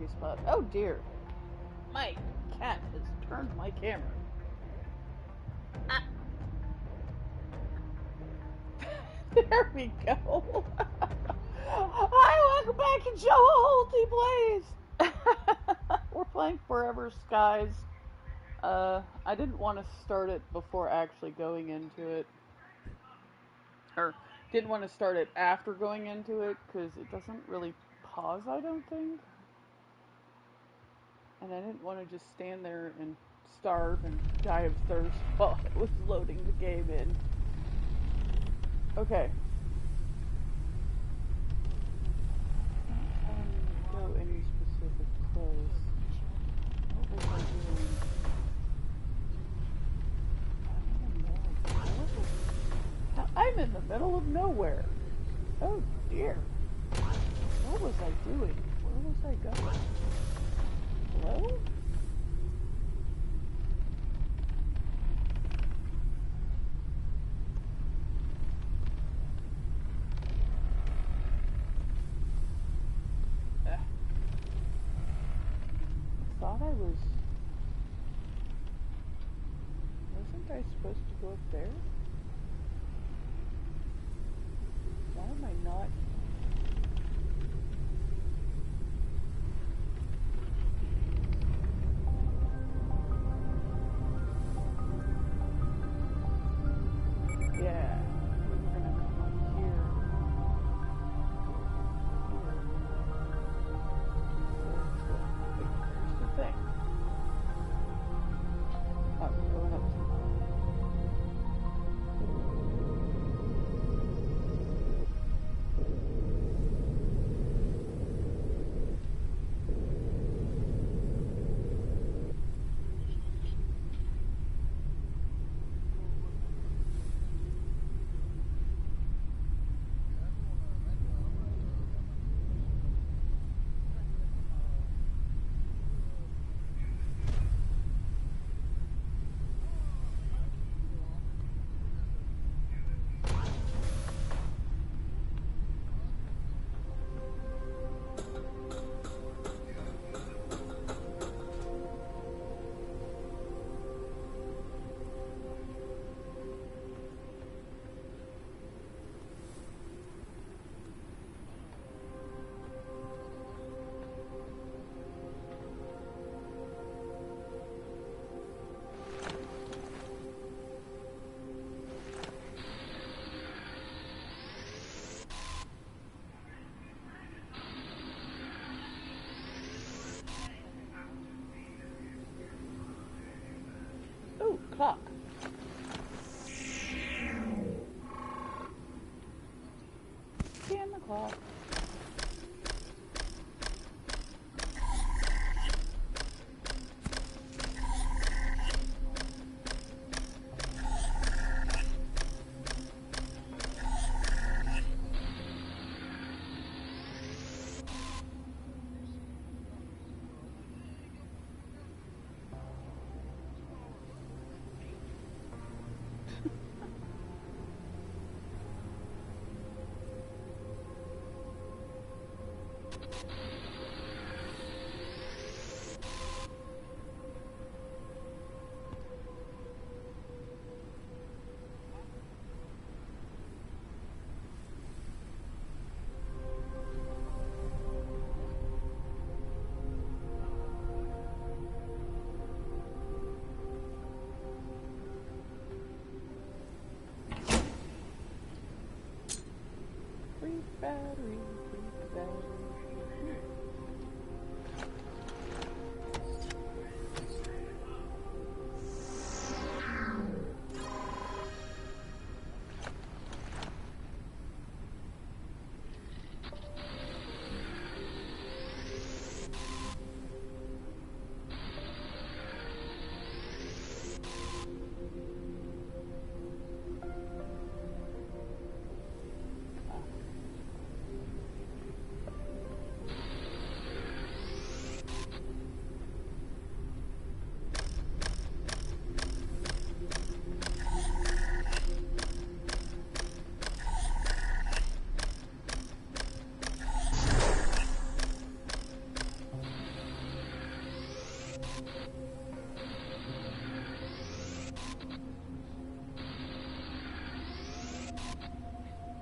spot. Oh dear. My cat has turned my camera. Ah. There we go. Hi, welcome back to Jolty, please. We're playing Forever Skies. I didn't want to start it before actually going into it. Or didn't want to start it after going into it, because it doesn't really pause, I don't think. And I didn't want to just stand there and starve and die of thirst while I was loading the game in. Okay. I don't go any specific place. What was I doing? I'm in the middle of nowhere. Oh dear. What was I doing? Where was I going? Hello? I thought I was... Wasn't I supposed to go up there? Why am I not... Yeah, we were gonna come up here. Here's the thing. Oh, going up to... Ooh, clock. Scan the clock.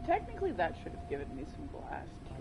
Technically, that should have given me some glass too.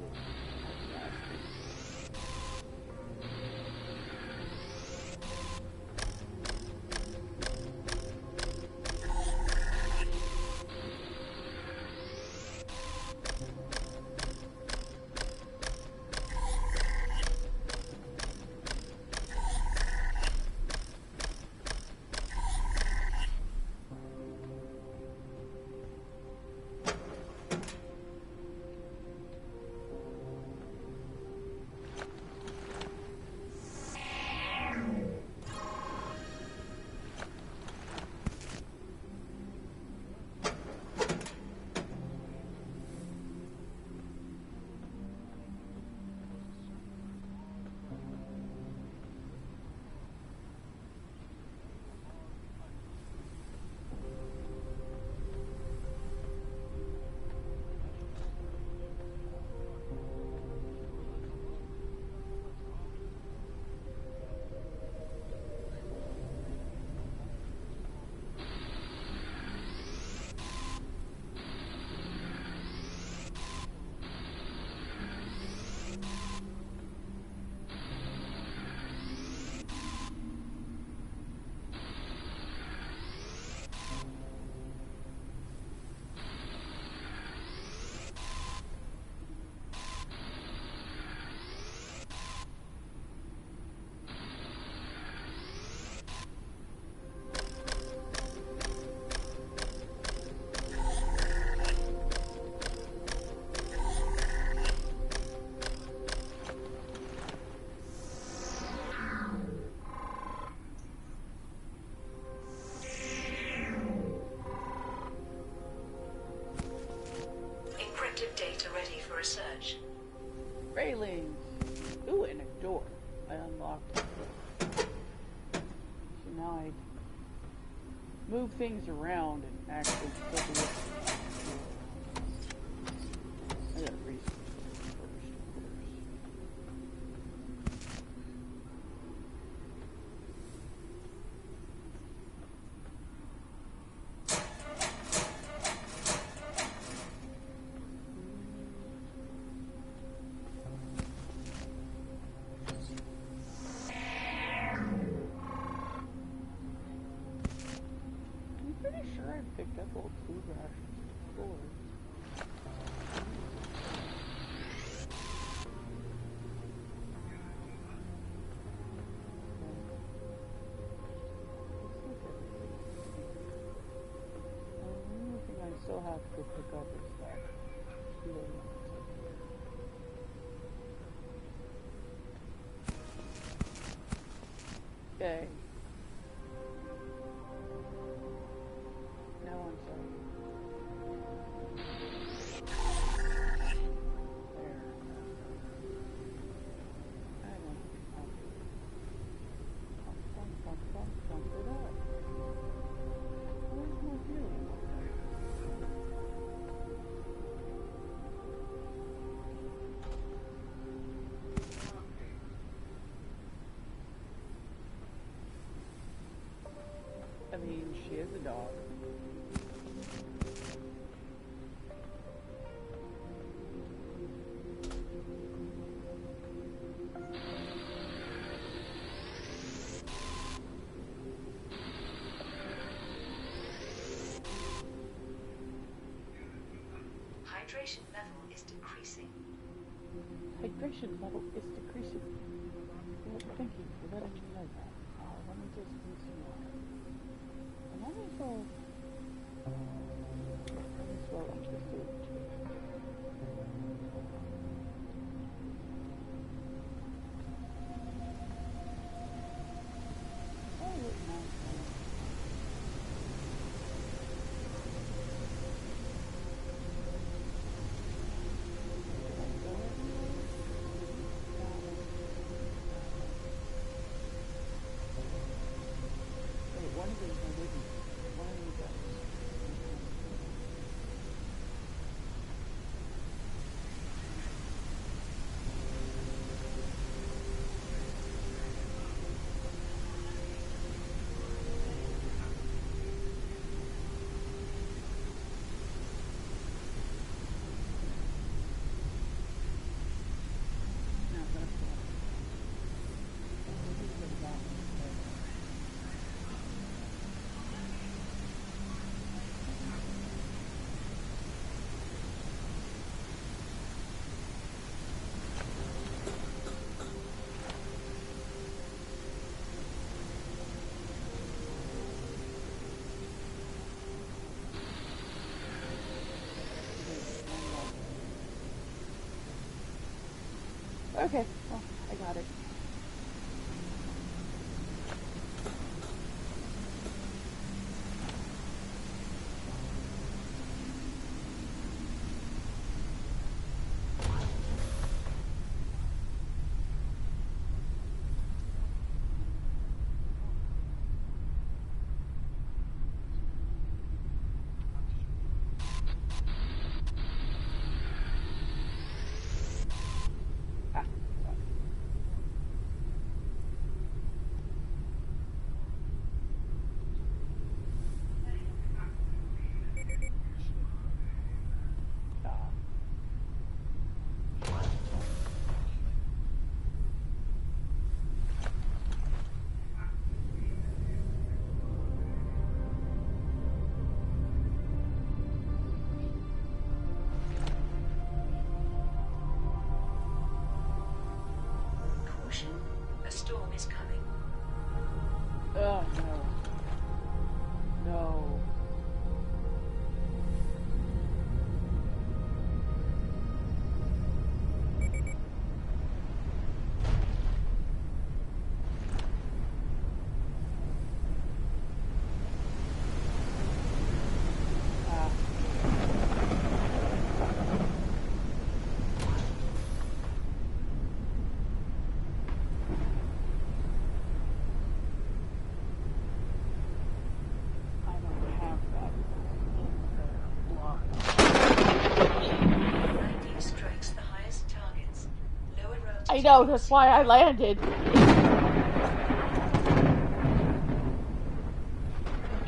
Data ready for research. Railings. Ooh, and a door. I unlocked it. So now I move things around and actually still do it. I gotta research this first, of course. Pretty sure I picked up old food rations before. The only thing I still have to pick up is that healing. Okay. I mean, she is a dog. Hydration level is decreasing. Hydration level is decreasing. Well, thank you for letting me know that. Let me just do some water. And I might as well eat the food too. Oh, look, nice. Okay, well, I got it. Ah, ah. Caution. A storm is coming. Oh, no. No. Ah. I don't have that block. Lightning strikes the highest targets. Lower altitude. I know, that's why I landed.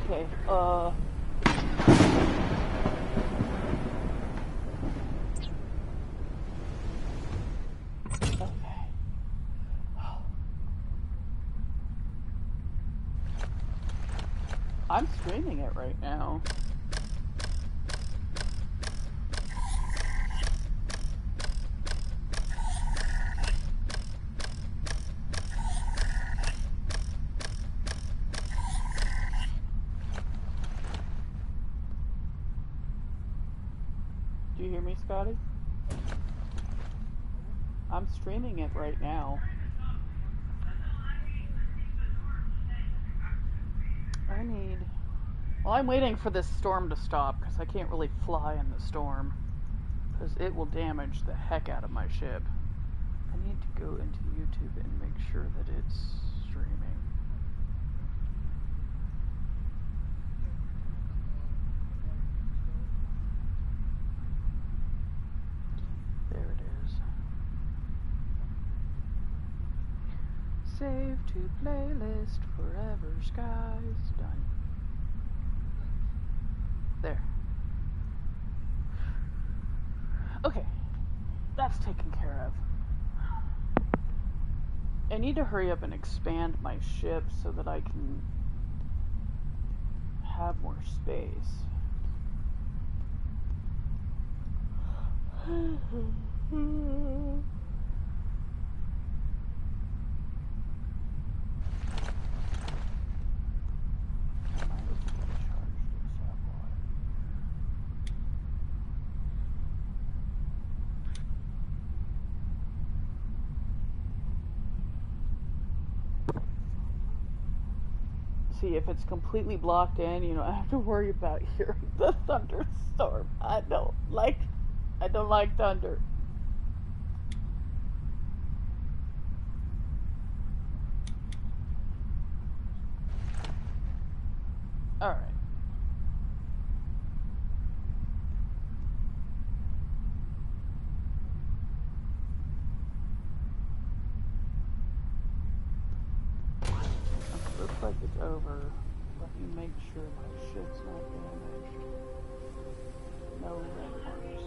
Okay, okay. I'm streaming it right now. Do you hear me, Scotty? I'm streaming it right now. Well, I'm waiting for this storm to stop because I can't really fly in the storm because it will damage the heck out of my ship. I need to go into YouTube and make sure that it's streaming. There it is. Save to playlist forever skies. Done. There. Okay. That's taken care of. I need to hurry up and expand my ship so that I can have more space. See, if it's completely blocked in, you don't have to worry about hearing the thunderstorm. I don't like thunder. Alright. Looks like it's over. Let me make sure my ship's not damaged. No red marks.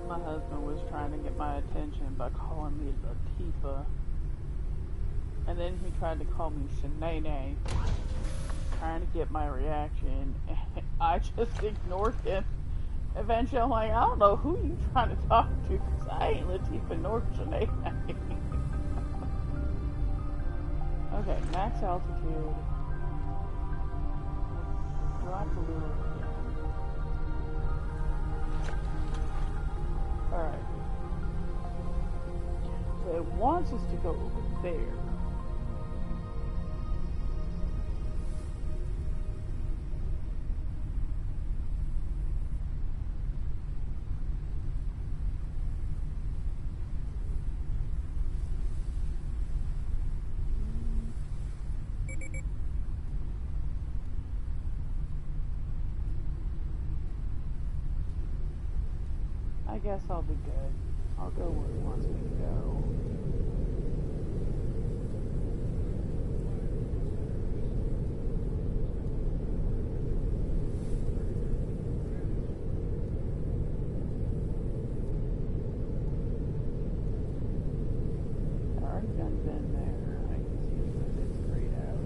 My husband was trying to get my attention by calling me Latifah. And then he tried to call me Shanae, trying to get my reaction. And I just ignored him. Eventually, I'm like, I don't know who you trying to talk to, because I ain't Latifah nor Shanae. Okay, max altitude. Dropped a little again. Alright. So it wants us to go over there. I guess I'll be good. I'll go where it wants me to go. I've already been there. I can see that it's grayed out.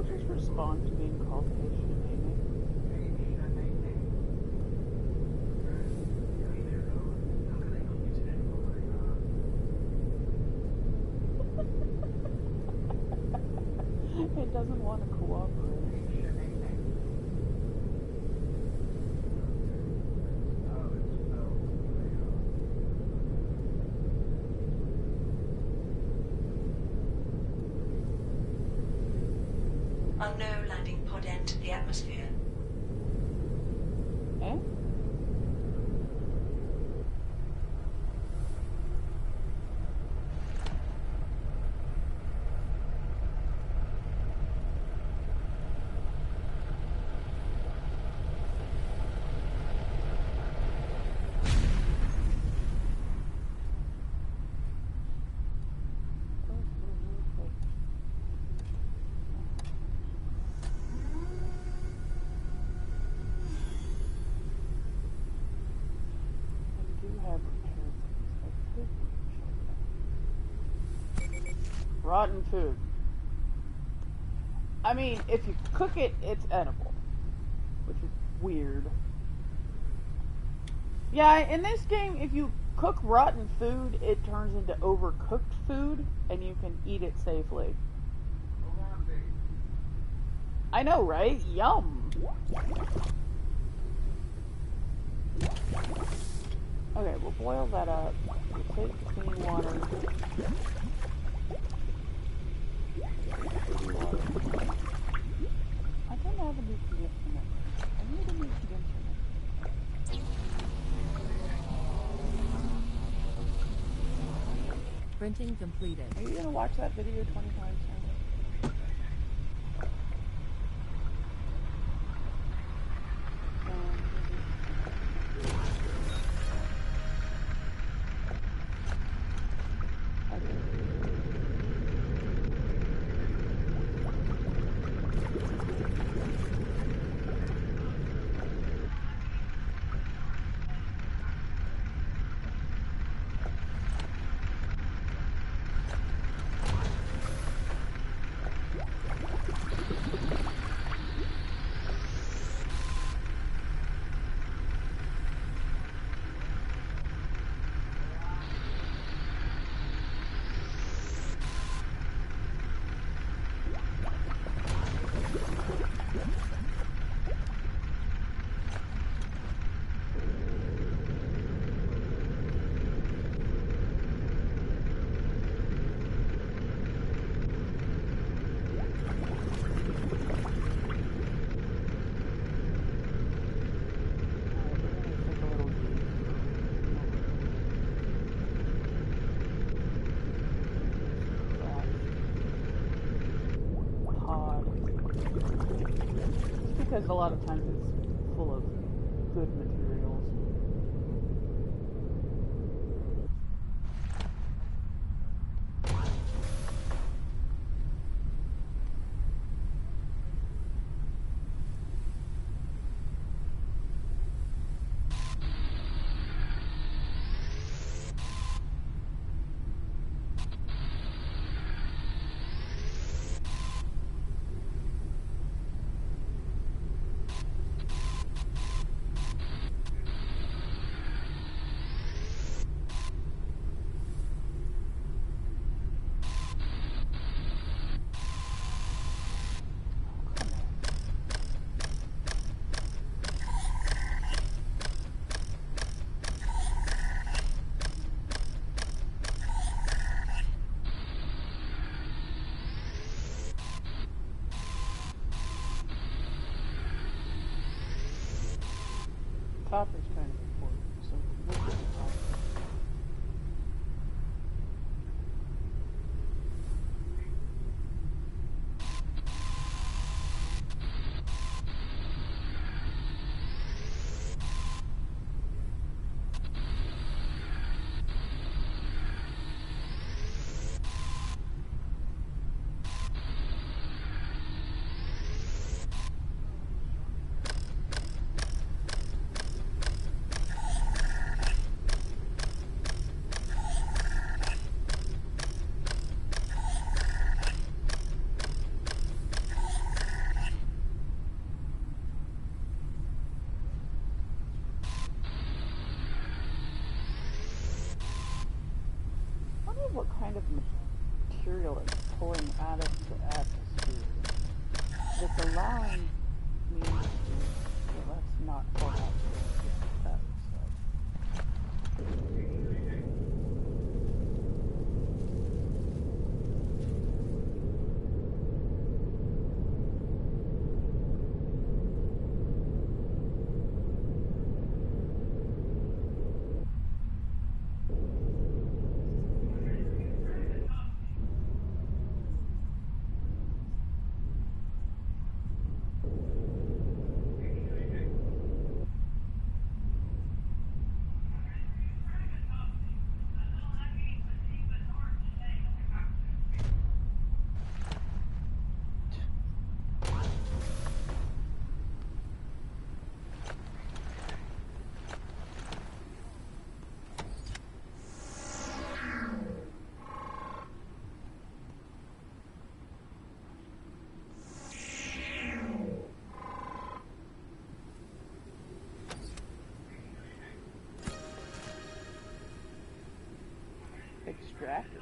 Just respond to being called patient naming. It doesn't want to cooperate. Unknown landing pod entered the atmosphere. Eh? Rotten food. I mean, if you cook it, it's edible. Which is weird. Yeah, in this game, if you cook rotten food, it turns into overcooked food, and you can eat it safely. I know, right? Yum! Okay, we'll boil that up. We'll take the clean water. I don't have a new condenser member. I need a new condenser member. Printing completed. Are you gonna watch that video 20 times now? because a lot of times it's full of good materials. Copper's kind of important, so we'll get the copper. I wonder what kind of material it's pulling out of the atmosphere. It's allowing me to... Well, let's not pull out that stuff. Extractor.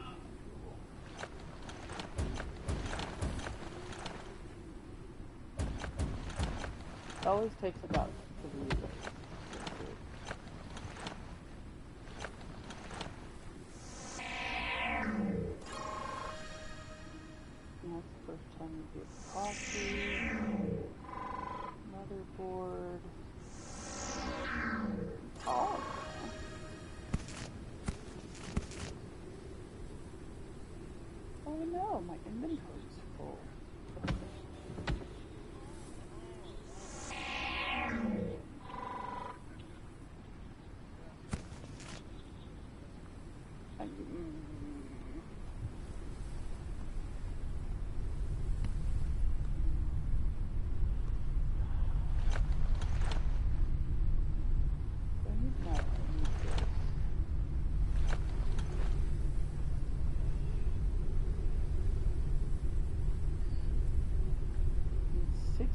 It always takes about 3 days. And that's the first time you get coffee, motherboard. Oh. Oh no, my inventory's full.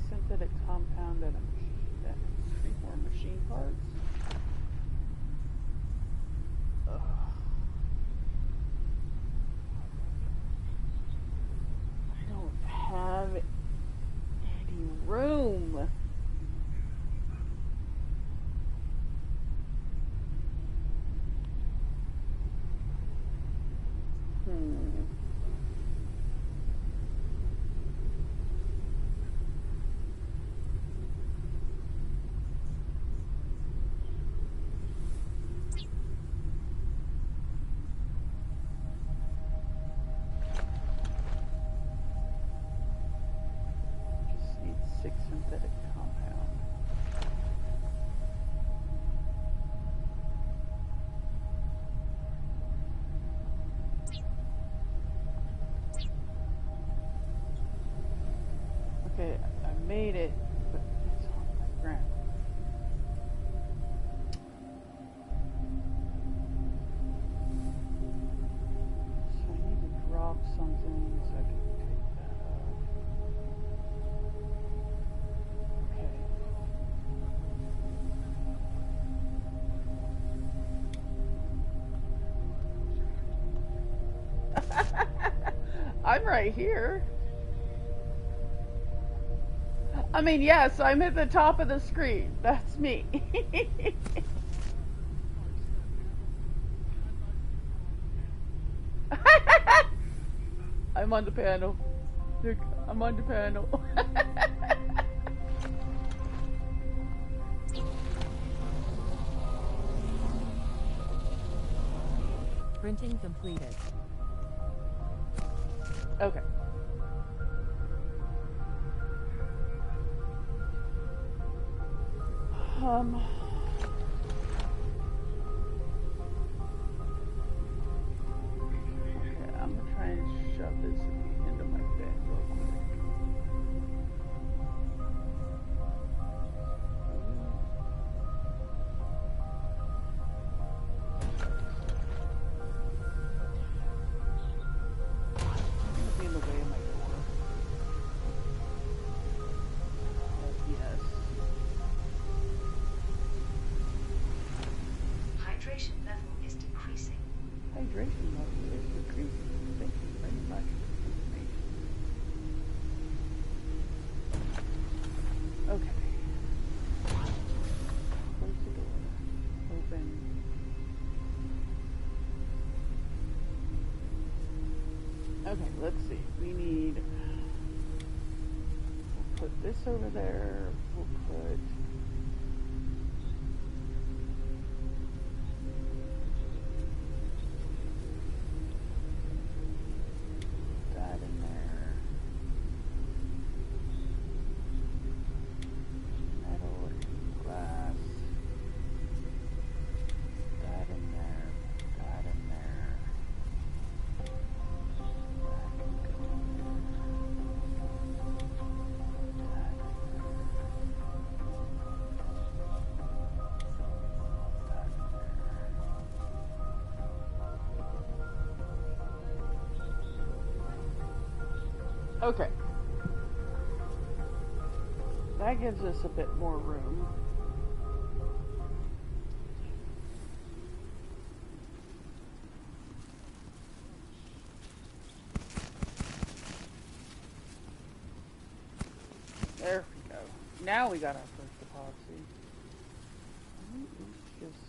Synthetic compound and 3 more machine parts. Ugh. I don't have any room. Just need 6 synthetic compounds. made it, but it's on the ground. So I need to drop something so I can pick that up. Okay. I'm right here. I mean, yes, I'm at the top of the screen. That's me. I'm on the panel. Look, I'm on the panel. Printing completed. Okay. Okay, I'm gonna try and shove this into my bed real quick. It's gonna be in the way of my door. Yes. Hydration level is decreasing. Hydration level is decreasing. Thank you very much for the information. Okay. Close the door. Open. Okay, let's see. We need... We'll put this over there. We'll put... that in there. Metal and glass. That in there. That in there. That can go in there. That in there. That in there. Okay. That gives us a bit more room. There we go. Now we got our first epoxy. It's just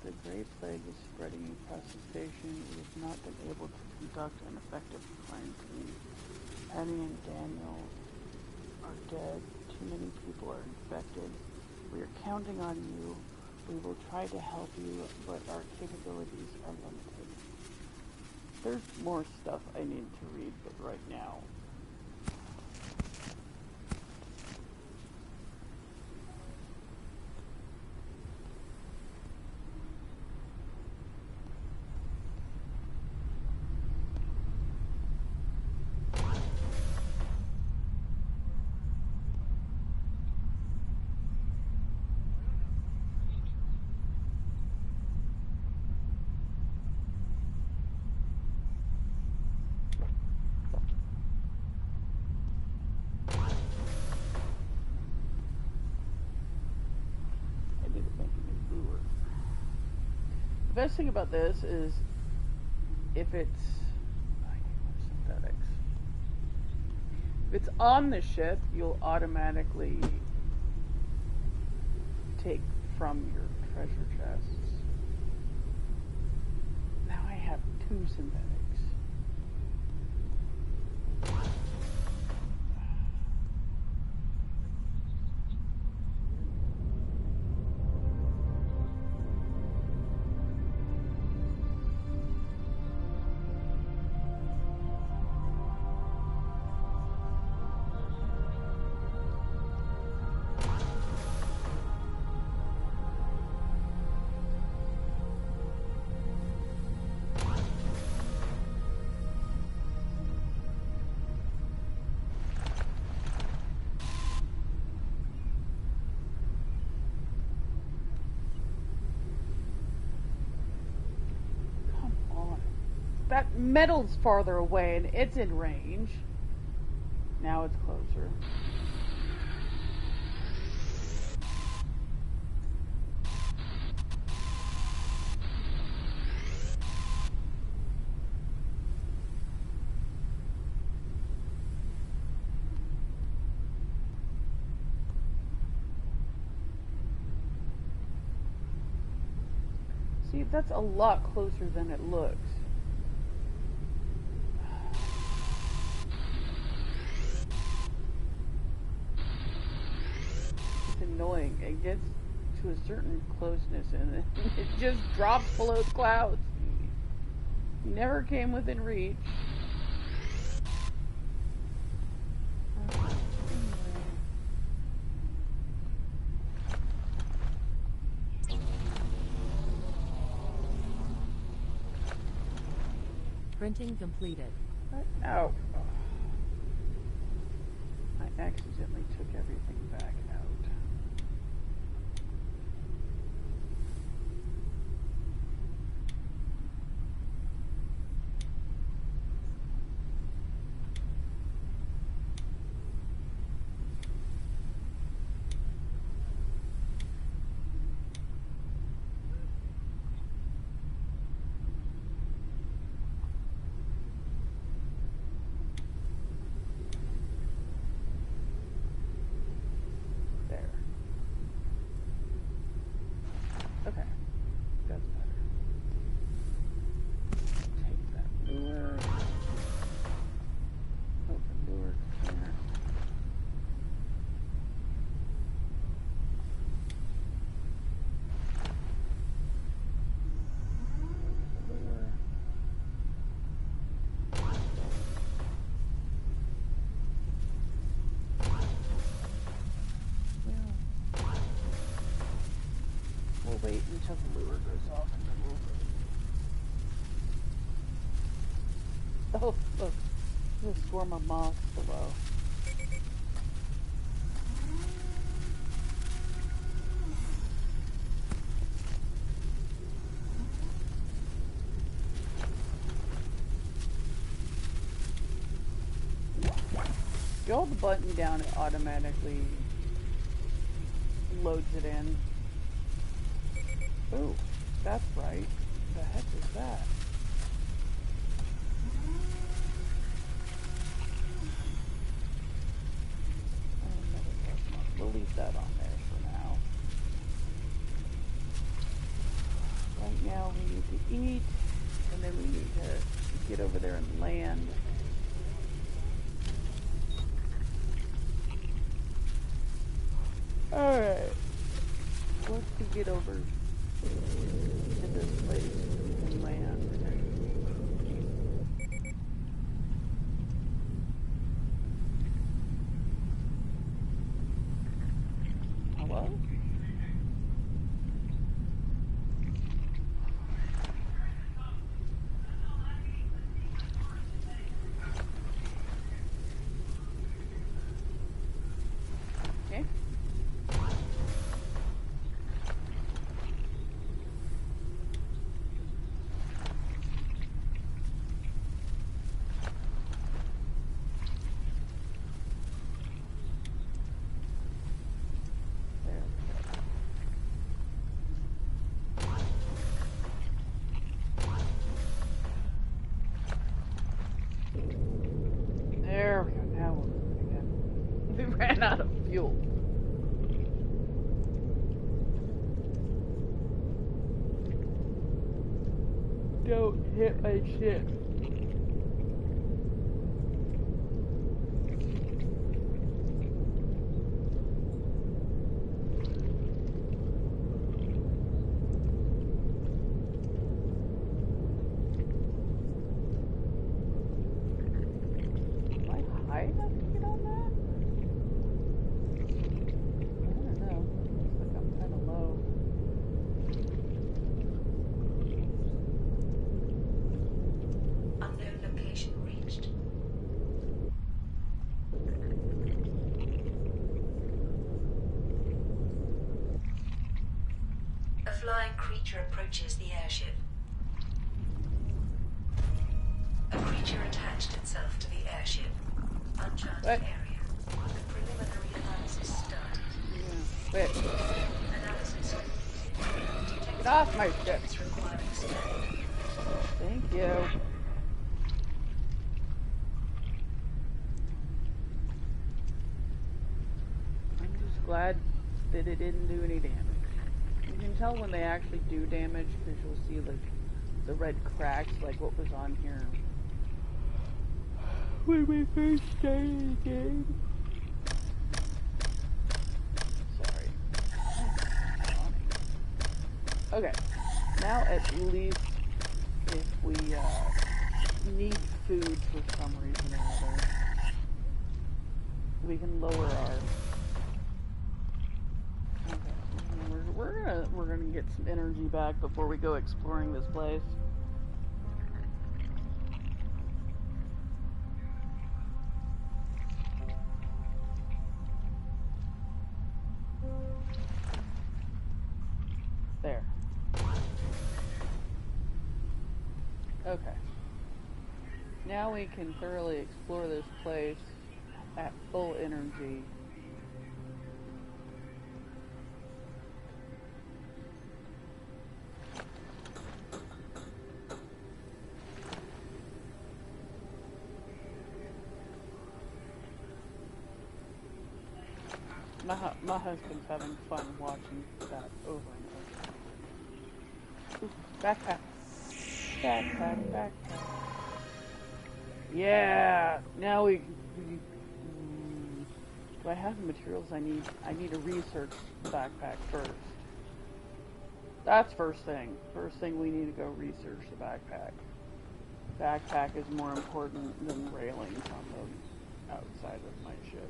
the Great Plague is spreading across the station. We have not been able to conduct an effective quarantine. Penny and Daniel are dead. Too many people are infected. We are counting on you. We will try to help you, but our capabilities are limited. There's more stuff I need to read, but right now. The best thing about this is if it's I need more synthetics. If it's on the ship, you'll automatically take from your treasure chests. Now I have 2 synthetics. That metal's farther away and it's in range. Now it's closer. See, that's a lot closer than it looks. It's annoying. It gets to a certain closeness and it just drops below the clouds. You never came within reach. Printing completed. What? Oh. I accidentally took everything back out. Okay, that's better. Take that lure. Open lure container. Lure. We'll wait until the lure goes off and then we'll go. Oh, look. There's a swarm of moths below. You hold the button down, it automatically loads it in. Ooh, that's right. The heck is that? We'll leave that on there for now. Right now we need to eat, and then we need to get over there and land. Alright. Once we get over to this place, we can land. Hello? Okay. There we go. Now we're moving again. We ran out of fuel. Don't hit my ship. Am I high enough to get on that? I don't know. Looks like I'm kind of low. Unknown location reached. A flying creature approaches the airship. What? area. The preliminary analysis started. Yeah. Wait. Analysis completed. Get Detecting off my new ship. objects requiring scanning. Thank you. I'm just glad that it didn't do any damage. You can tell when they actually do damage because you'll see like the red cracks, like what was on here when we first started the game. Sorry. Okay. Now at least if we need food for some reason or other, we can lower our. Okay. We're gonna get some energy back before we go exploring this place. There. Okay. Now we can thoroughly explore this place at full energy. My husband's having fun watching that over and over. Ooh, backpack. Backpack, backpack. Yeah! Now we do I have the materials I need? I need to research the backpack first. That's first thing. First thing we need to go research the backpack. Backpack is more important than railings on the outside of my ship.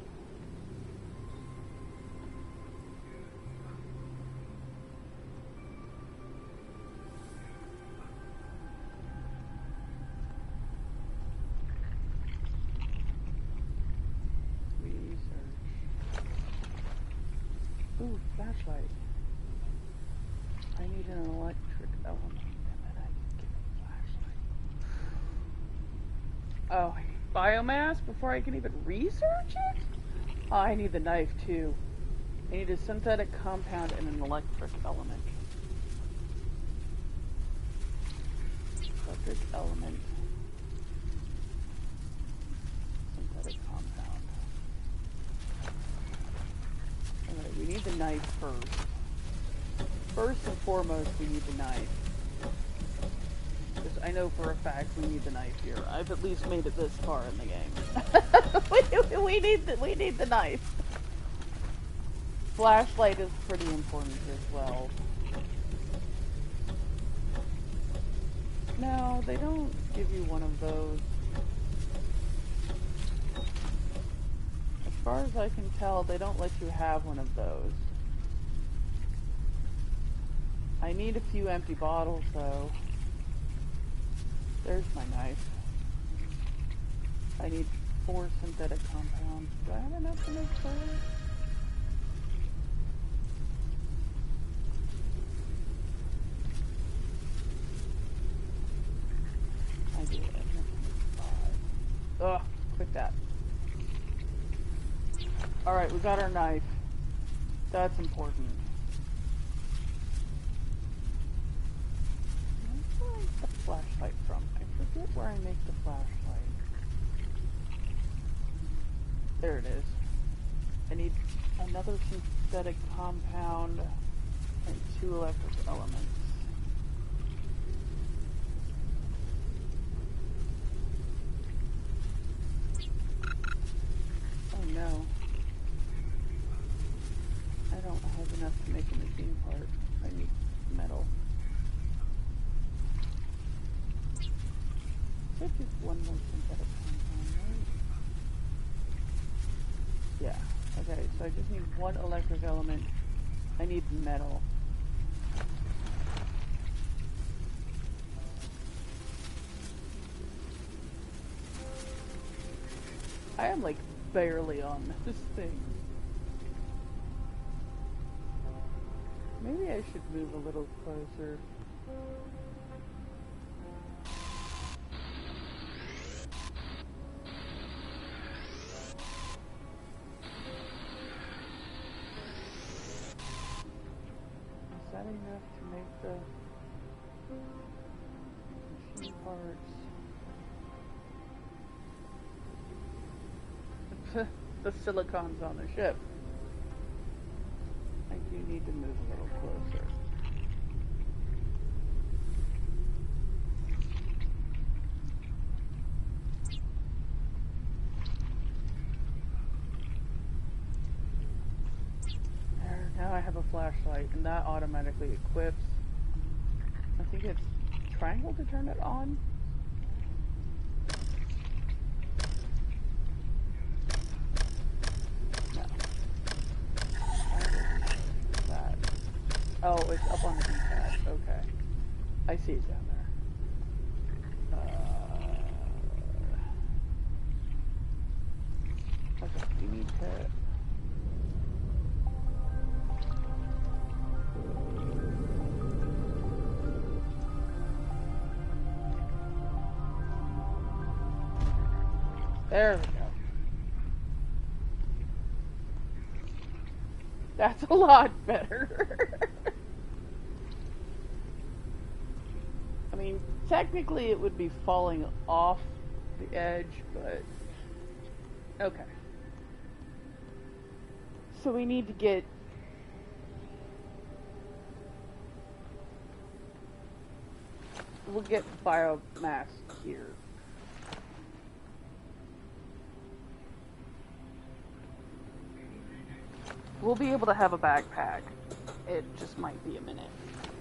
Ooh, flashlight. I need an electric element, and then I can get a flashlight. Oh, I need biomass before I can even research it? Oh, I need the knife, too. I need a synthetic compound and an electric element. Electric element. Synthetic compound. Alright, we need the knife first. First and foremost, we need the knife. Because I know for a fact we need the knife here. I've at least made it this far in the game. we need the knife. Flashlight is pretty important as well. No, they don't give you one of those. As far as I can tell, they don't let you have one of those. I need a few empty bottles, though. There's my knife. I need 4 synthetic compounds. Do I have enough to make 4? I do. I have 5. Ugh, quit that. Alright, we got our knife. That's important. Where do I get the flashlight from? I forget where I make the flashlight. There it is. I need another synthetic compound and 2 electric elements. Oh no. I don't have enough to make a machine part. I need metal. So just one more synthetic compound, right? Yeah. Okay, so I just need 1 electric element. I need metal. I am like barely on this thing. Maybe I should move a little closer. enough to make the machine parts. The silicon's on the ship. I do need to move a little closer. There, now I have a flashlight, and that automatically equips. I think it's triangle to turn it on. Oh, it's up on the D-pad. Okay. I see it down there. Okay, we need to... There we go. That's a lot better. I mean, technically it would be falling off the edge, but okay. So we need to get we'll get biomass here. We'll be able to have a backpack. It just might be a minute.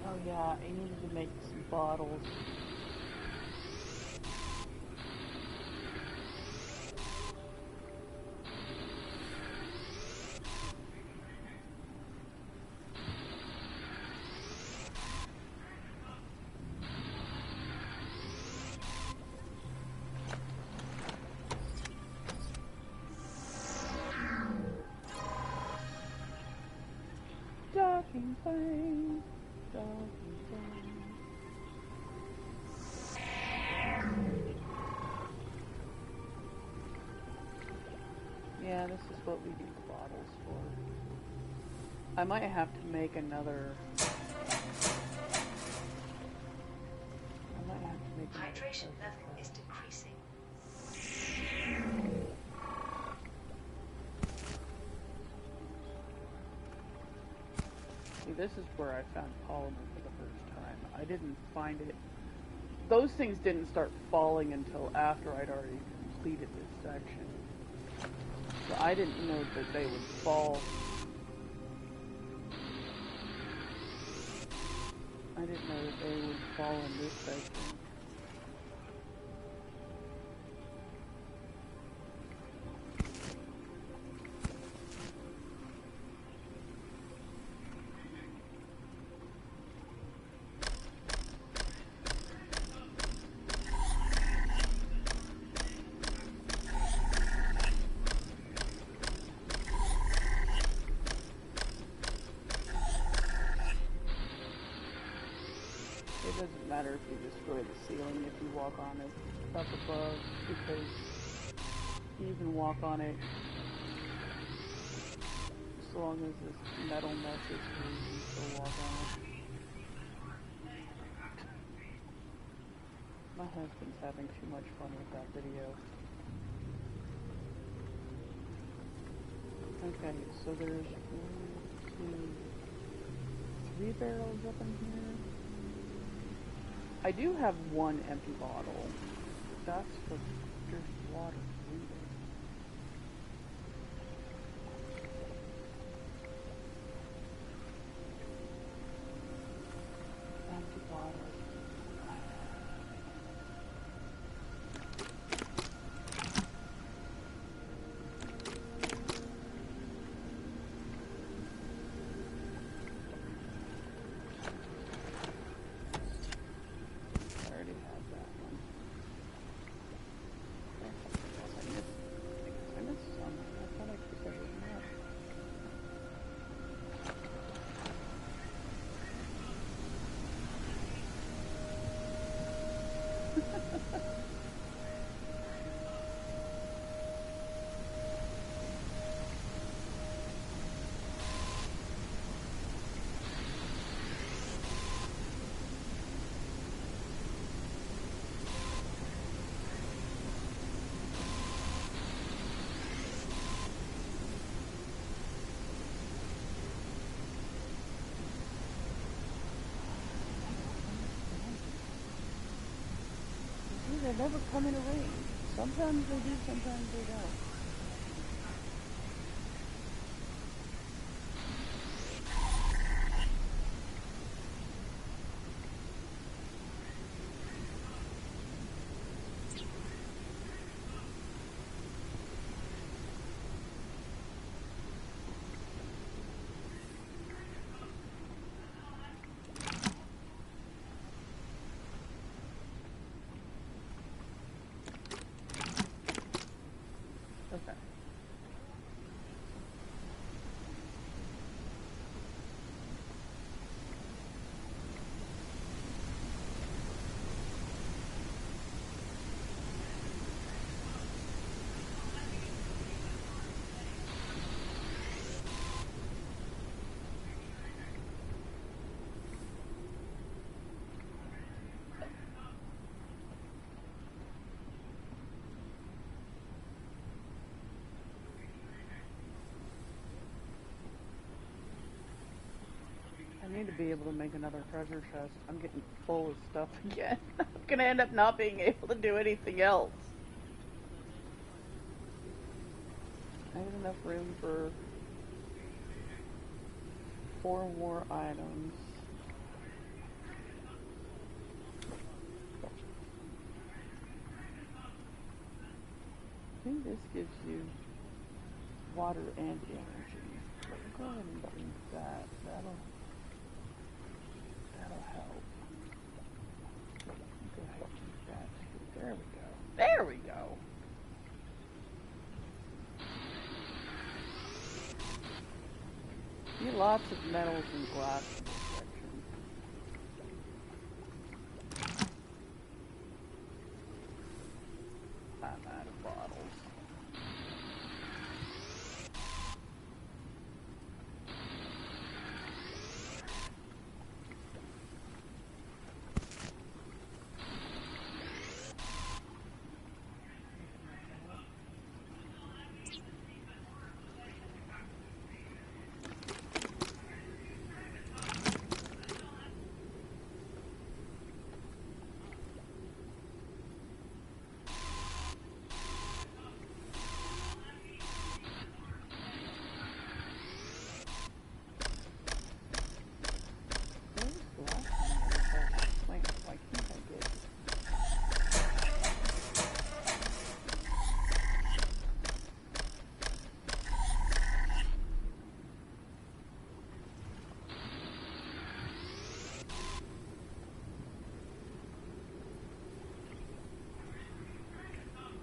Oh yeah, I needed to make some bottles. Docking plane, docking plane. Yeah, this is what we need the bottles for. I might have to make another... Hydration level is decreasing. See, this is where I found polymer for the first time. I didn't find it... Those things didn't start falling until after I'd already completed this section. So I didn't know that they would fall. I didn't know that they would fall in this section. It doesn't matter if you destroy the ceiling if you walk on it up above, because you can walk on it as long as this metal messes through, you can still walk on it. My husband's having too much fun with that video. Okay, so there's 1, 2, 3 barrels up in here. I do have one empty bottle. That's for just water. Empty bottle. they never come in a ring. Sometimes they do, sometimes they don't. Okay. I need to be able to make another treasure chest. I'm getting full of stuff again. I'm gonna end up not being able to do anything else. I have enough room for 4 more items. I think this gives you water and energy. Go ahead and do that. That'll help. Go ahead and do that. There we go. There we go. See lots of metals and glass in this section. I'm out of bottles.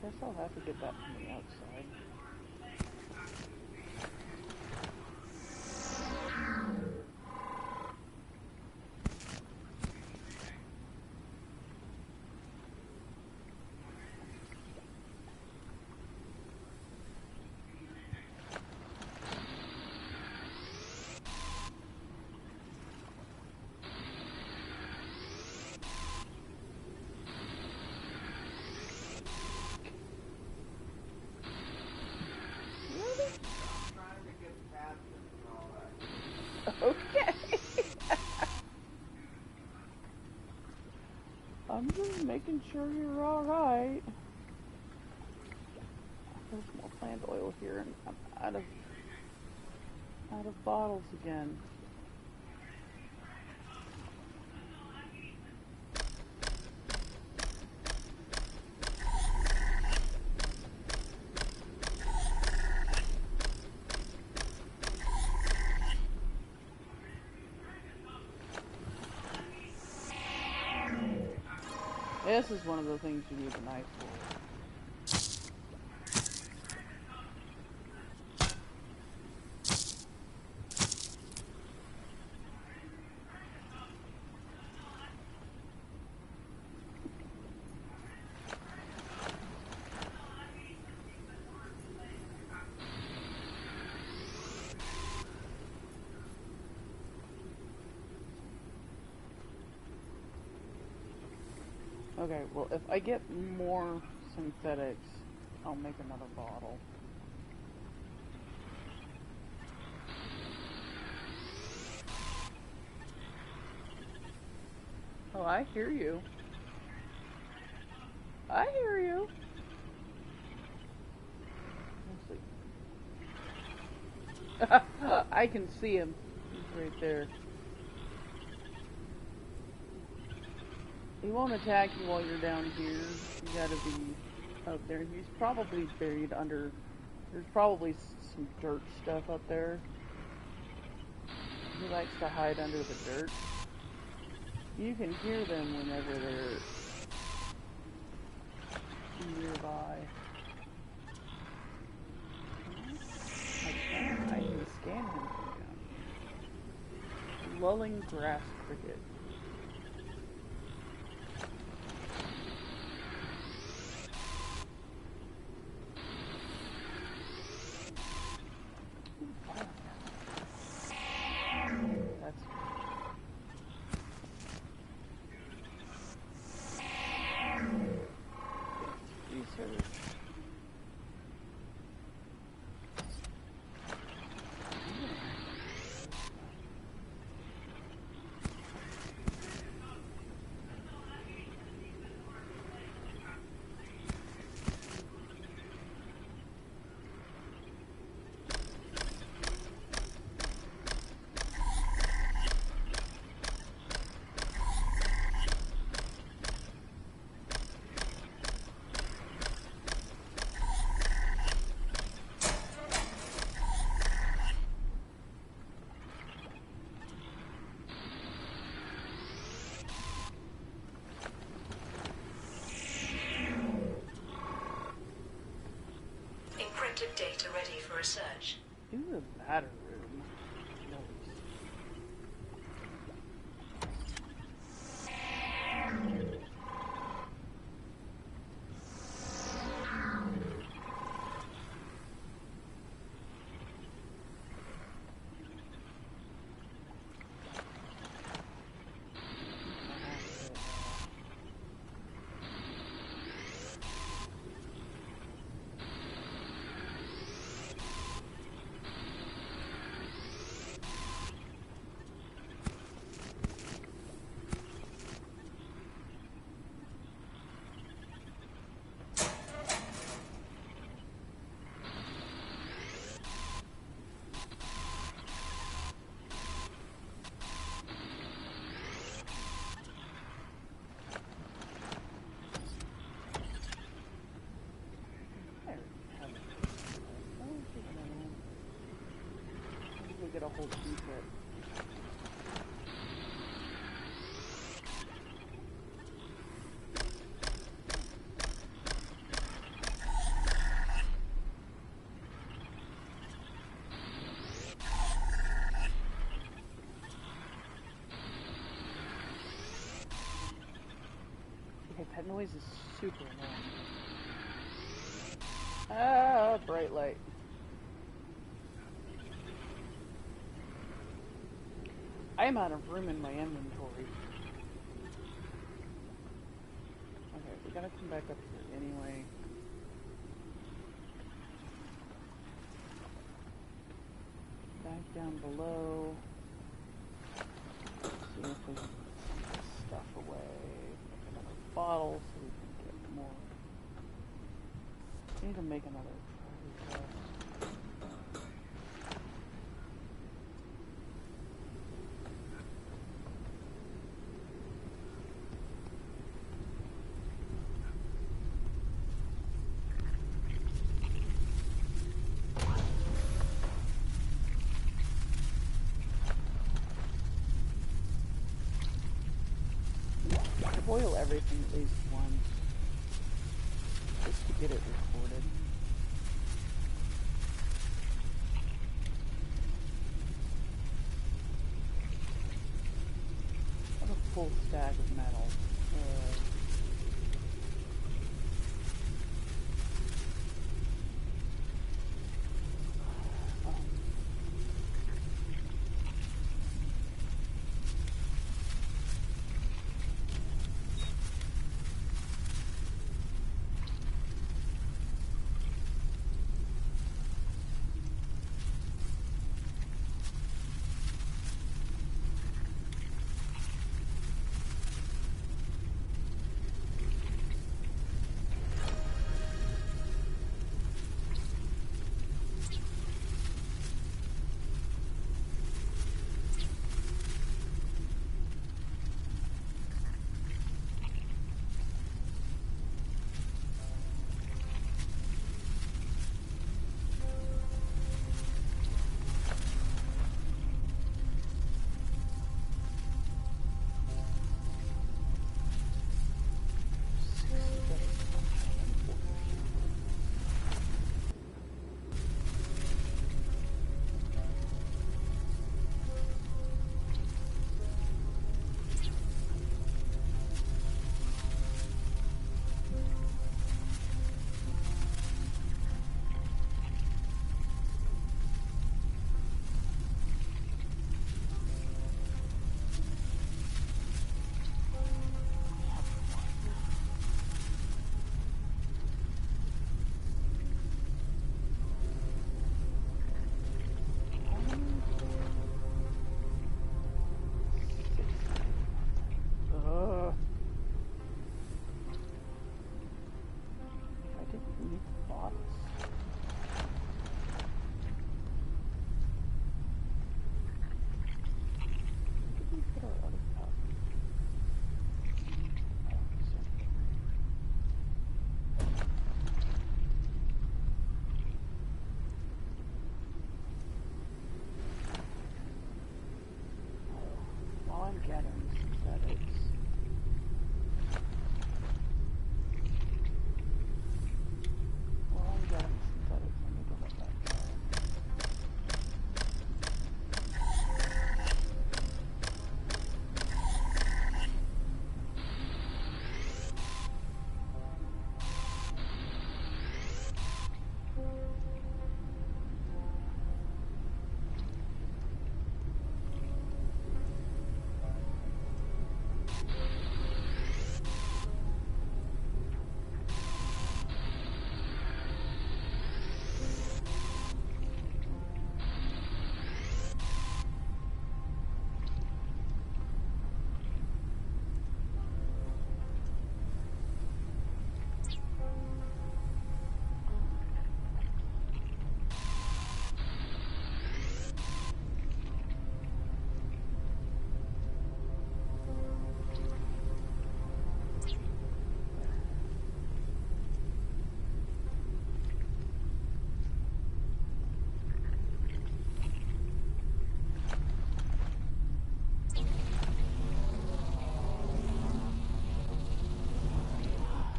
Guess I'll have to get that from the outside. Okay. I'm just making sure you're alright. There's more plant oil here and I'm out of bottles again. This is one of the things you need a knife for. Okay, well, if I get more synthetics, I'll make another bottle. Oh, I hear you. I hear you. Let's see. I can see him. He's right there. He won't attack you while you're down here. You gotta be up there. He's probably buried under... There's probably some dirt stuff up there. He likes to hide under the dirt. You can hear them whenever they're nearby. I can scan him from down here. Lulling grass cricket. Data ready for research. In the matter room. Get a whole secret. Okay, that noise is super annoying. Ah, bright light. I am out of room in my inventory. Okay, we gotta come back up here anyway. Back down below. See if we can put this stuff away. Make another bottle so we can get more. I need to make another treasure chest. Boil everything at least once, just to get it recorded. I have a full stack of metal.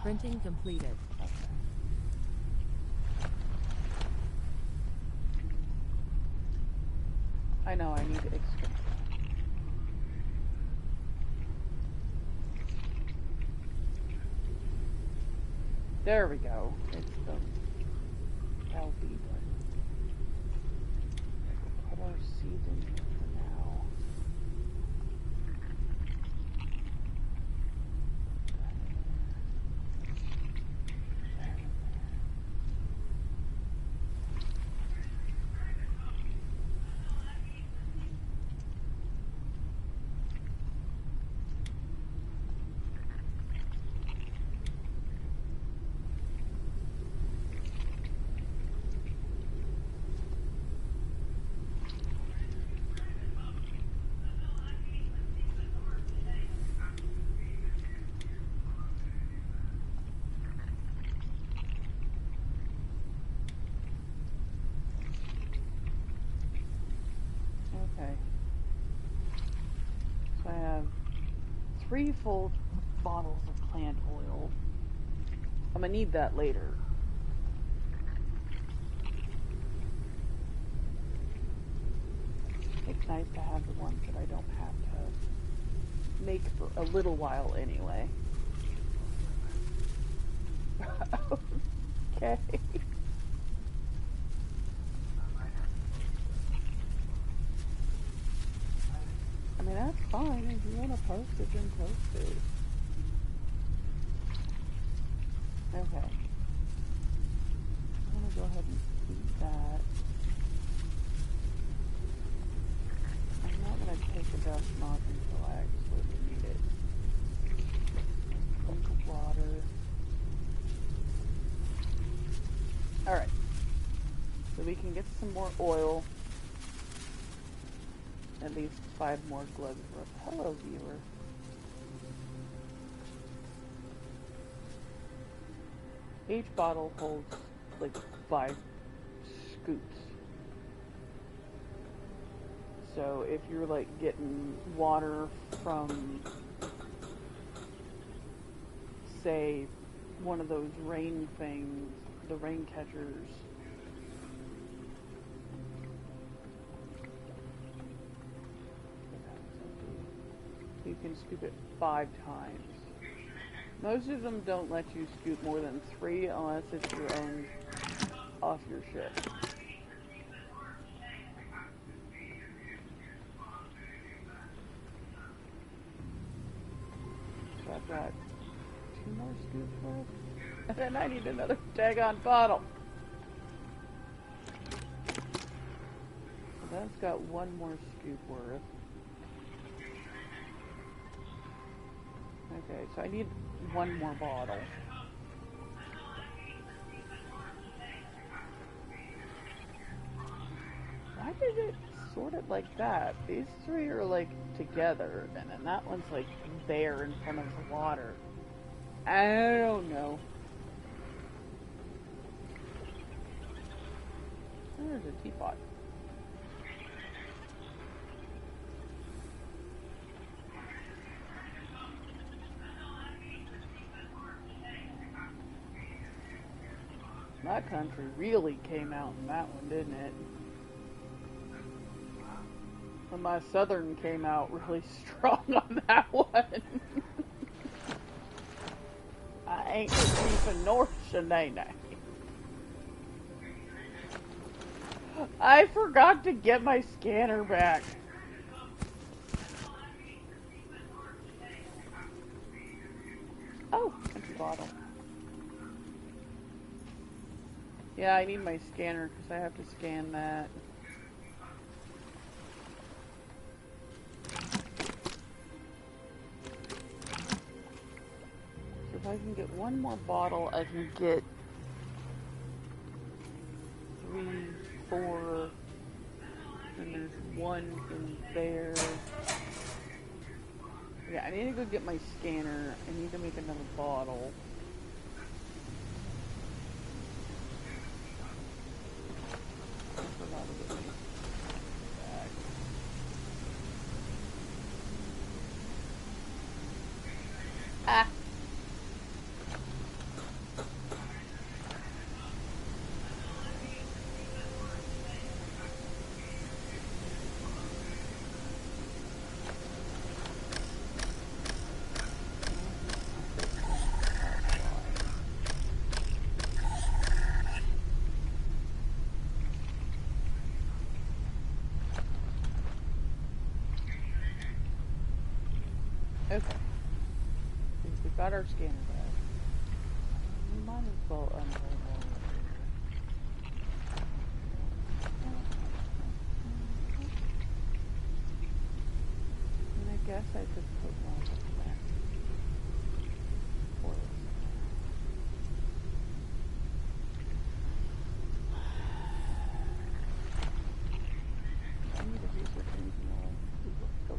Printing completed. Okay. I know I need to extract. There we go. It's the LB button. We'll put our seeds in here for now. Okay. So I have 3 full bottles of plant oil. I'm gonna need that later. It's nice to have the ones that I don't have to make for a little while anyway. Okay. I mean, that's fine. If you want to post it, then post it. Okay. I'm going to go ahead and eat that. I'm not going to take the dust off until I absolutely need it. Drink of water. Alright. So we can get some more oil. At least 5 more gloves worth. Hello, viewer. Each bottle holds like 5 scoops. So if you're like getting water from, say, one of those rain things, the rain catchers, you can scoop it 5 times. Most of them don't let you scoop more than 3 unless it's your own off your ship. So I've got 2 more scoops left. And then I need another daggone bottle. So that's got 1 more scoop worth. Okay, so I need 1 more bottle. Why did it sort it like that? These 3 are like together, and then that one's like there in front of the water. I don't know. There's a teapot. That country really came out in that one, didn't it? And my southern came out really strong on that one. I ain't keeping north, Shanae. I forgot to get my scanner back. Oh, empty bottle. Yeah, I need my scanner because I have to scan that. So if I can get 1 more bottle, I can get 3, 4, and there's 1 in there. Yeah, I need to go get my scanner. I need to make another bottle. I forgot to get my bag. Ah! got our scanner back. We might as well unload all of it. And I guess I could put one of that for us. I need to research anything else. Go.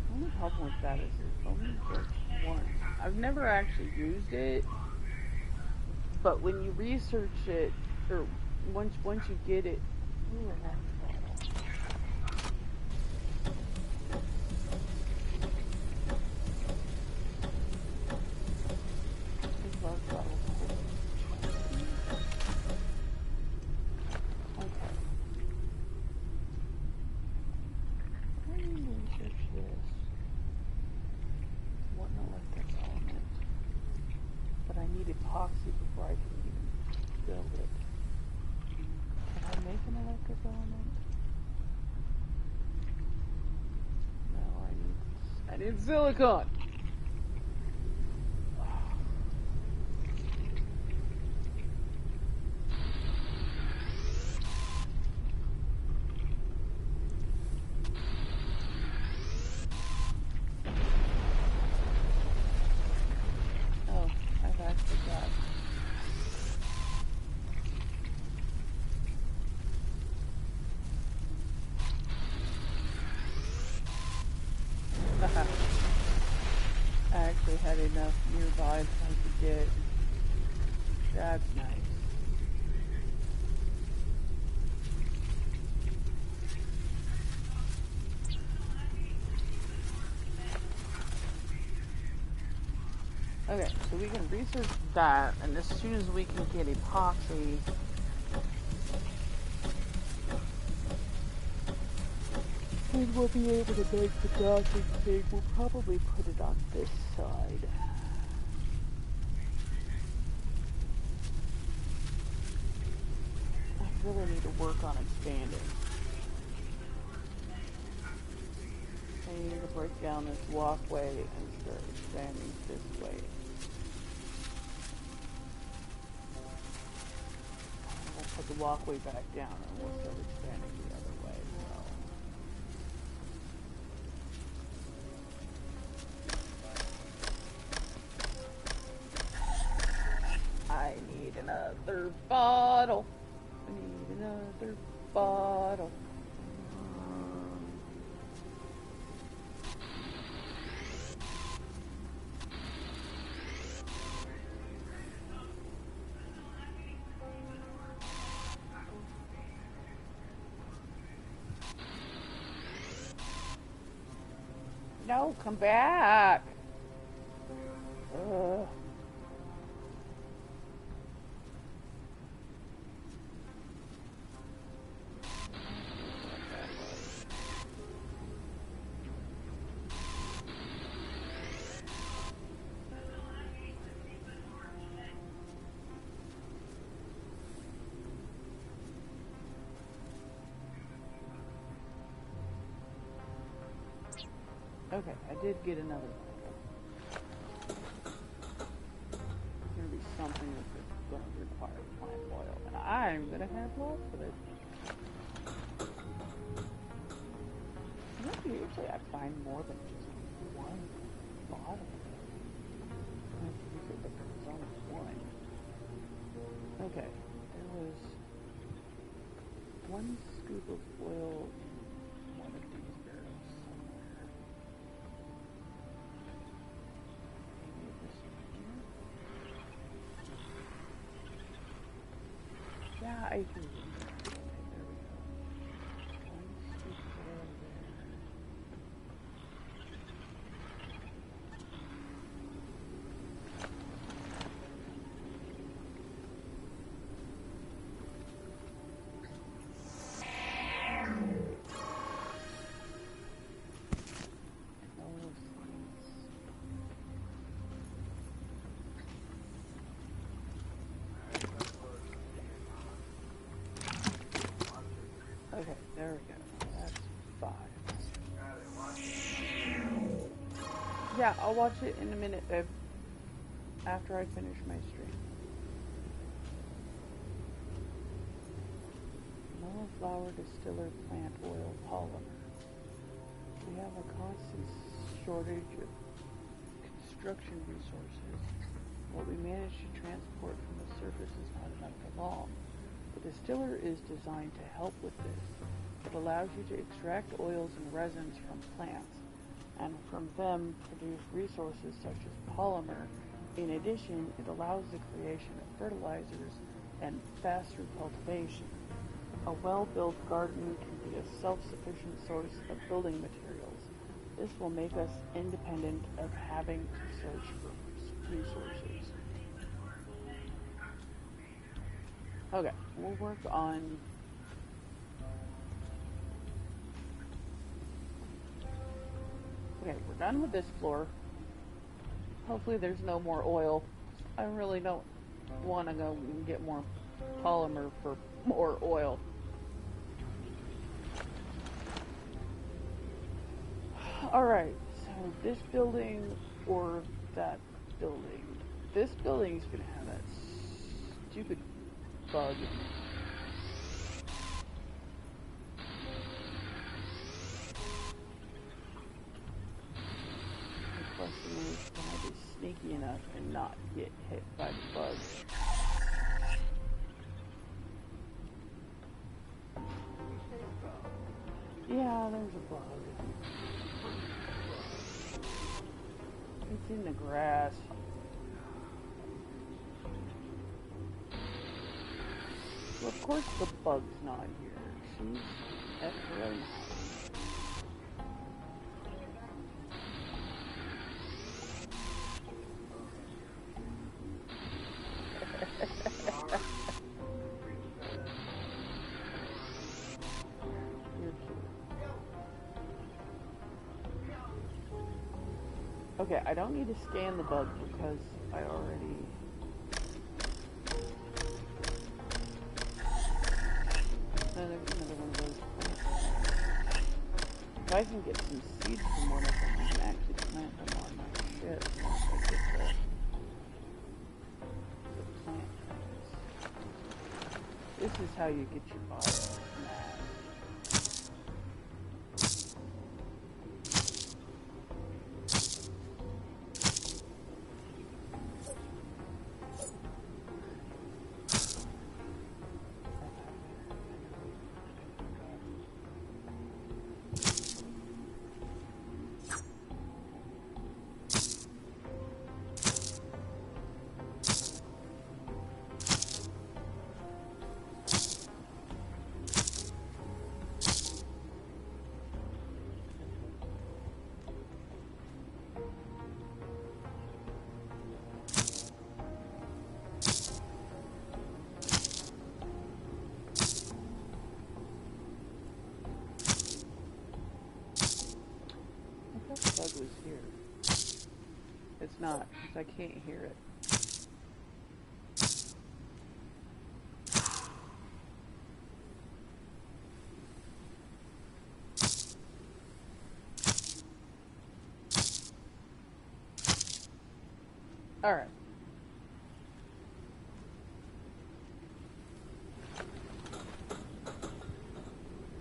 The only problem with that is it only works once. I've never actually used it, but when you research it, or once you get it, ooh, a large bottle. These large bottles hold. Okay. Let me research this. What an electric element. But I need epoxy before I can even build it. Can I make an electric element? No, I need silicone. Oh, I've actually got. I actually had enough nearby that I could get. That's nice. Okay, so we can research that, and as soon as we can get epoxy, then we'll be able to make the docking thing. We'll probably put it on this side. I really need to work on expanding. I need to break down this walkway and start expanding this way. We'll put the walkway back down and we'll start expanding the other way. So. I need another bottle. I need another bottle. No, come back. Ugh. Okay, I did get another one. There's going to be something that's going to require plant oil, and I'm going to have lots of it. Usually I find more than just one bottle. Usually there's only one. Okay, there was one scoop of oil in one of these barrels somewhere. Maybe this one here? Yeah, I can. Okay, there we go. One scoop of oil there. Yeah, I'll watch it in a minute, babe. After I finish my stream. Flower distiller plant oil polymer. We have a constant shortage of construction resources. What we manage to transport from the surface is not enough for long. The distiller is designed to help with this. It allows you to extract oils and resins from plants, and from them produce resources such as polymer. In addition, it allows the creation of fertilizers and faster cultivation. A well-built garden can be a self-sufficient source of building materials. This will make us independent of having to search for resources. Okay, we'll work on... Okay, we're done with this floor. Hopefully there's no more oil. I really don't want to go and get more polymer for more oil. Alright, so this building or that building? This building's gonna have that stupid bug. The question is, can I be sneaky enough and not get hit by the bug? Yeah, there's a bug. It's in the grass. Well, of course the bug's not here. She's at her own house. You're cute. Okay, I don't need to scan the bug because I already... Another one of those plants. If I can get some seeds from one of them, I can actually plant them on my ship once I get the plant things. This is how you get your biomass. The bug was here. It's not, because I can't hear it. Alright.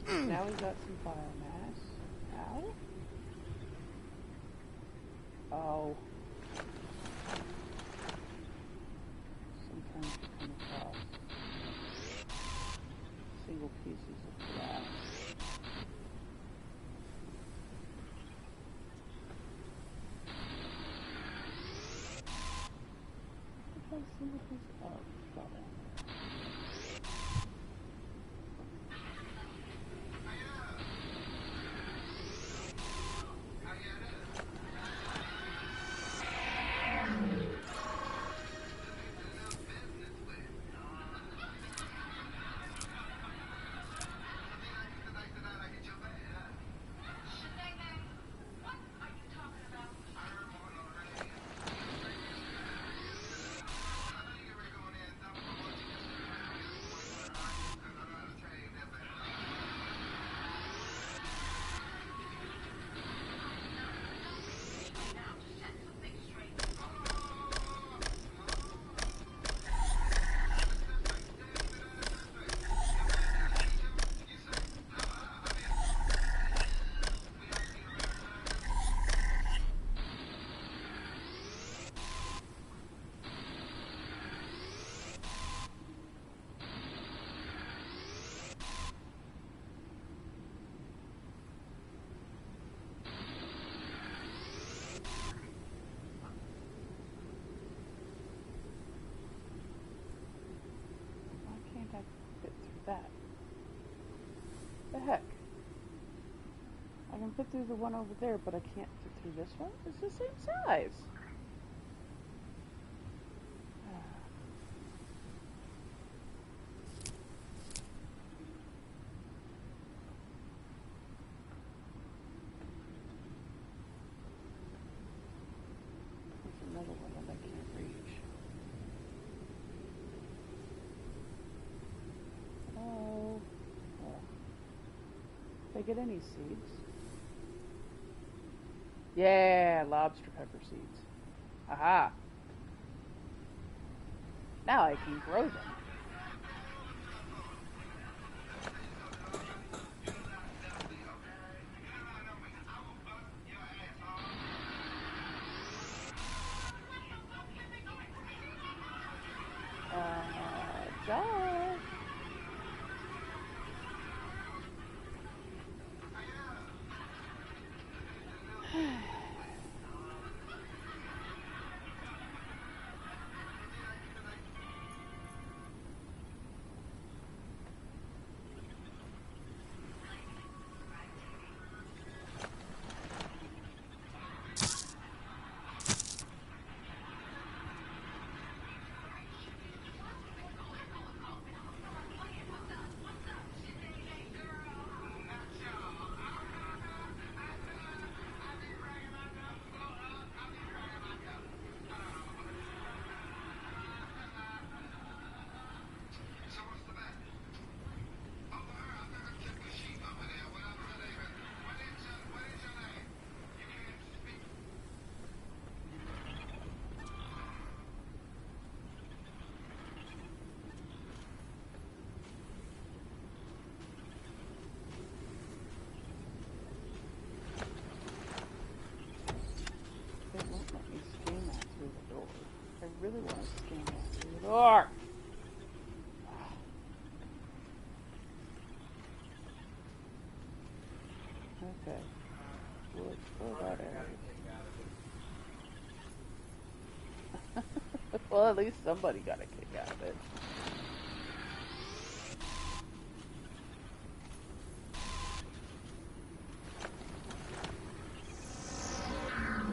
Now we got some biomass. Ow. Oh. Sometimes you come across single pieces of glass. What a single piece of glass. fit through the one over there, but I can't fit through this one. It's the same size. There's another one that I can't reach. Oh. Did I get any seeds? Yeah, lobster pepper seeds. Aha. Now I can grow them. Josh. It won't let me scan that through the door. I really want to scan that through the door. Okay. We'll explore that area. Well, at least somebody got a kick out of it.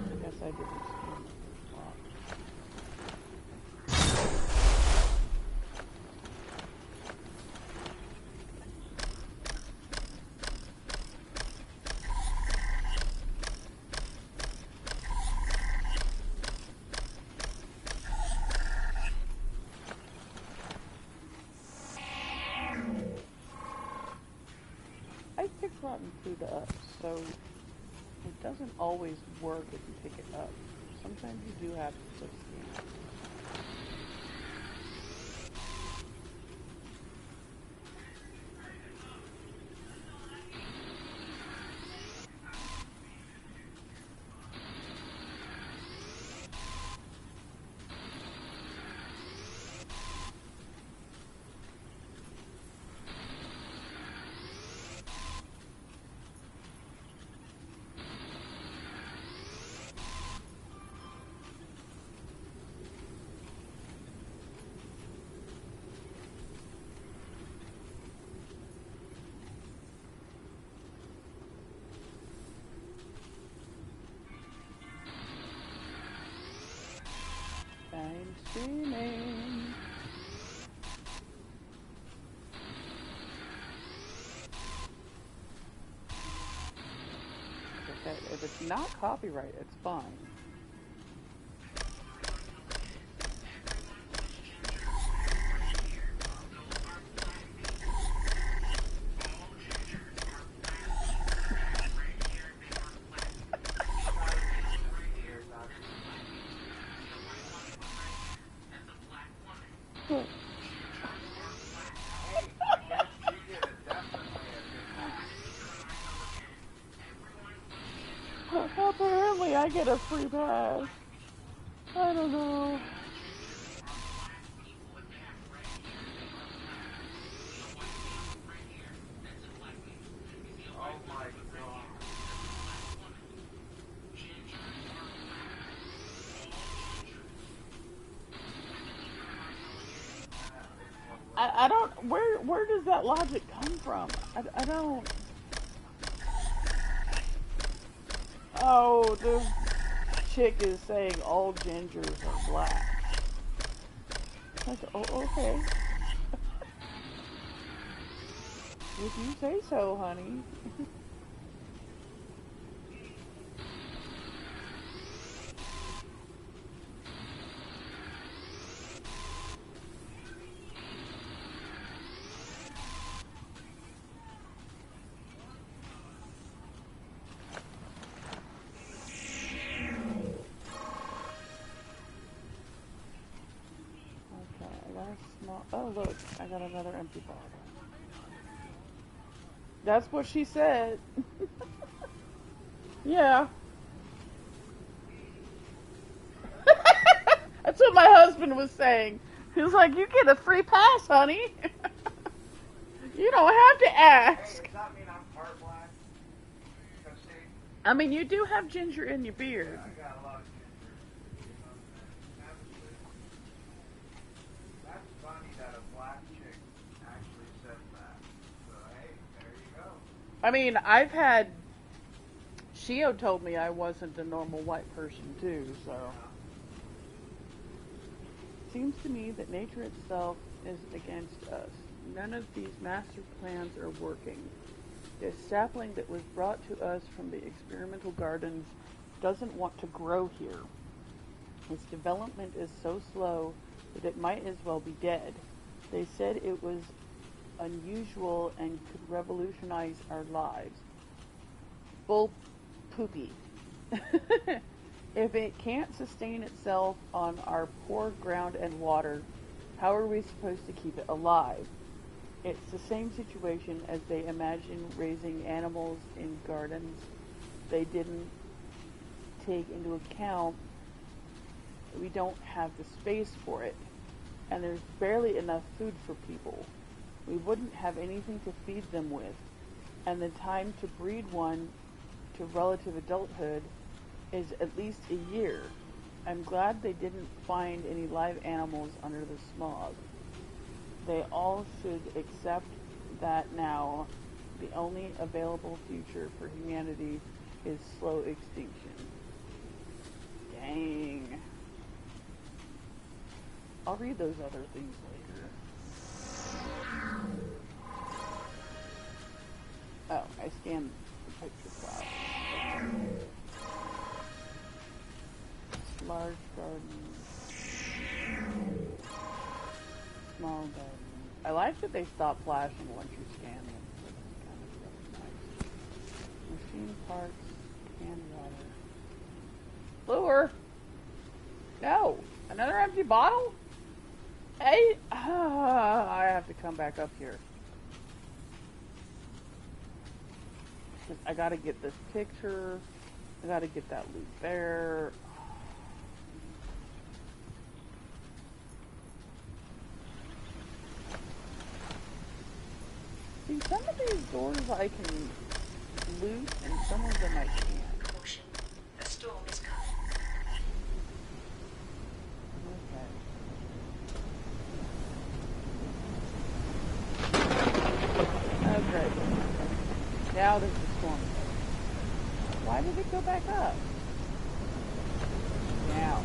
I guess I didn't scan the lock. I picked rotten food up, so it doesn't always work if you pick it up. Sometimes you do have to scan. I'm streaming. Okay, if it's not copyright, it's fine. Apparently I get a free pass. I don't know. I don't, where does that logic come from? I don't. Oh, the chick is saying all gingers are black. I said, oh, okay. If you say so, honey. Okay, I got a small. Oh, look, I got another empty bottle. That's what she said. Yeah. That's what my husband was saying. He was like, you get a free pass, honey. You don't have to ask. Hey, does that mean I'm part black? Because see, I mean, you do have ginger in your beard. I got a lot of ginger. That's funny that a black chick actually said that. So, hey, there you go. I mean, I've had. Shio told me I wasn't a normal white person, too, so. Seems to me that nature itself is against us. None of these master plans are working. This sapling that was brought to us from the experimental gardens doesn't want to grow here. Its development is so slow that it might as well be dead. They said it was unusual and could revolutionize our lives. Bull poopy. If it can't sustain itself on our poor ground and water, how are we supposed to keep it alive? It's the same situation as they imagine raising animals in gardens. They didn't take into account that we don't have the space for it, and there's barely enough food for people. We wouldn't have anything to feed them with, and the time to breed one to relative adulthood is at least a year. I'm glad they didn't find any live animals under the smog. They all should accept that now the only available future for humanity is slow extinction. Dang. I'll read those other things later. Oh, I scanned the picture file. Large garden. Small garden. I like that they stop flashing once you scan them. That's kind of really nice. Machine parts, canned water. Lure! No! Another empty bottle? Hey! I have to come back up here. I gotta get this picture. I gotta get that loot there. See, some of these doors I can loot, and some of them I can't. Caution. A storm is coming. Okay. Oh, great. Now there's a storm. Why did it go back up? Now.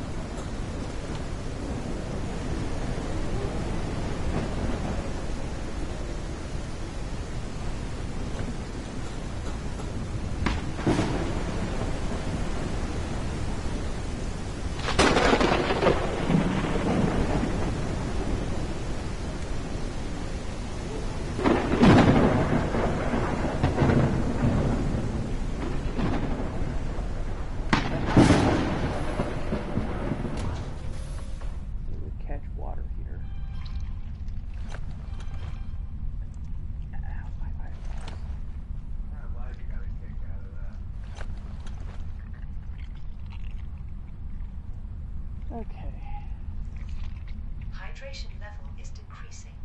Okay. Hydration level is decreasing.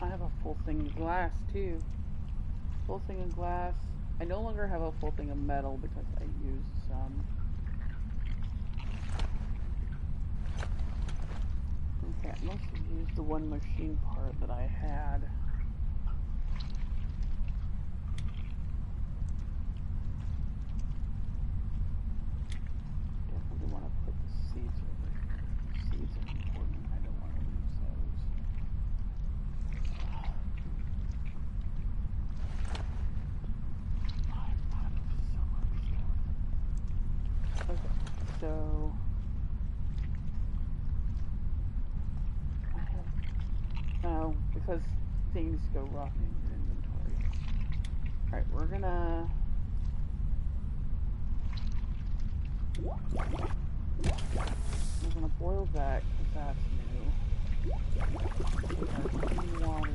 I have a full thing of glass too. Full thing of glass. I no longer have a full thing of metal because I used some. Okay, I must have used the one machine part that I had. so I have no, because things go wrong in your inventory. Alright, we're gonna boil that because that's new. Take our clean water.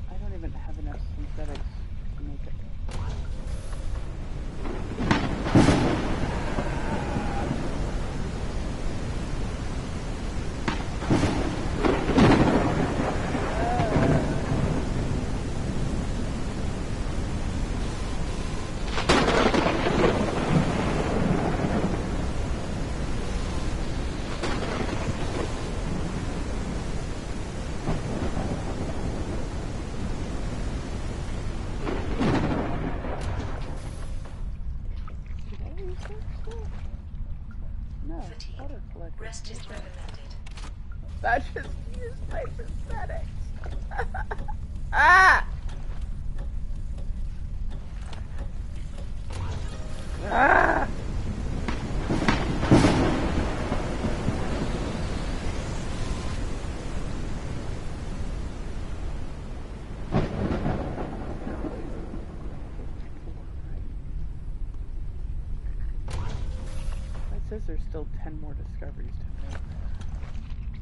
I don't even have enough synthetics to make it. No, Fatigue. water collector. Rest is recommended. That just used my synthetics. Ah! Ah! It says there's still 10 more discoveries to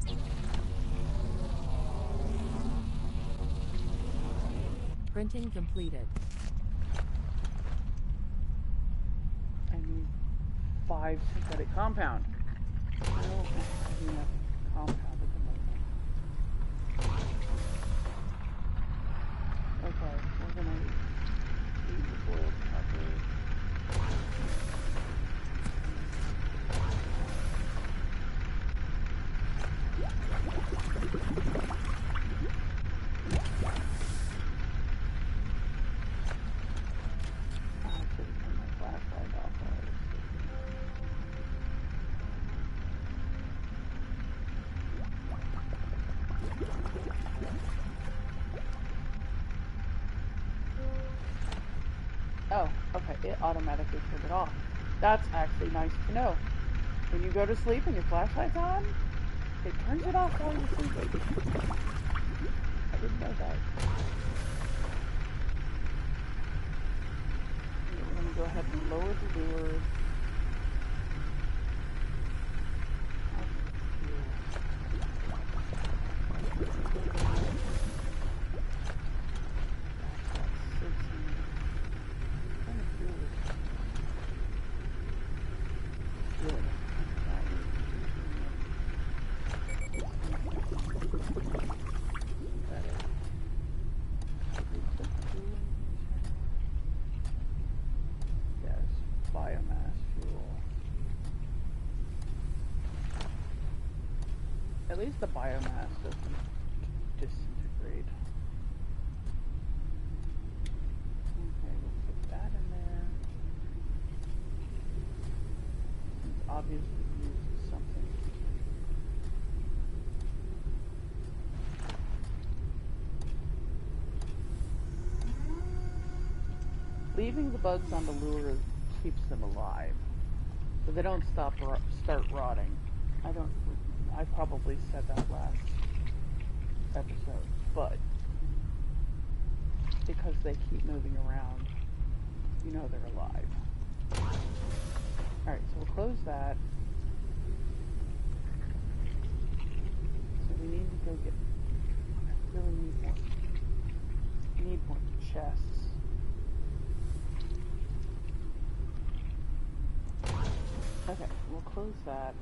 make. Printing completed. I need 5 synthetic compound. I don't have enough compound at the moment. Okay, we're gonna eat the boiled pepper. I should have turned my flashlight off while I was sleeping. Oh, okay, it automatically turned it off. That's actually nice to know. When you go to sleep and your flashlight's on, it turns it off while you're sleeping. I didn't know that. Okay, we're going to go ahead and lower the lure. Biomass fuel. At least the biomass doesn't disintegrate. Okay, we'll put that in there. It's obviously used something. Leaving the bugs on the lure keeps them alive, so they don't start rotting. I probably said that last episode, but because they keep moving around, you know they're alive. Alright, so we'll close that. So we need to go get, I really need more chests. Okay, we'll close that.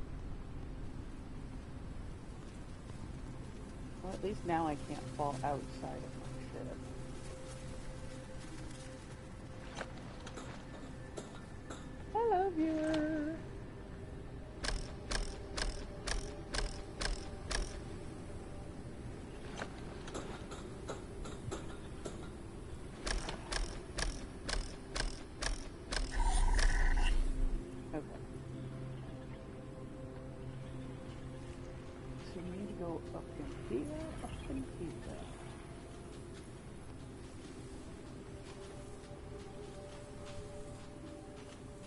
Well, at least now I can't fall outside of my ship. Hello, viewer! Okay. So we need to Up in here, up in here.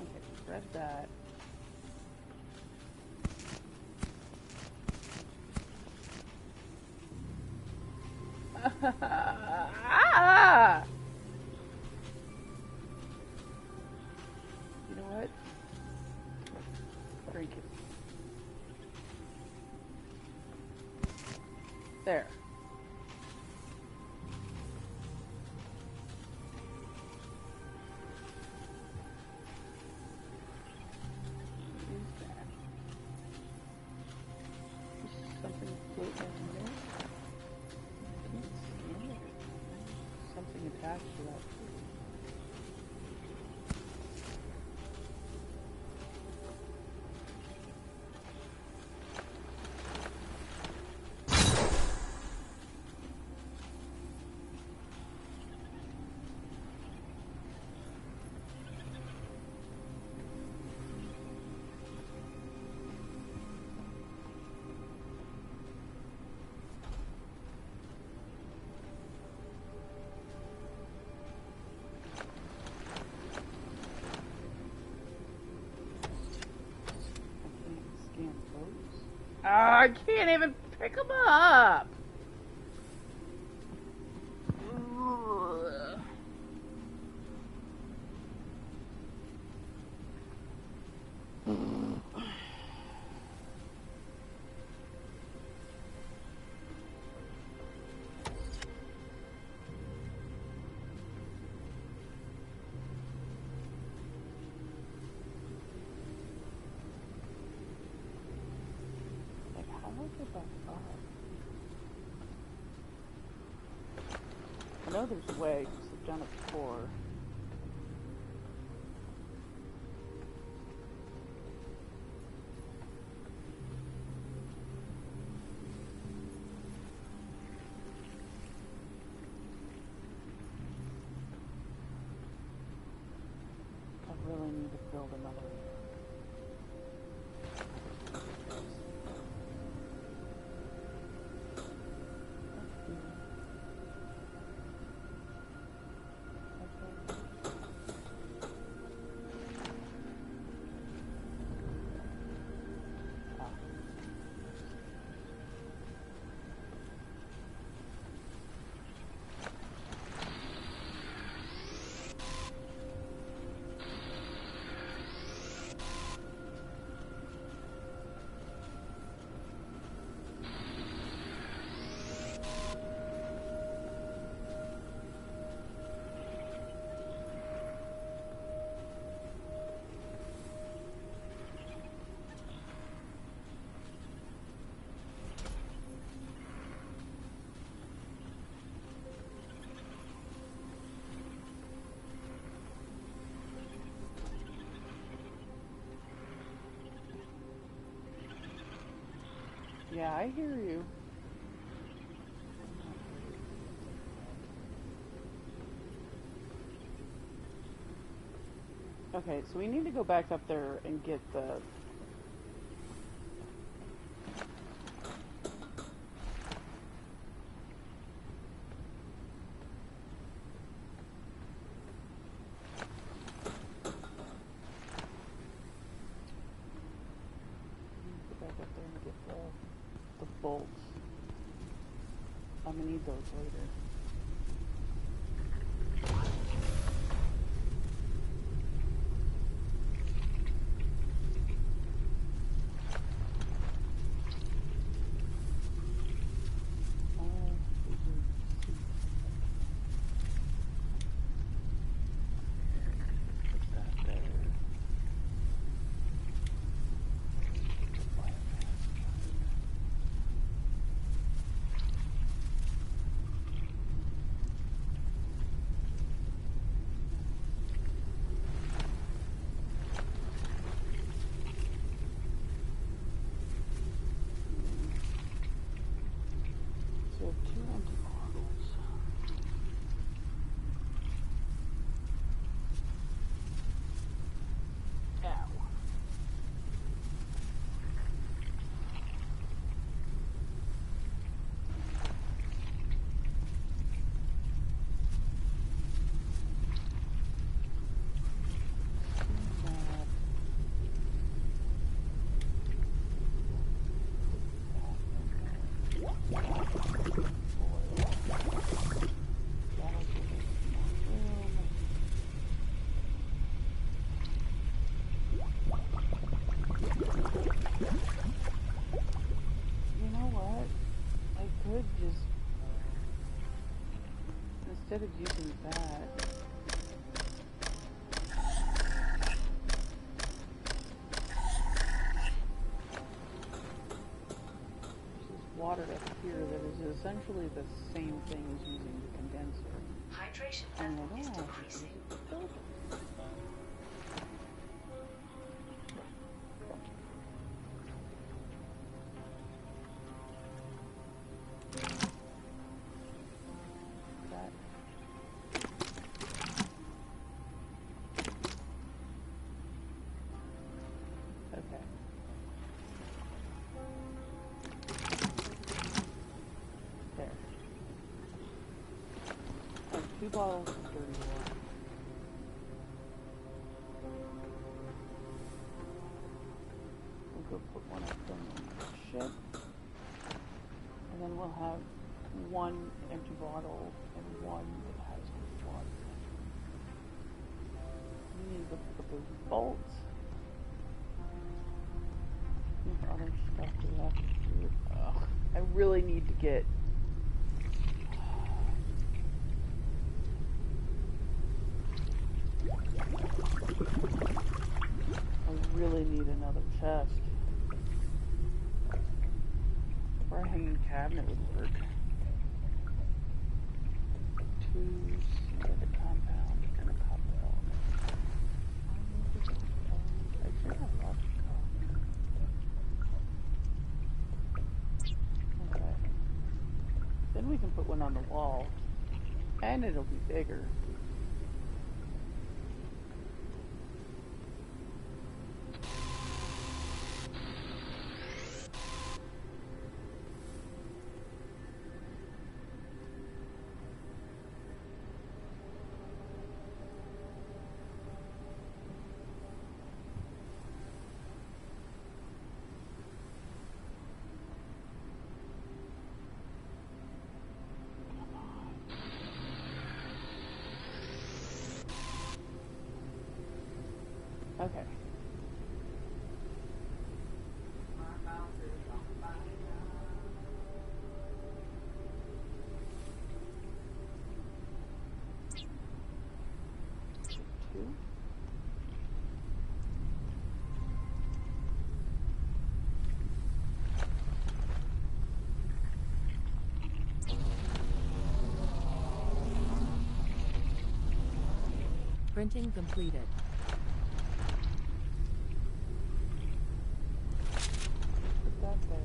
Okay, grab that. Ah! You know what? Drink it. There. Something floating in there. I can't scan it. Something attached to that too. I can't even pick them up. Ugh. Like, how do I get back up? I know there's a way, because I've done it before. I really need to build another one. Yeah, I hear you. Okay, so we need to go back up there and get the... Go back up there and get the bolts. I'm gonna need those later. So 2 empty portals. Ow. just, instead of using that, water up here that is essentially the same thing as using the condenser. Hydration And level I is don't have to use decreasing. it for filters. That. Okay. There. I have 2 bottles of dirty water. We'll go put one of them in the ship. And then we'll have 1 empty bottle and 1 that has water. We need to put those bolts. And other stuff we have to do. Ugh. I really need to get... I really need another chest. Or a hanging cabinet would work. 2 synthetic compound and a copper element. I should have lots of copper. Okay. Then we can put one on the wall. And it'll be bigger. Okay. Two. Printing completed. Put that there.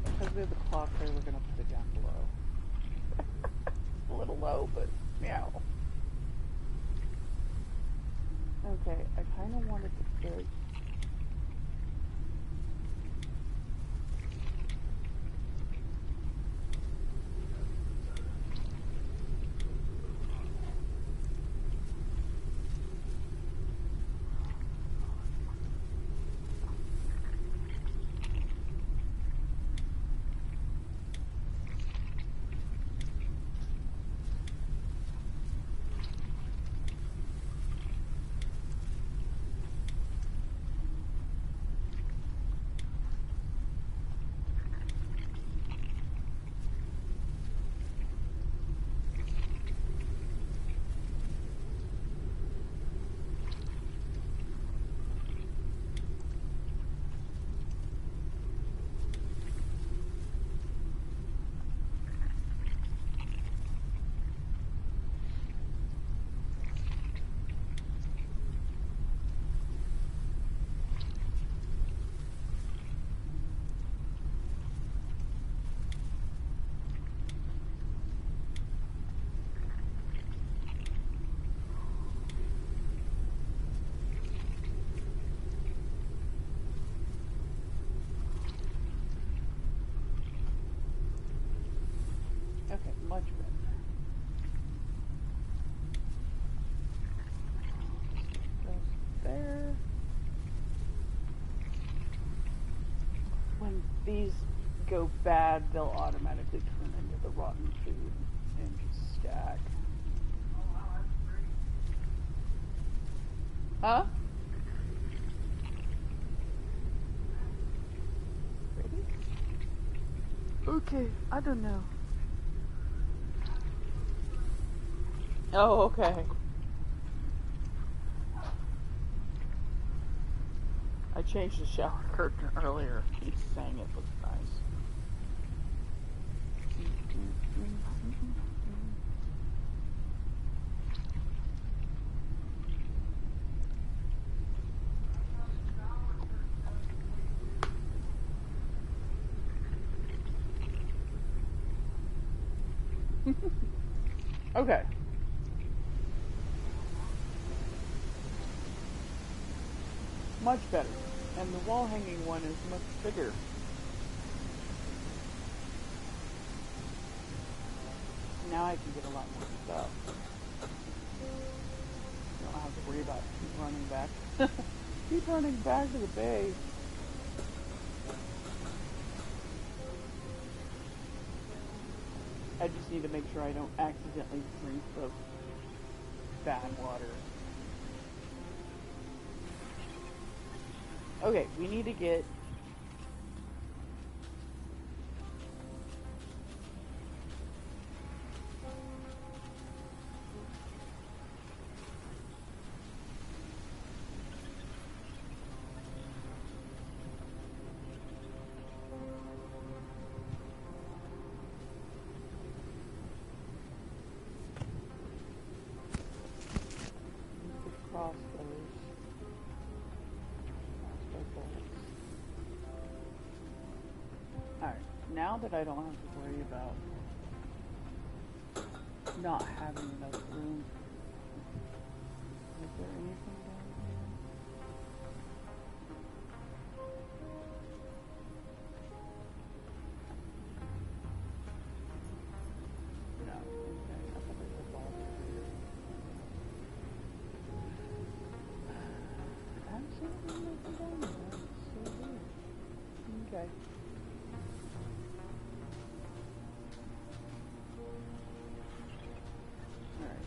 Because we have the clock there, we're going to put it down below. A little low, but meow. Okay, I kind of wanted to put... Okay, much better. Goes there. When these go bad, they'll automatically turn into the rotten food and just stack. Huh? Ready? Okay, I don't know. Oh, okay. I changed the shower curtain earlier. He's saying it looks nice. Okay. Much better. And the wall hanging one is much bigger. Now I can get a lot more stuff. I don't have to worry about keep running back. Keep running back to the bay. I just need to make sure I don't accidentally drink the bad water. Okay, we need to get crossbows. Alright, now that I don't have to worry about not having enough room. Is there anything down here? No. Okay, I thought there was a ball here. Absolutely nothing down there. That's so weird. Okay. Alright.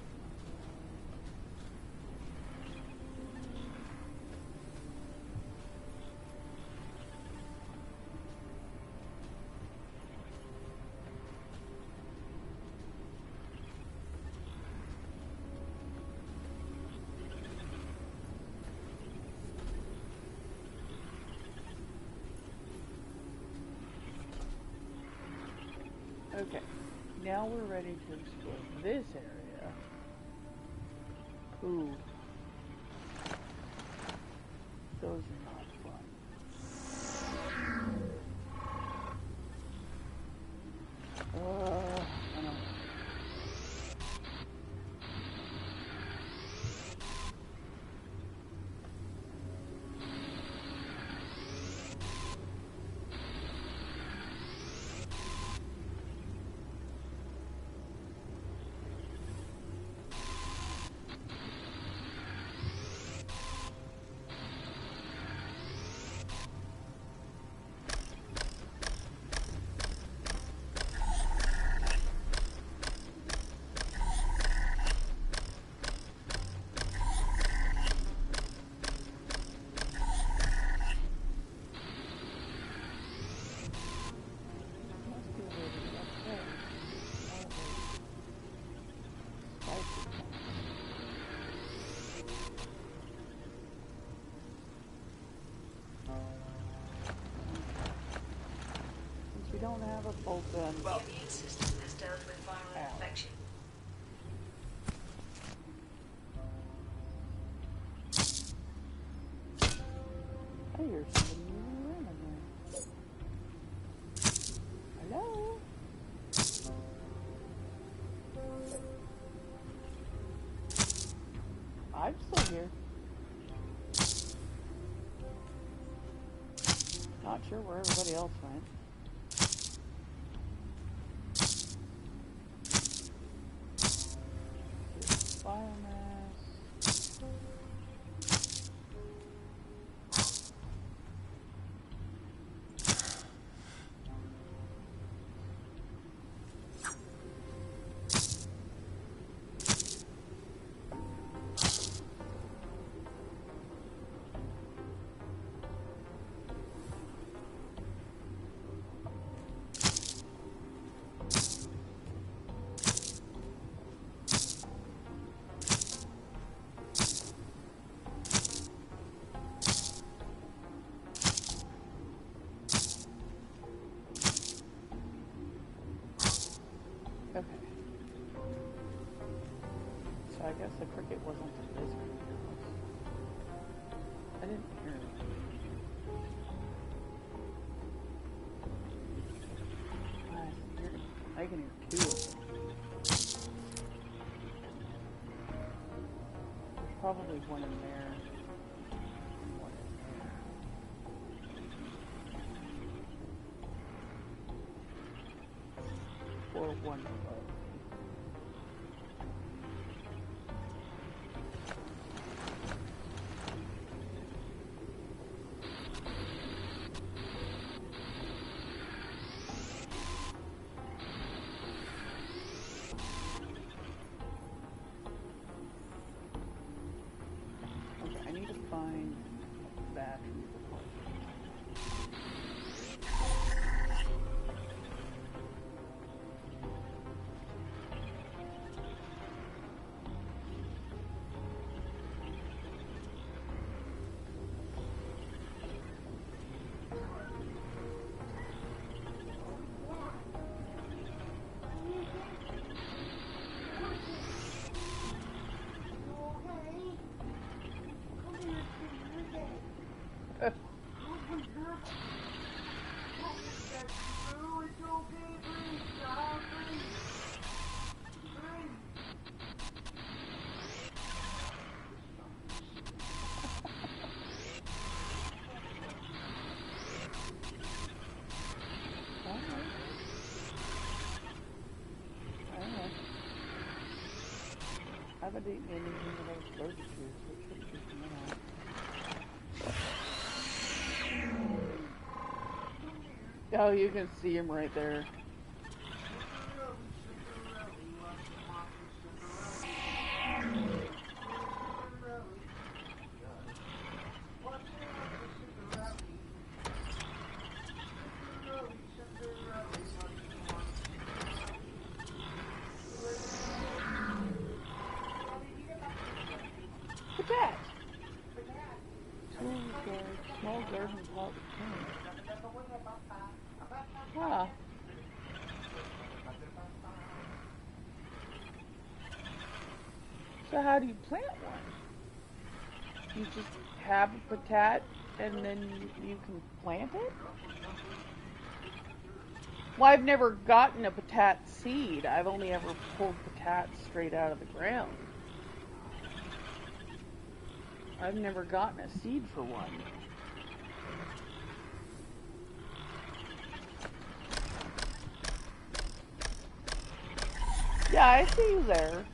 Okay, now we're ready to explore this area. Ooh. Those are not fun. I don't. Must be a way to get up there. Spicy. Since we don't have a bolt gun. Your immune system has dealt with viral infection. I hear somebody moving around in there. Hello? I'm still here. Not sure where everybody else went. Biomass. guess the cricket wasn't this good. I didn't hear it. I can hear two of them. Probably one in there. And one in there. Or one above. Okay, I need to find a battery. I haven't eaten anything that I was allergic to, so it shouldn't be coming out. Oh, you can see him right there. Cat. Small garden pot with plants. Huh. So how do you plant one? You just have a potat and then you can plant it? Well, I've never gotten a potat seed. I've only ever pulled potats straight out of the ground. I've never gotten a seed for one. Yeah, I see you there.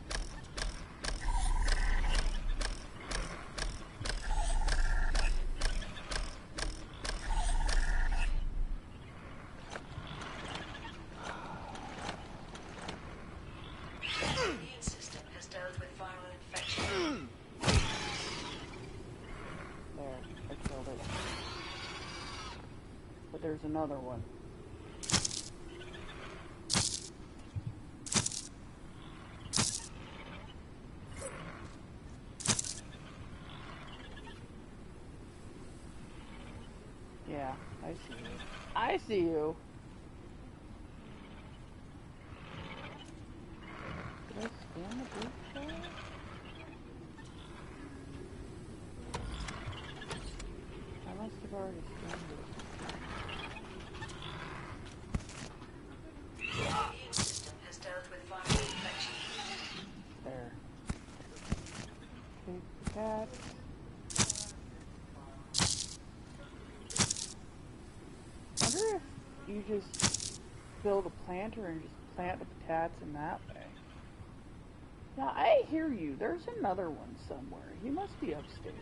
The immune system has dealt with viral infection. There, I killed it. But there's another one. Yeah, I see you. I see you. Did I scan the boot there? I must have already scanned it. The immune system has dealt with viral infection. There. Take that. I wonder if you just build a planter and just plant the potats in that way. Yeah, I hear you. There's another one somewhere. He must be upstairs.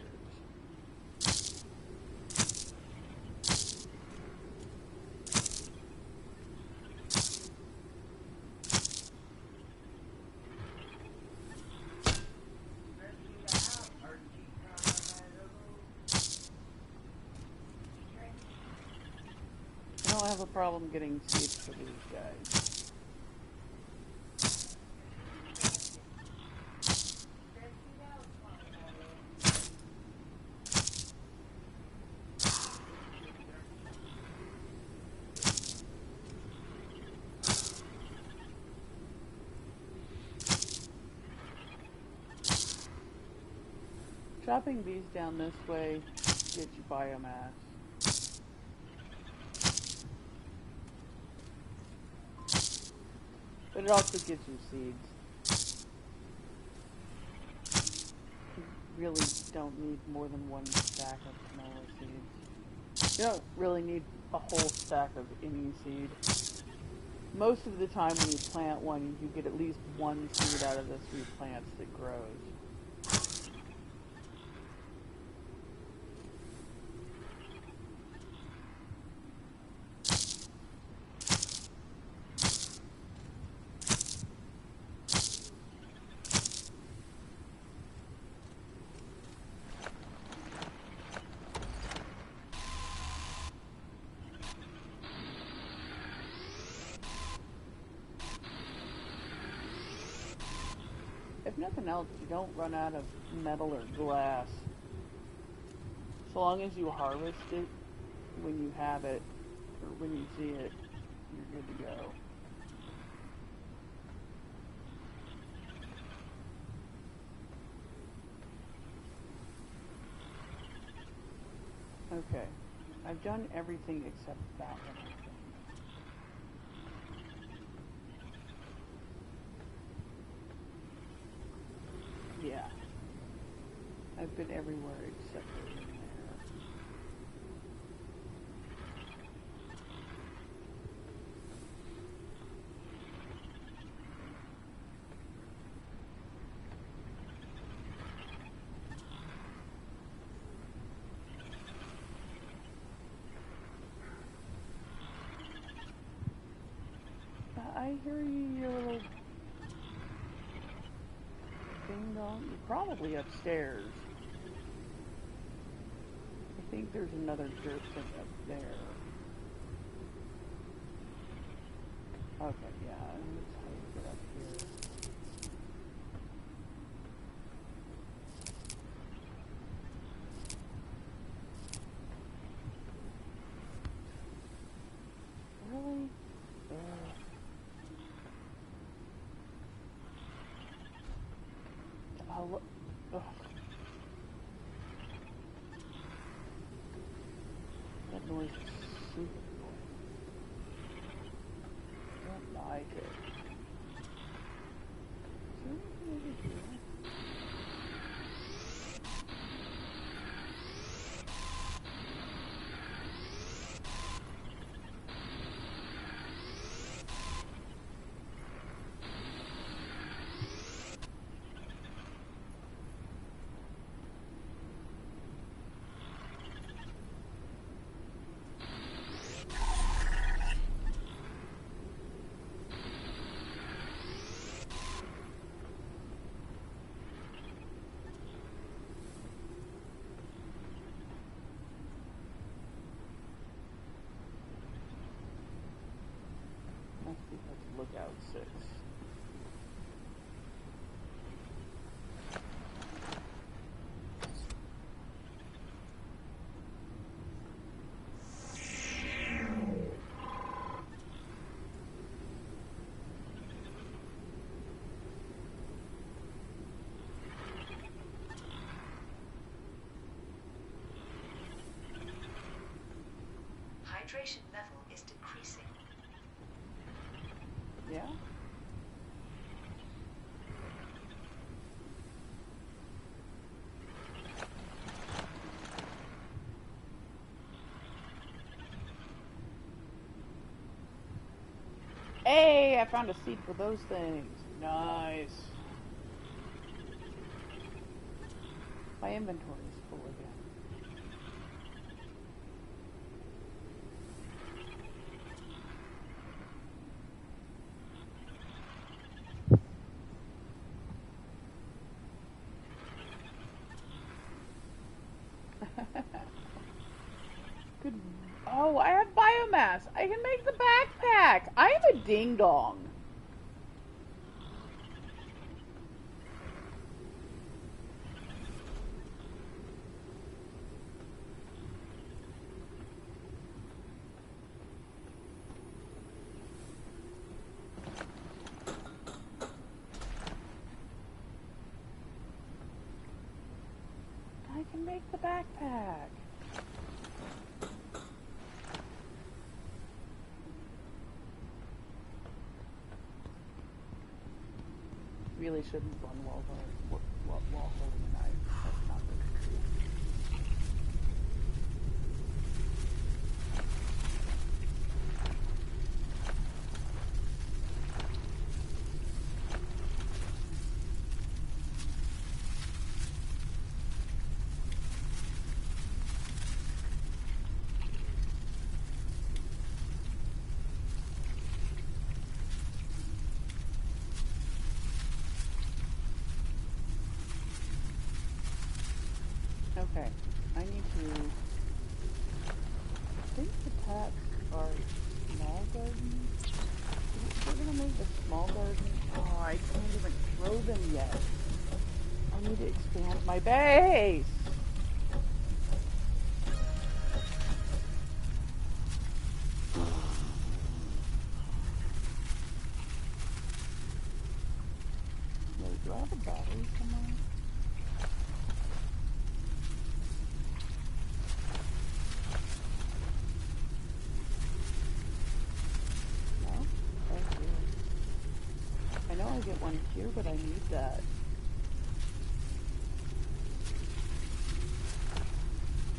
I don't have a problem getting seeds for these guys. chopping these down this way gets you biomass. But it also gives you seeds. You really don't need more than one stack of canola seeds. You don't really need a whole stack of any seed. Most of the time when you plant one, you get at least one seed out of the 3 plants that grows. If nothing else, you don't run out of metal or glass. So long as you harvest it when you have it, or when you see it, you're good to go. Okay, I've done everything except that one. Yeah. I've been everywhere except for in there. I hear you, you little ding dong. You're probably upstairs. I think there's another dirt thing up there. Okay, yeah, let's how you get up here. Really? Oh, look. Ugh. That noise is super annoying. I don't like it. Is there anything over here? Let's look out 6. Hydration level is decreasing. Yeah? Hey, I found a seed for those things. Nice. My inventory is full again. Good. Oh, I have biomass. I can make the backpack. I am a ding dong. can make the backpack. Really shouldn't run while holding a knife. That's not very cool. Okay, I need to. I think the packs are small gardens. We're gonna make the small garden. Oh, I can't even grow them yet. I need to expand my base. Wait, do I have a battery somewhere? No? Oh, here. I know I get one here, but I need that.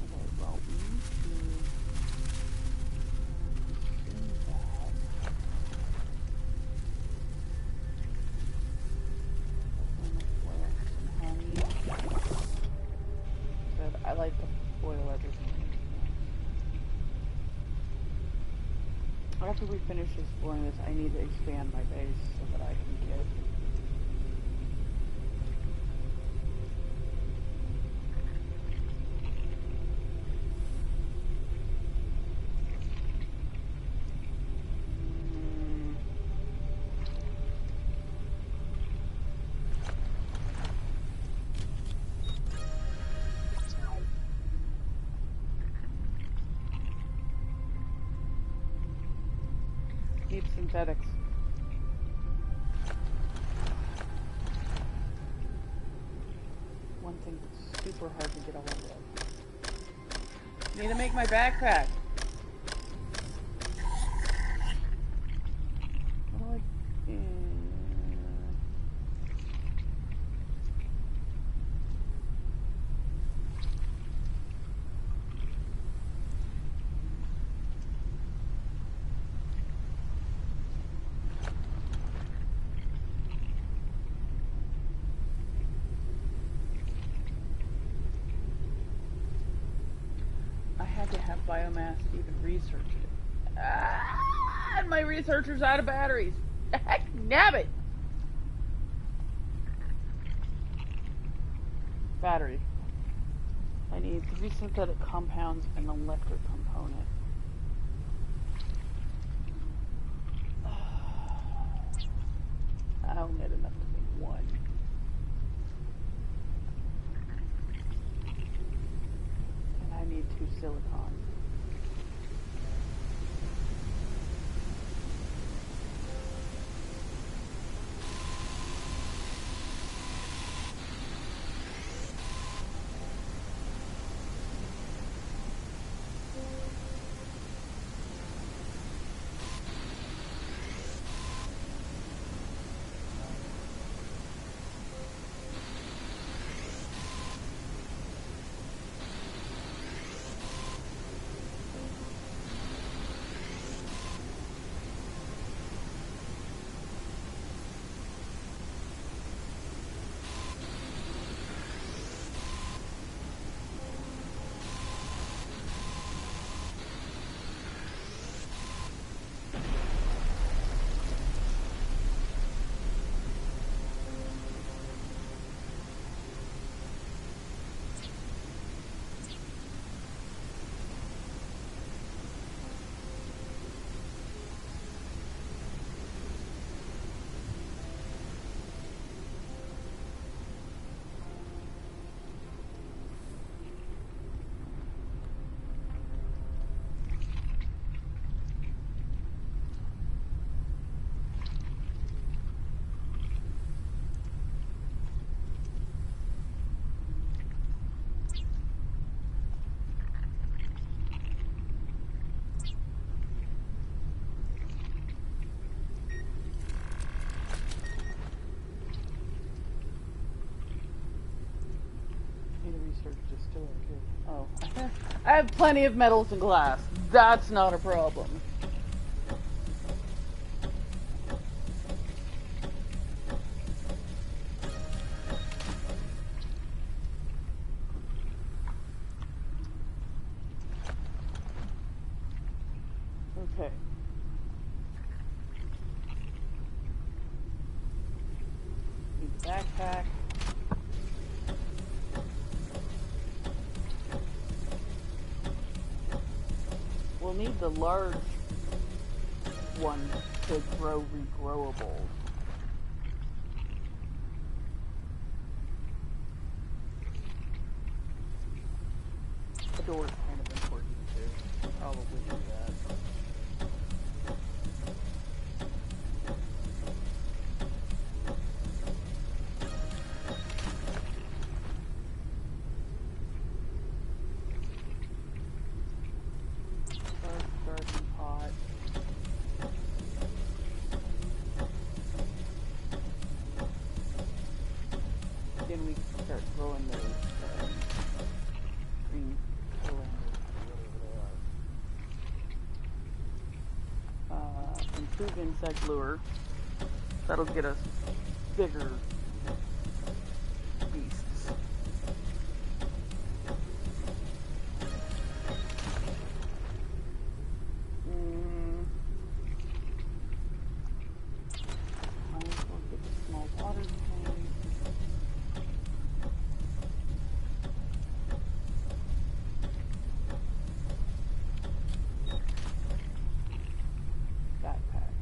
Okay, well, we need to do that. Honey. Good. I like to boil everything. After we finish exploring this, I need to expand my base so that I can get. Need synthetics. One thing that's super hard to get a hold of. Need to make my backpack. What do I... I had to have biomass to even research it. And my researcher's out of batteries. Heck, nabbit! Battery. I need 3 synthetic compounds and an electric component. I don't get enough to make one. And I need 2 silicon. research distiller too. Oh, I have plenty of metals and glass. That's not a problem. Okay. Need the backpack. We'll need the large one to grow regrowables. The door is kind of important too. Probably do that. Garden pot. Then we can start growing those green colanders, whatever they are. Improve insect lure. That'll get us bigger beasts. Might as well get the small water tank. Backpack.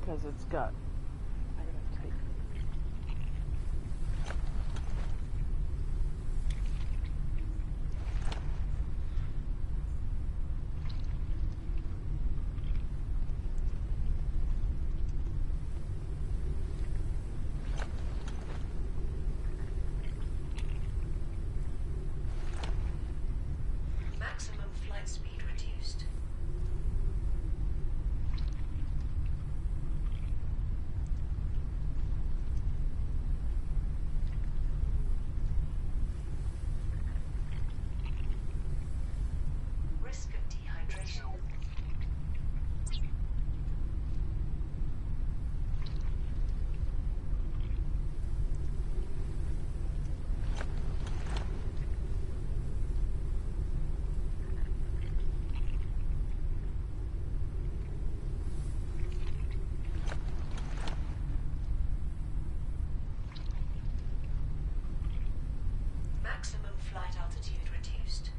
because it's got. I gotta take. Maximum flight speed reduced. Risk of dehydration. Maximum flight altitude reduced.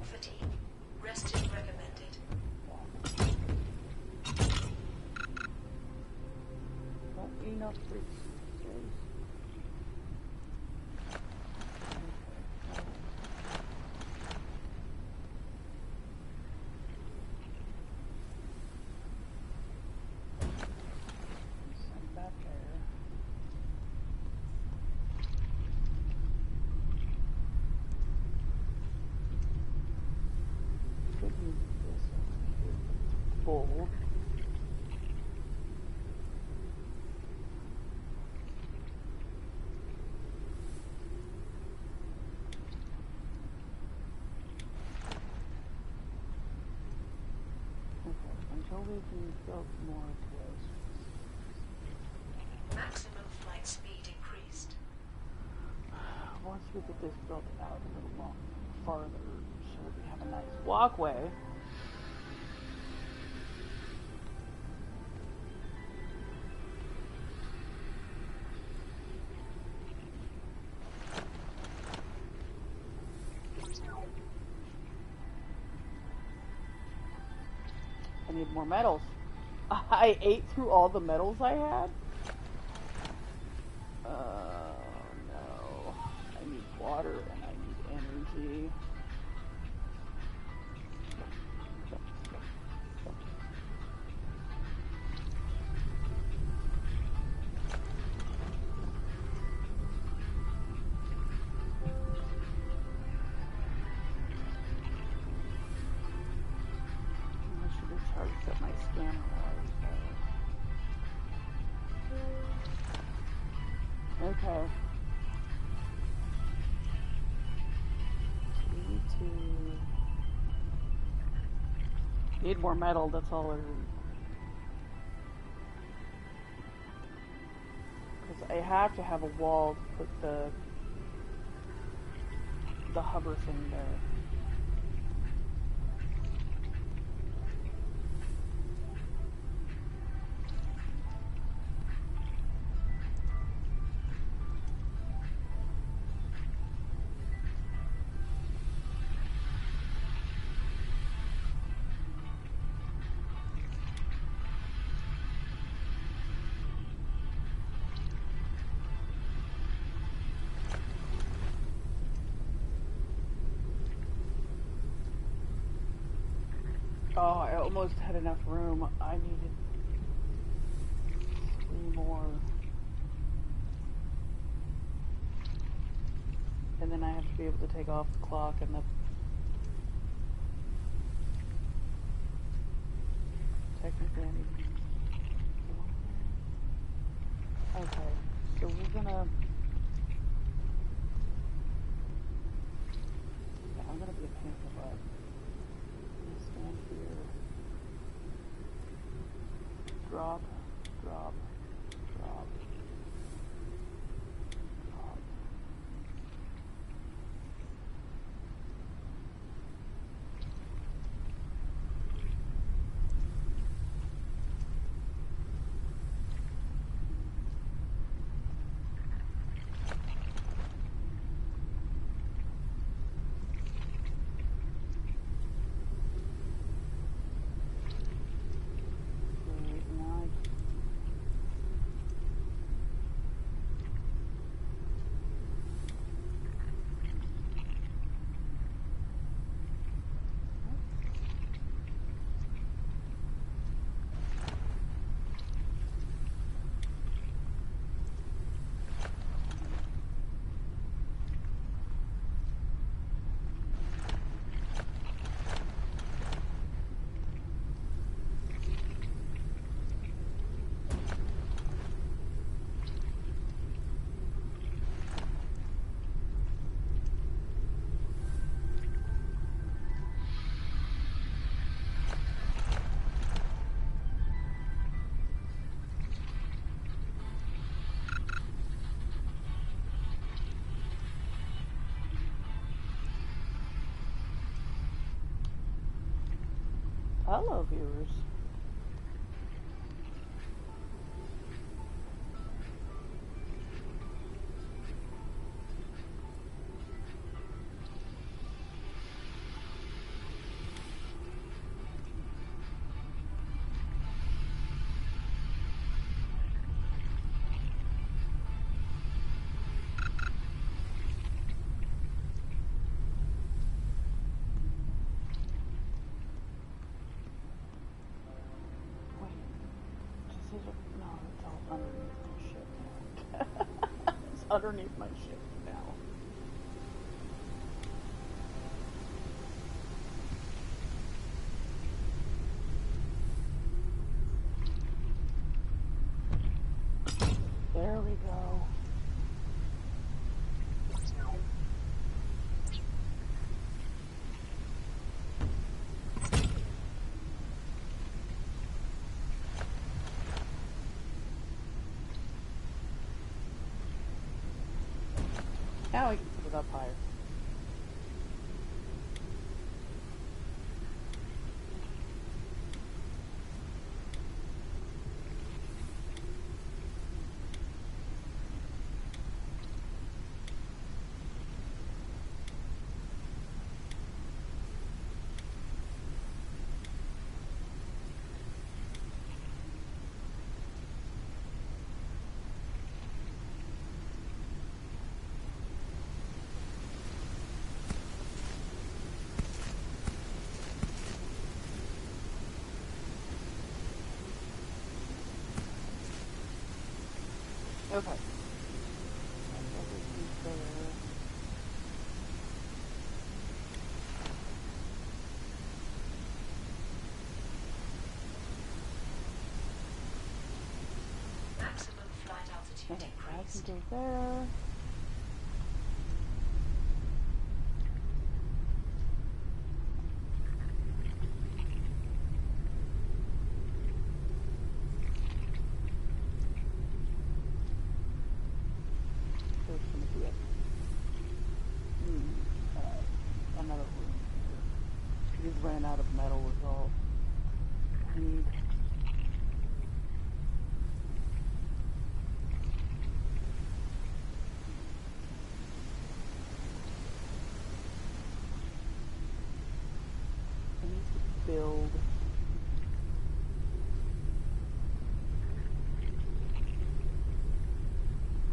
Fatigue. Rest is recommended. Not enough resources. Send that there. Could use this full. Until we can build more of this. Maximum flight speed increased. Once we get this built out a little long, farther, so we have a nice walkway. I need more metals. I ate through all the metals I had. No. I need water and I need energy. I should have charged up my scanner while I was there. Okay. We need more metal, that's all it is. Because I have to have a wall to put the hover thing there. Oh, I almost had enough room. I needed 3 more. And then I have to be able to take off the clock and the... Technically I need... Okay, so we're gonna... Yeah, I'm gonna be a pain in the butt. Stand here. Drop, drop, drop, drop. Hello, viewers. No, it's all underneath my ship now. It's underneath my ship now. There we go. Now we can put it up higher. Activity I can decreased. go there. There's gonna be another room here. We just ran out of metal was all I need. I need to build.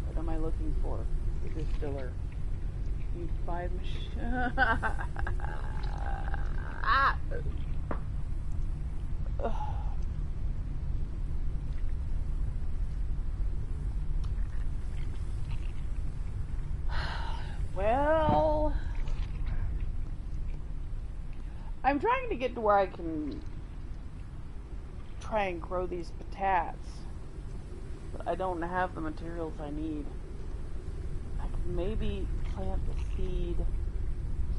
What am I looking for? The distiller. Need 5 machines. Ah! Well, I'm trying to get to where I can try and grow these patatas, but I don't have the materials I need. I could maybe plant the seed,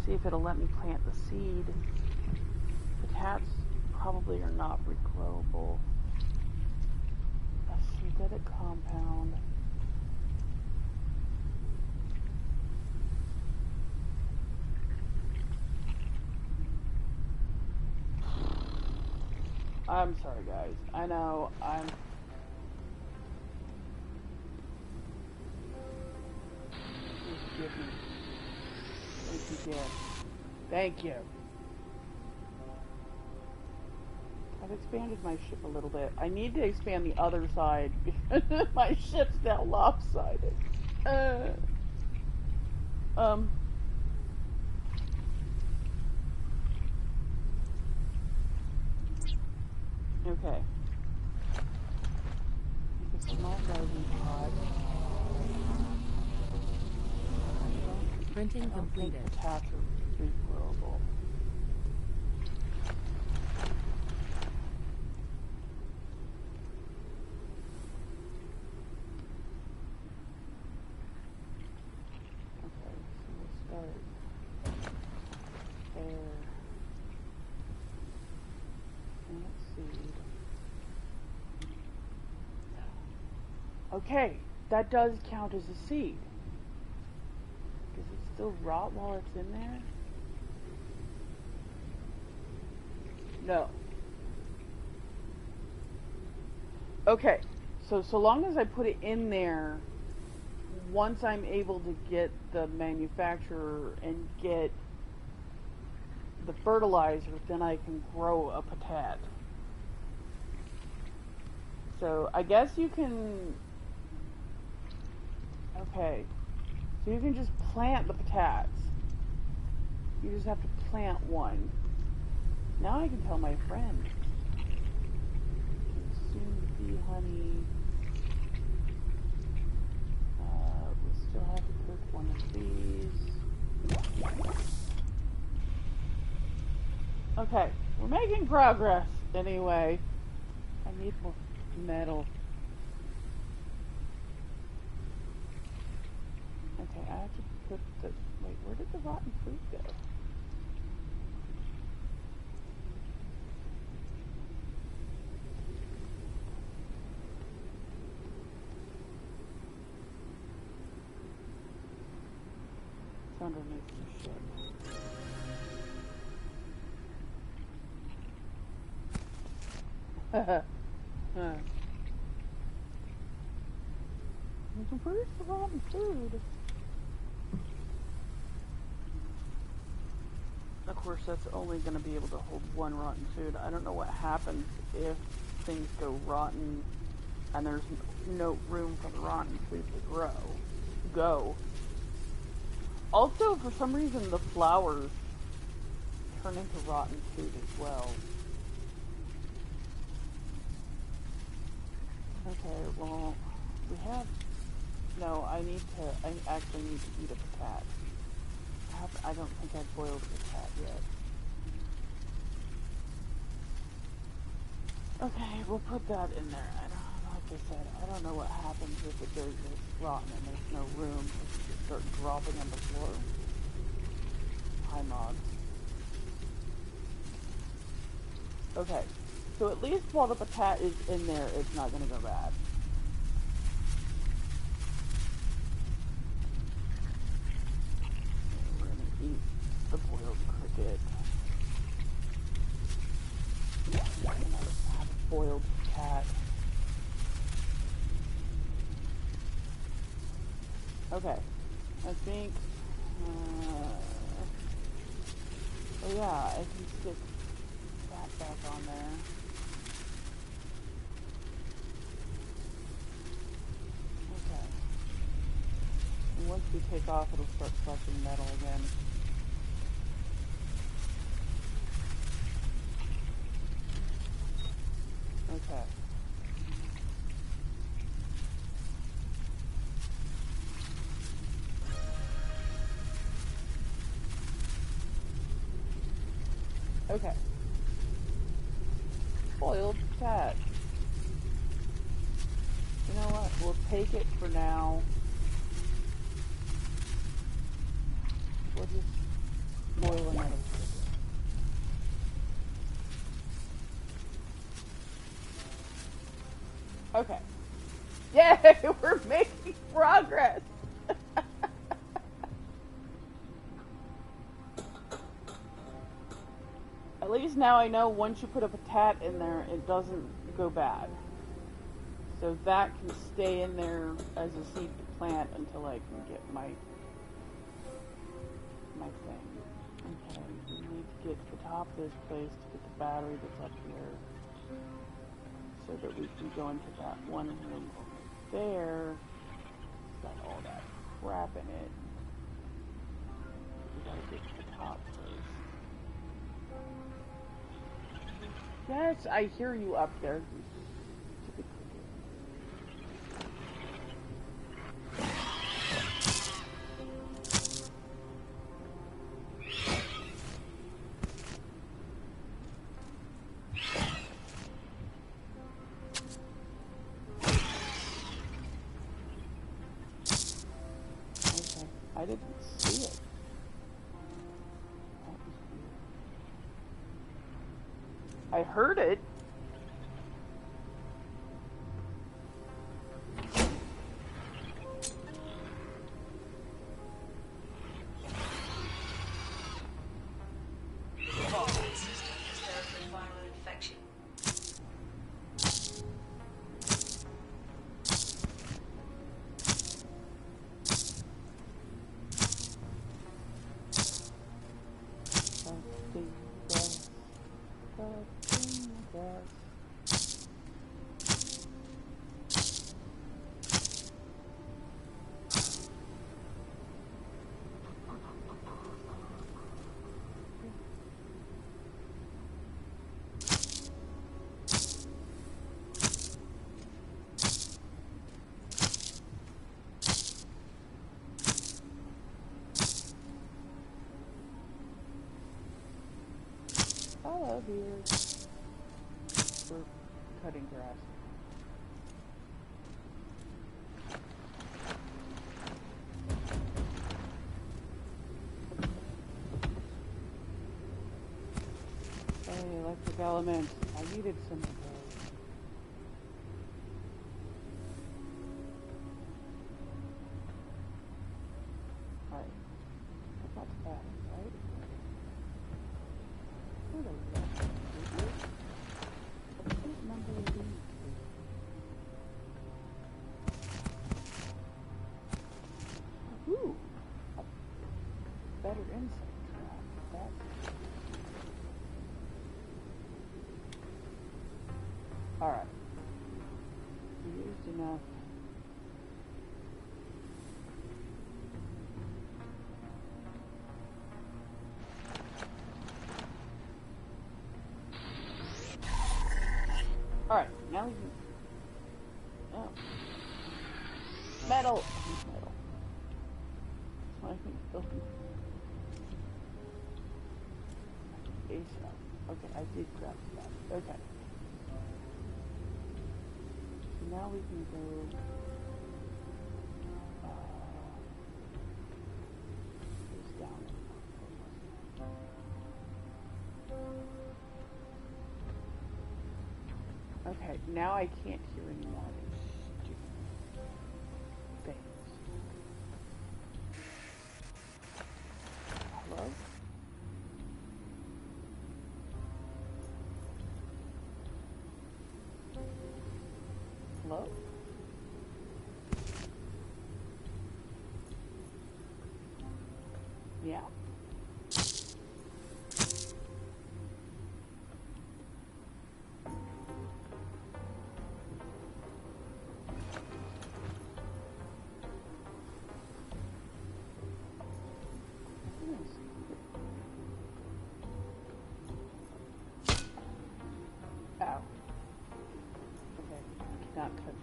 see if it'll let me plant the seed. Patatas probably are not regrowable. A synthetic compound. I'm sorry, guys. I know I'm. Please forgive me. Thank you, Dad. Thank you. I've expanded my ship a little bit. I need to expand the other side because my ship's now lopsided. Okay. Make a small garden pod. Printing I don't think completed. potato is regrowable. Okay, so we'll start there. And let's see. Okay, that does count as a seed. Does it still rot while it's in there? No. Okay, so long as I put it in there, once I'm able to get the manufacturer and get the fertilizer, then I can grow a patat. So I guess you can. Okay, so you can just plant the patats. You just have to plant one. Now I can tell my friend. Consume bee honey. We still have to cook one of these. Okay, we're making progress anyway. I need more metal. Okay, I have to put the... Wait, where did the rotten fruit go? It's underneath the ship. Where's the rotten food? Of course, that's only going to be able to hold one rotten food. I don't know what happens if things go rotten and there's no room for the rotten food to go. Also, for some reason, the flowers turn into rotten food as well. Okay, well, we have... No, I actually need to eat a patat. I don't think I've boiled a patat yet. Okay, we'll put that in there. I don't know if I said, I don't know what happens if it goes this rotten and there's no room. If you just start dropping on the floor. Hi, Mog. Okay, so at least while the patat is in there, it's not going to go bad. We're going to eat the boiled cricket. I'm going to have a boiled patat. Okay, I think, oh yeah, I can stick that back on there. Okay. And once we take off, it'll start flushing metal again. Okay. Okay. Boiled patat. You know what? We'll take it for now. We'll just boil another cricket. Okay. Yay! We're making progress! At least now I know once you put a patat in there, it doesn't go bad. So that can stay in there as a seed to plant until I can get my thing. Okay, we need to get to the top of this place to get the battery that's up here, so that we can go into that one room over there. It's got all that crap in it. We gotta get to the top first. Yes, I hear you up there. Stupid cricket. Okay, I didn't see it. That was weird. I heard it. Hello, here. We're cutting grass. Hey, electric element. I needed some of those. Alright. That's not bad, right? Where do we go? What number are these? Ooh! A better insect trap. That's... Alright. We used enough. Alright, now we can... Oh. Metal! Metal. I think building. Ace up. Okay, I did grab that. Okay. now we can go. Goes down. Okay, now I can't hear anymore. Stupid things. Hello? Hello? Yeah. Yes. Ow. Okay, I cannot touch it.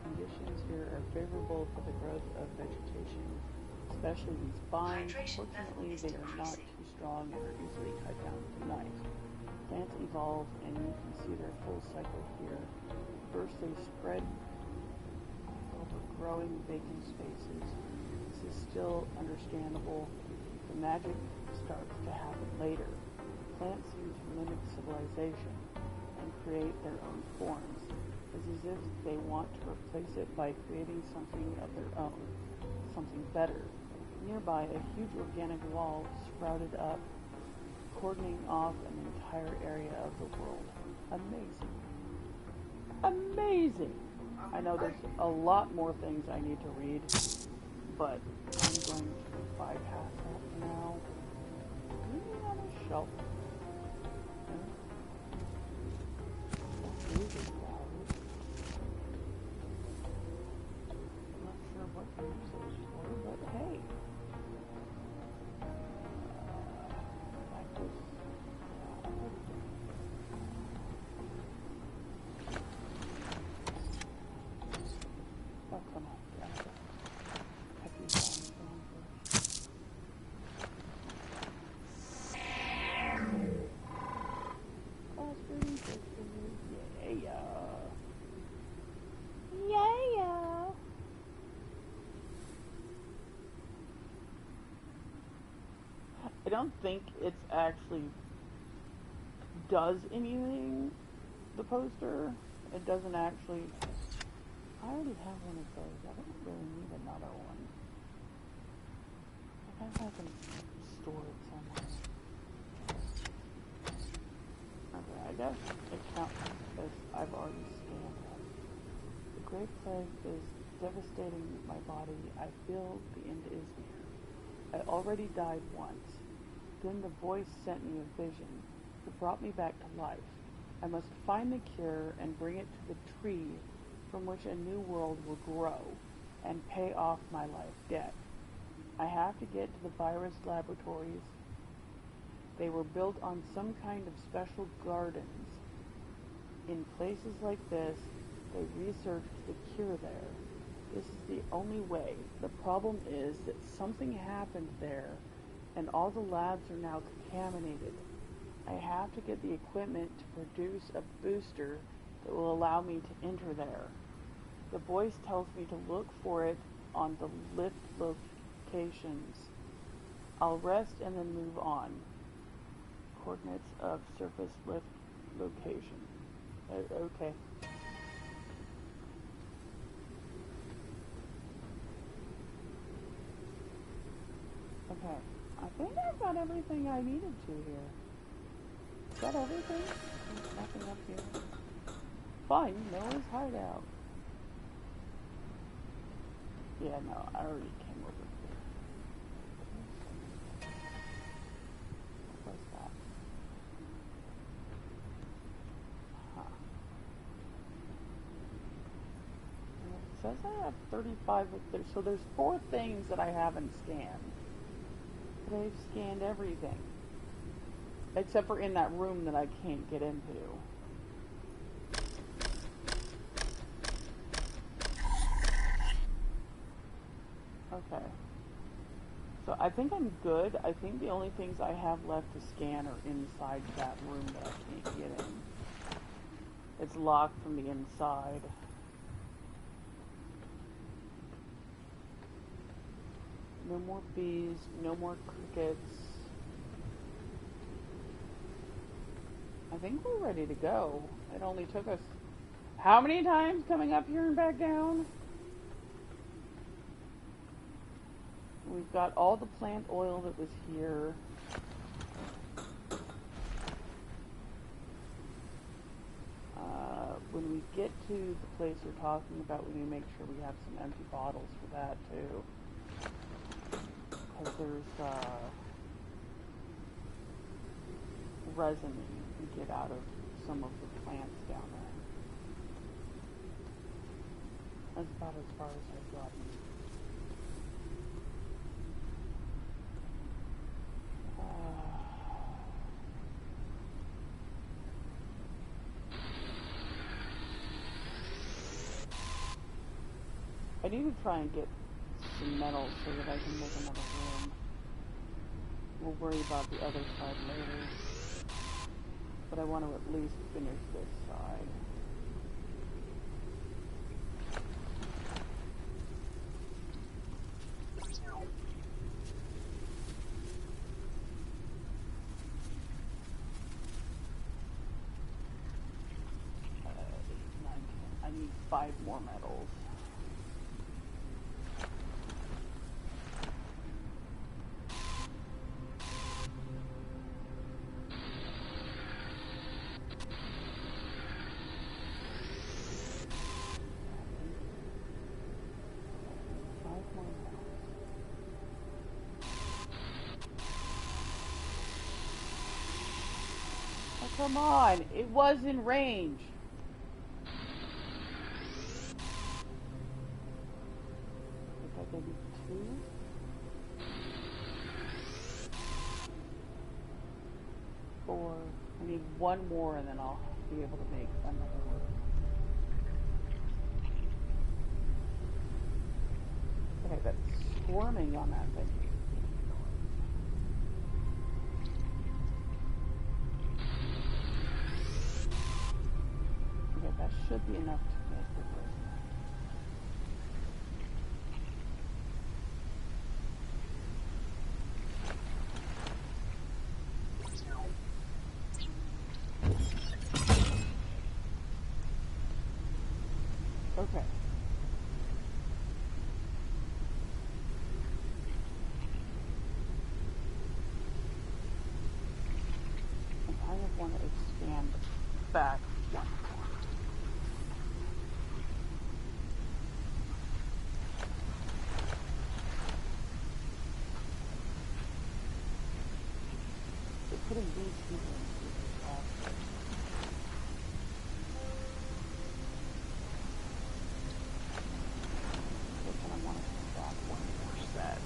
Conditions here are favorable for the growth of vegetation, especially these vines. Fortunately, they are not too strong and are easily cut down with a knife. Plants evolve, and you can see their full cycle here. First, they spread over growing vacant spaces. This is still understandable. The magic starts to happen later. Plants seem to mimic civilization and create their own forms. It's as if they want to replace it by creating something of their own, something better. Nearby, a huge organic wall sprouted up, cordoning off an entire area of the world. Amazing. Amazing! I know there's a lot more things I need to read, but I'm going to bypass that for now. Reading on a shelf. That's really loud. Not sure what the use those for, but hey. Like this. Oh, come on. Yeah. Cut these down first. Classroom pictures. Yeah. Yeah. I don't think it's actually does anything, the poster. It doesn't actually. I already have one of those. I don't really need another one. I can store it somewhere. Okay, I guess it counts as I've already scanned them. The Great Plague is devastating my body. I feel the end is near. I already died once. Then the voice sent me a vision. It brought me back to life. I must find the cure and bring it to the tree from which a new world will grow and pay off my life debt. I have to get to the virus laboratories. They were built on some kind of special gardens. In places like this, they researched the cure there. This is the only way. The problem is that something happened there, and all the labs are now contaminated. I have to get the equipment to produce a booster that will allow me to enter there. The voice tells me to look for it on the lift locations. I'll rest and then move on. Coordinates of surface lift location. Okay. Okay. I think I've got everything I needed to here. Is that everything? There's nothing up here. Fine, Noah's hideout. Yeah, no, I already came over here. What was that? Huh. And it says I have 35 of there, so there's 4 things that I haven't scanned. They've scanned everything. Except for in that room that I can't get into. I think I'm good. I think the only things I have left to scan are inside that room that I can't get in. It's locked from the inside. No more bees, no more crickets. I think we're ready to go. It only took us how many times coming up here and back down? We've got all the plant oil that was here. When we get to the place we're talking about, we need to make sure we have some empty bottles for that too. Because there's resin that you can get out of some of the plants down there. That's about as far as I've gotten. I need to try and get some metal so that I can make another room. We'll worry about the other side later. But I want to at least finish this side. I need 5 more metals. Come on, it was in range. If I give you 2, 4, I need 1 more and then I'll be able to make another one. Okay, that's squirming on that thing. That should be enough to make the room. Okay. I kind of want to expand back one more. Putting these people in here is awesome. But then I want to come back 1 more set.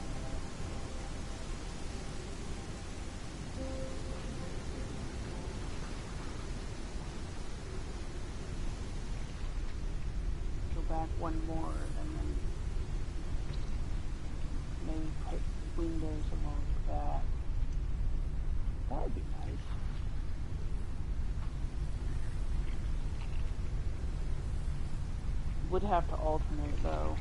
Go back 1 more and then maybe put windows along the back. That would be nice. Would have to alternate though.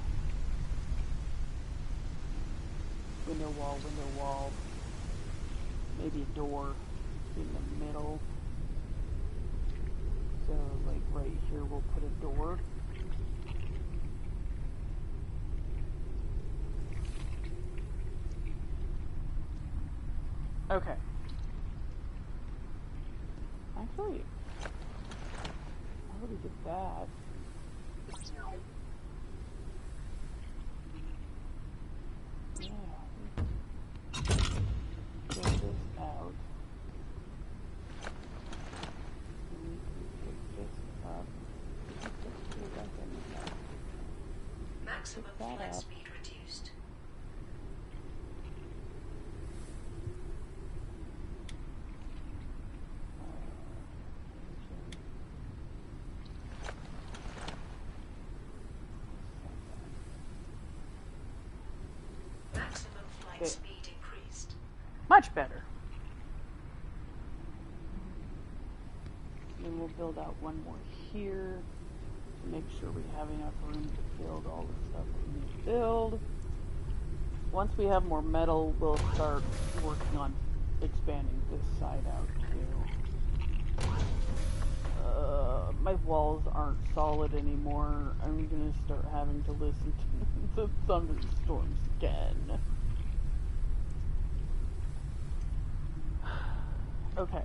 Window wall. Maybe a door in the middle. So like right here we'll put a door. Okay. Actually, I already did that. Yeah. Get this out. We need to pick this up. Let's put it back in there. Maximum Pick that flight up. speed reduced. Maximum flight speed increased. Much better. Then we'll build out one more here to make sure we have enough room to build all the stuff we need to build. Once we have more metal, we'll start working on expanding this side out too. My walls aren't solid anymore. I'm gonna start having to listen to the thunderstorms again. Okay.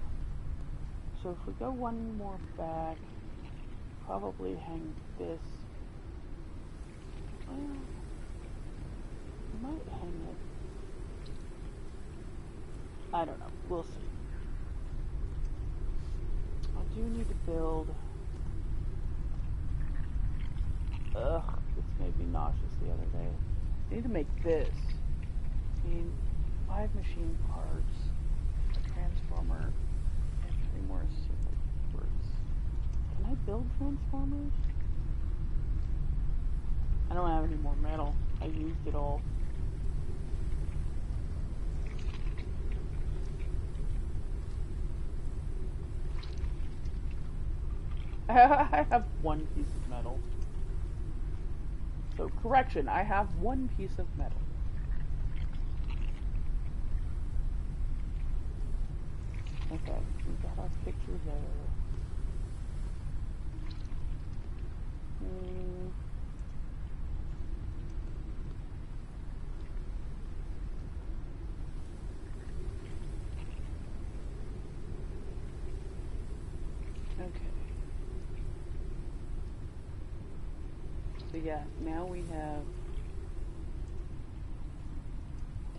So if we go one more back, probably hang this. Well, I might hang it. I don't know. We'll see. I do need to build. Ugh, this made me nauseous the other day. I need to make this. I need 5 machine parts, a transformer, and 3 more circuit boards. Can I build transformers? I don't have any more metal. I used it all. I have 1 piece of metal. So, correction, I have 1 piece of metal. Okay, we got our picture there. Okay. So yeah, now we have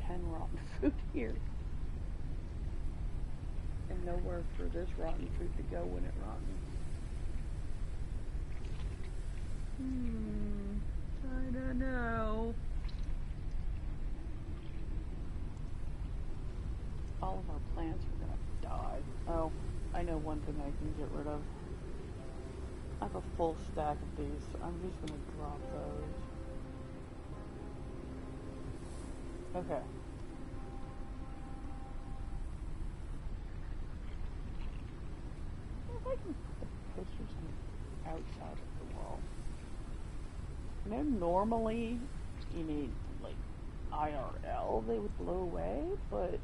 10 rotten food here. And nowhere for this rotten food to go when it rottens. I don't know. All of our plants are gonna die. Oh, I know one thing I can get rid of. I have a full stack of these, so I'm just gonna drop those. Okay. If I can put the posters on the outside of the wall. You know, normally you need like IRL, they would blow away, but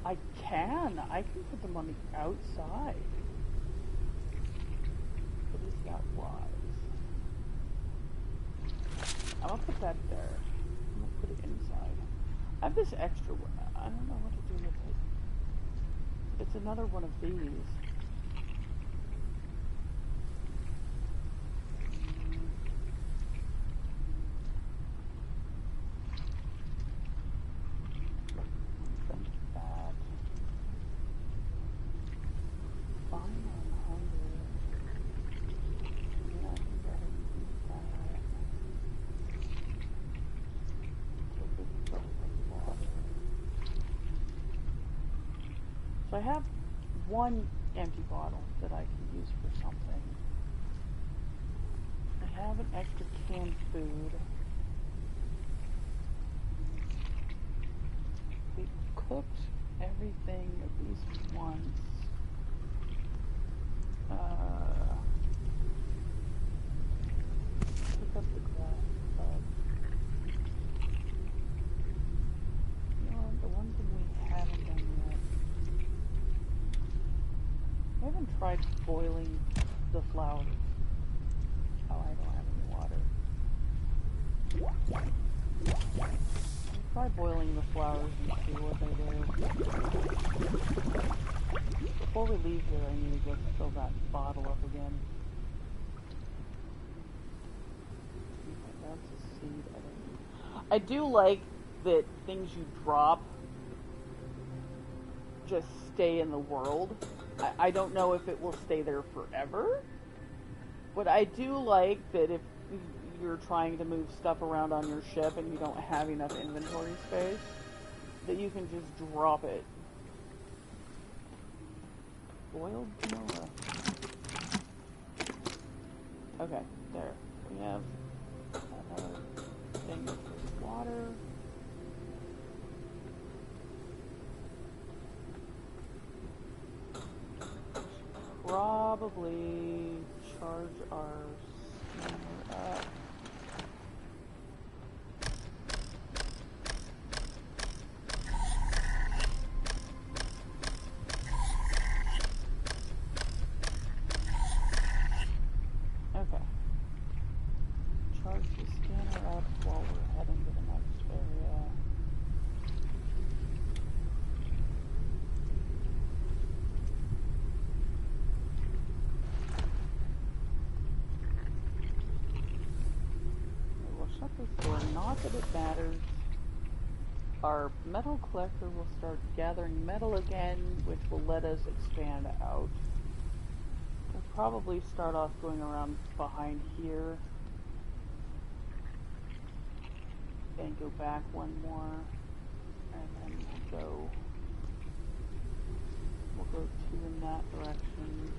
I can put them on the outside. But is that wise? I'm gonna put that there. I'm gonna put it inside. I have this extra one. I don't know what to do with it. It's another one of these. So I have 1 empty bottle that I can use for something. I have an extra canned food. We cooked everything at least once. Pick up the glass bug. You know, the one thing we haven't done yet. I haven't tried boiling the flowers. Oh, I don't have any water. I'll try boiling the flowers and see what they do. Before we leave here, I need to go fill that bottle up again. That's a seed. I do like that things you drop just stay in the world. I don't know if it will stay there forever, but I do like that if you're trying to move stuff around on your ship and you don't have enough inventory space, that you can just drop it. Boiled vanilla. Okay, there. We have another thing for water. Probably charge our scanner up. Okay. Charge the scanner up while we're heading to the next area. We'll shut this door. Not that it matters. Our metal collector will start gathering metal again, which will let us expand out. We'll probably start off going around behind here and go back one more, and then we'll go two in that direction.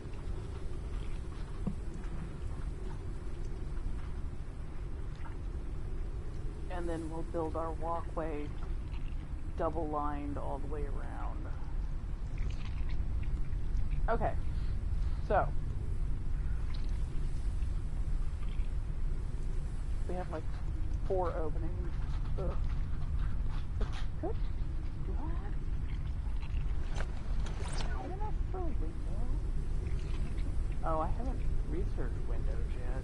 And then we'll build our walkway double lined all the way around. Okay, so we have like 4 openings. Ugh. Good. What? Good enough for a window? Oh, I haven't researched windows yet.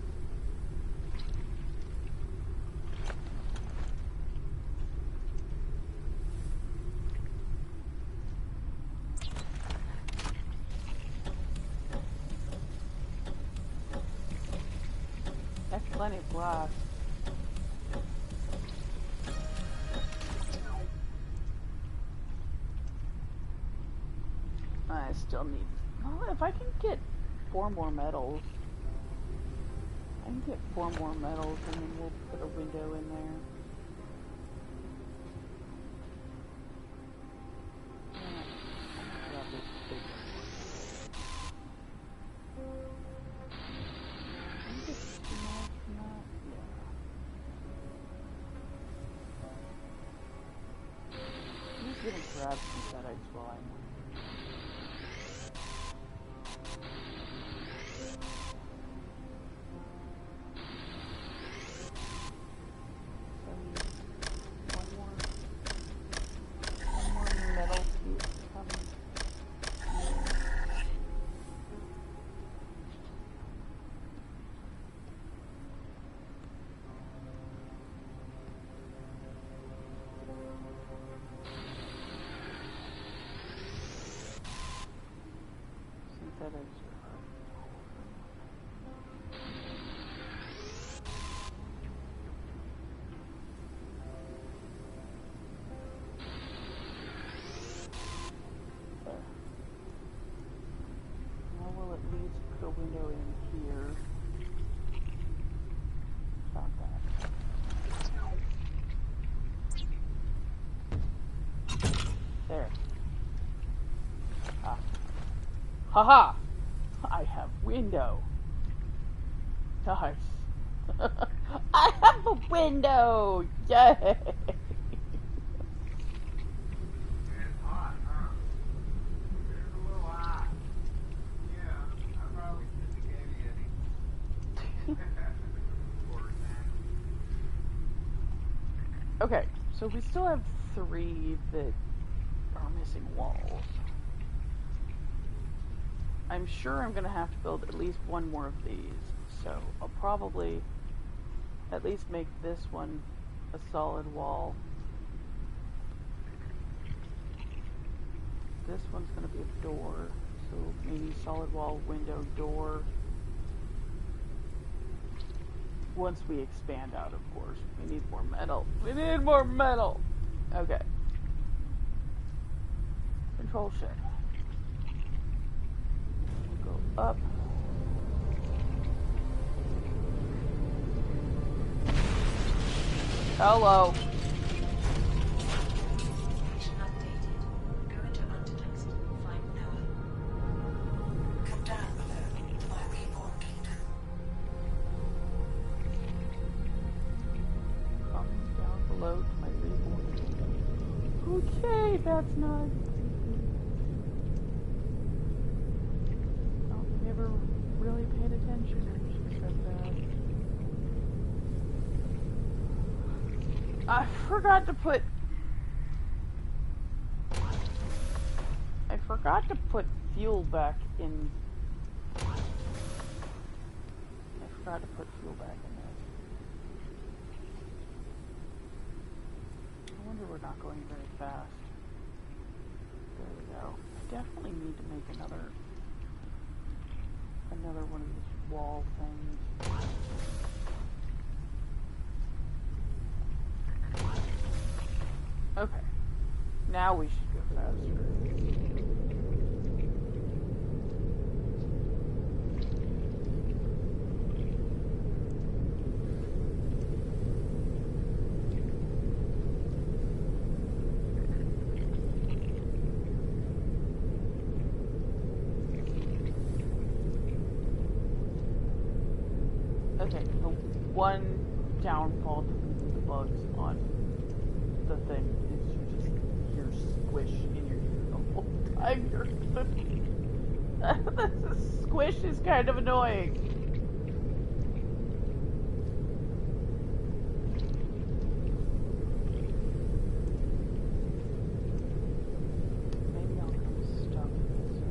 That's plenty of glass. I still need... Well, if I can get 4 more metals... I can get 4 more metals and then we'll put a window in there. Grab this big one. I think it's too much from that. Yeah. I'm just gonna grab some Fedites while I'm... window in here. Found that. There. Ah. Haha! I have window. Nice. I have a window! Yay! It's hot, huh? It's a little hot. Yeah, I probably shouldn't have gave you any. Okay, so we still have 3 that are missing walls. I'm sure I'm going to have to build at least 1 more of these, so I'll probably at least make this one a solid wall. This one's going to be a door, so maybe solid wall, window, door. Once we expand out, of course. We need more metal. We need more metal! Okay. Control shift. Go up. Hello. Mission updated. Go into undertext. Find Noah. Come down below to my reborn kingdom. Coming down below Okay, that's not... Oh, we never really paid attention when she said that. I forgot to put... I forgot to put fuel back in... I forgot to put fuel back in this. I wonder we're not going very fast. There we go. I definitely need to make another one of these wall things. Okay. Now we should go faster. Okay, the one downfall to leaving the bugs on the thing is you just hear squish in your ear the whole time you're the squish is kind of annoying. Maybe I'll come stuck in this.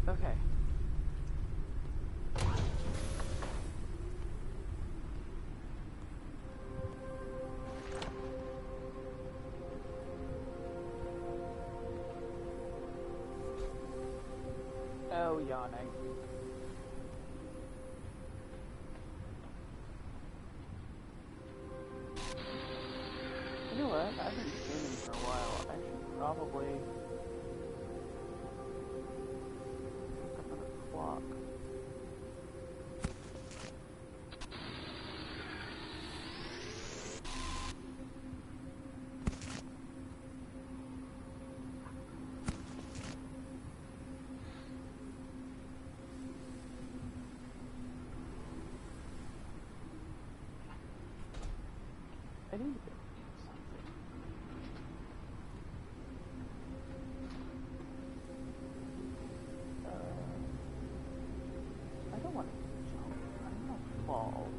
Okay. Oh, yawning. You know what? I haven't been in for a while. I should probably look up another clock. I need to do something. I don't want to jump. I want to fall.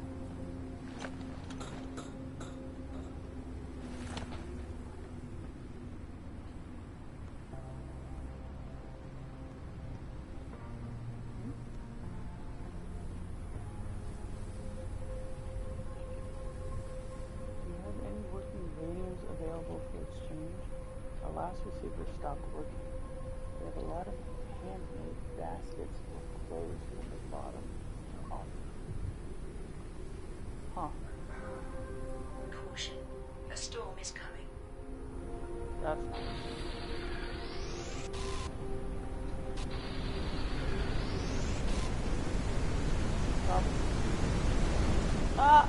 Available for exchange. Our last receiver stopped working. We have a lot of handmade baskets with clothes from the bottom off. Huh. Caution. A storm is coming. That's nice. Ah!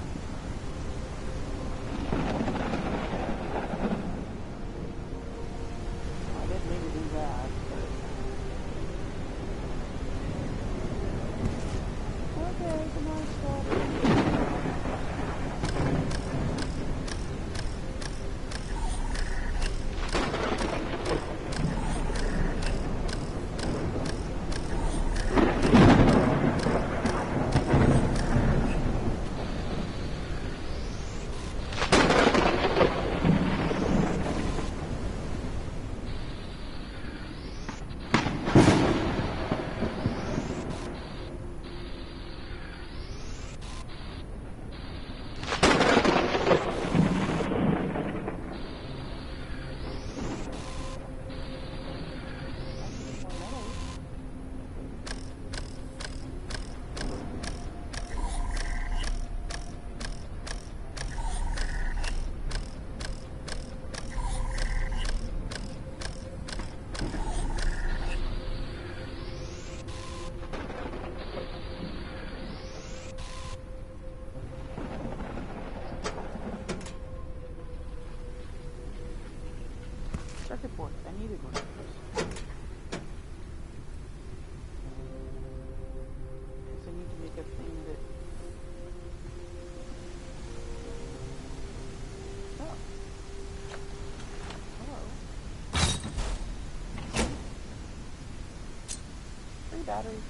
I didn't mean to do that, but... Okay, come on, stop. big rooms. Because I need to make a thing that... Oh. Hello. Free batteries.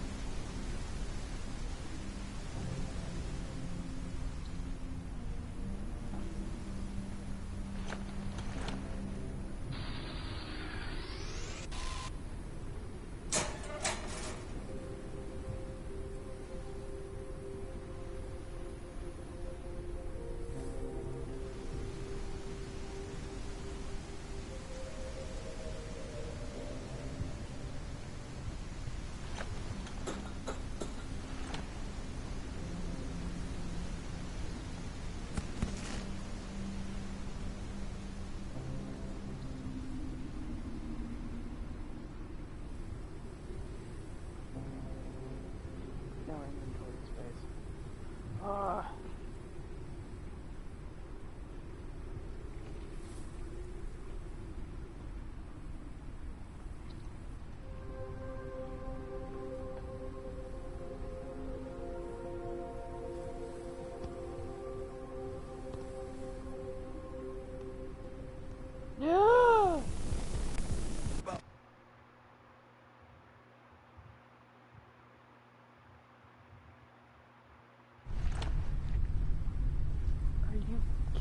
No inventory space. Yeah! Are you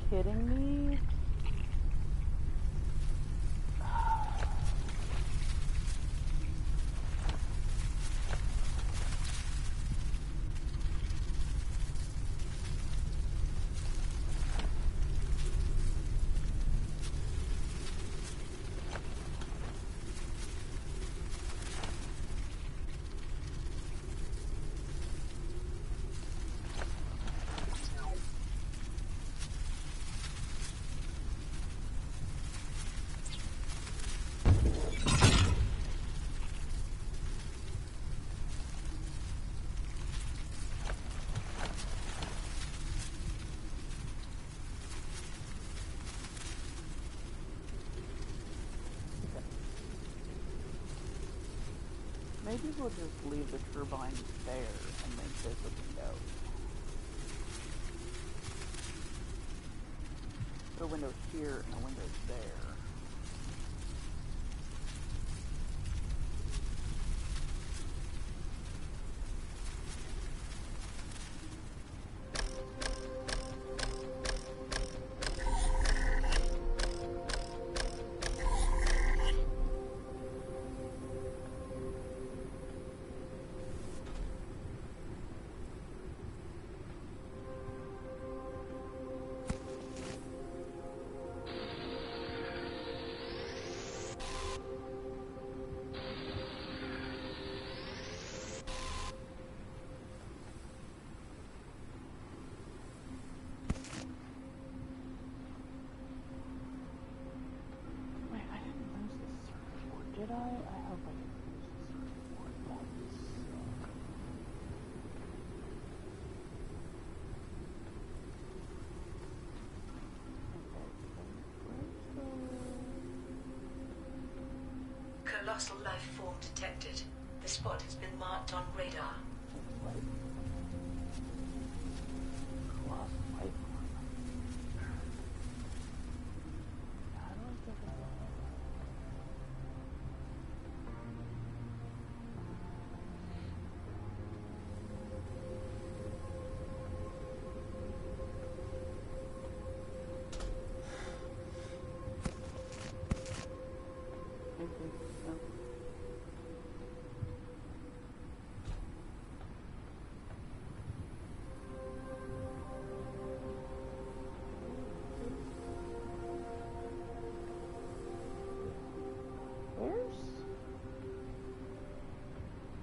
kidding me? Maybe we'll just leave the turbines there and make this a window. Put a window here and a window there. Did I? I hope I didn't lose the circuit board. That would suck. Okay, Colossal life form detected. The spot has been marked on radar. what? Colossal life form. How do I get that?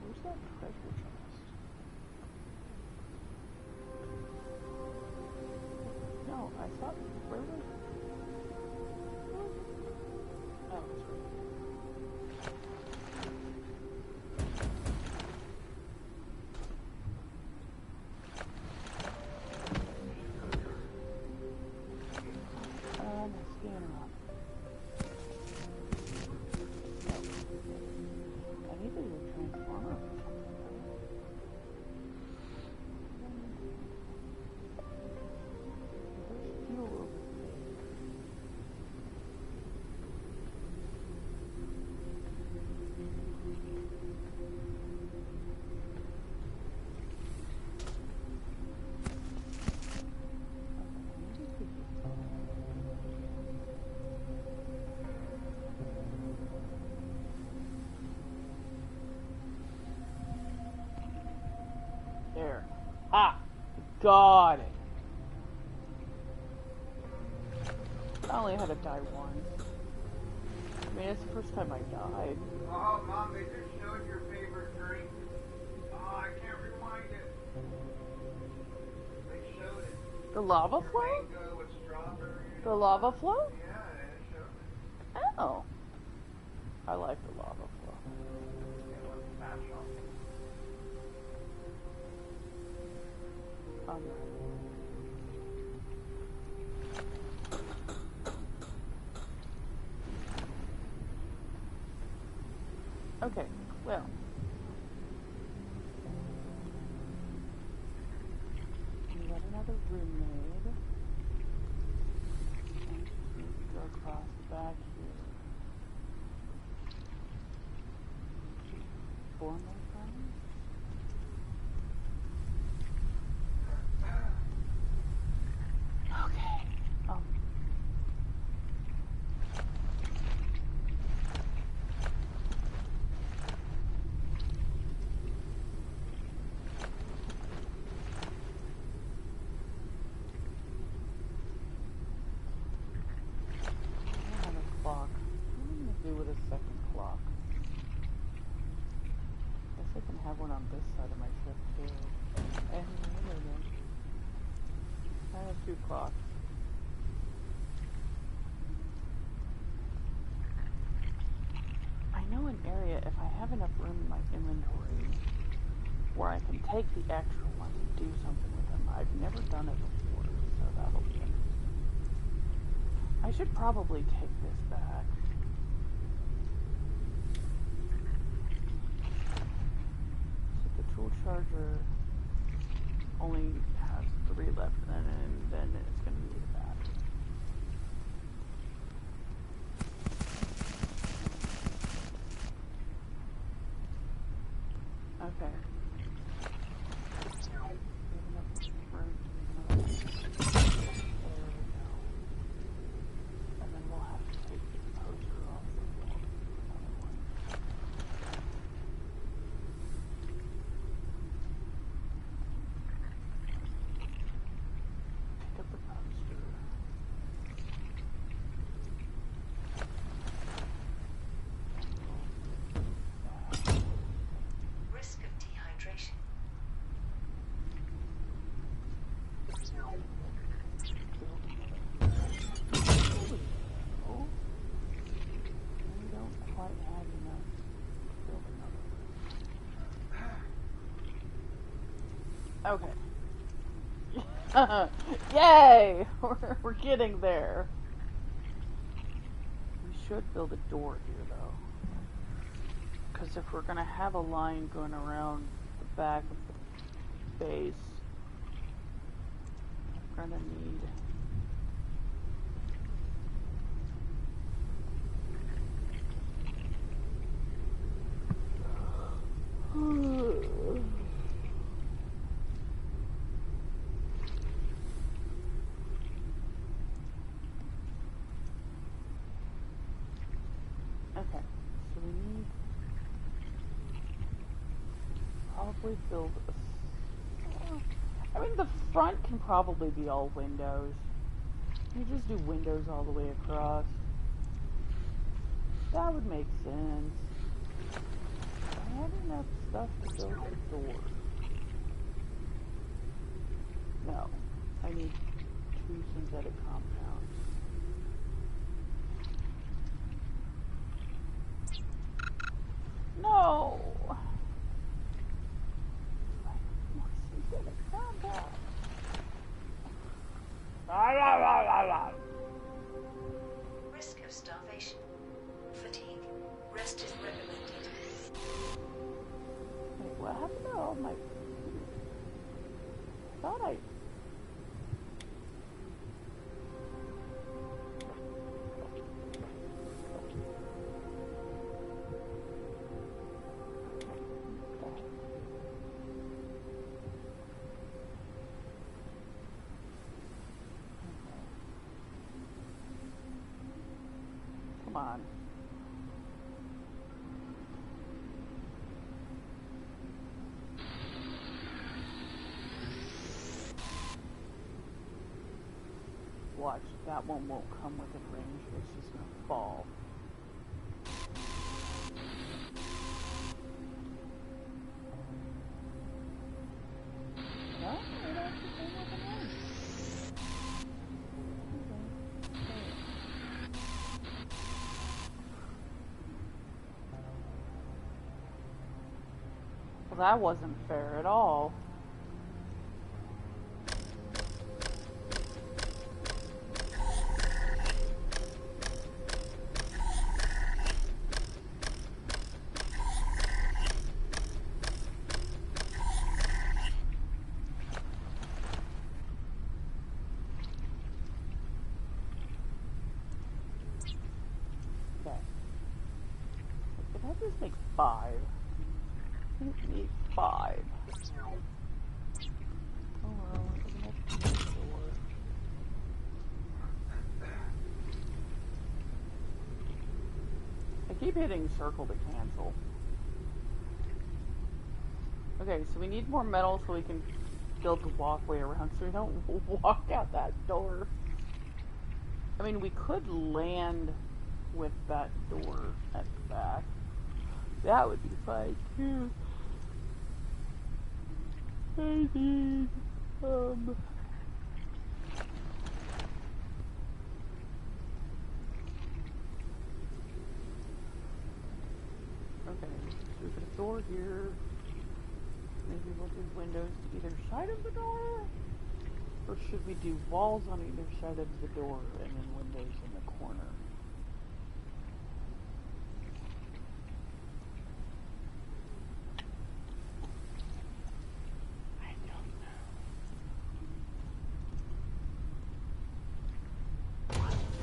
Where's that treasure chest? No, I thought, where was... Oh, it's right here. My scanner on. Got it. I only had to die once. I mean, it's the first time I died. Oh, Mom, they just showed your favorite drink. Oh, I can't rewind it. They showed it. The lava Your flow? mango with strawberry. The lava flow? Yeah, they showed it. Oh. I like the lava flow. It was special. Okay, well. We got another room made. And we go across the back here. 4 more times? Okay. Clock. What am I going to do with a second clock? Guess I can have one on this side of my ship too. And I have 2 clocks. I know an area, if I have enough room in my inventory, where I can take the extra ones and do something with them. I've never done it before, so that'll be interesting. I should probably take this back. So the tool charger only has 3 left, and then it's going to need a battery. Okay. Okay. Yay! We're getting there. We should build a door here, though. Because if we're going to have a line going around the back of the base, we're going to need... Okay, so we need probably build a... I mean, the front can probably be all windows. You just do windows all the way across. That would make sense. I have enough stuff to build a door. No, I need 2 synthetic compounds. No! I need more synthetic compounds. Risk of starvation. Fatigue. Rest is recommended. Wait, what happened to all my food? I thought I... Come on. Watch, that one won't come within range. It's just gonna fall. No, it actually came within range. Well, that wasn't fair at all. Okay. Did I just make 5? I need 5. Oh well, it doesn't have to be a door. I keep hitting circle to cancel. Okay, so we need more metal so we can build the walkway around so we don't walk out that door. I mean, we could land with that door at the back. That would be fine too. I need, okay, so we put a door here. Maybe we'll do windows to either side of the door? Or should we do walls on either side of the door and then windows in the corner? I don't know.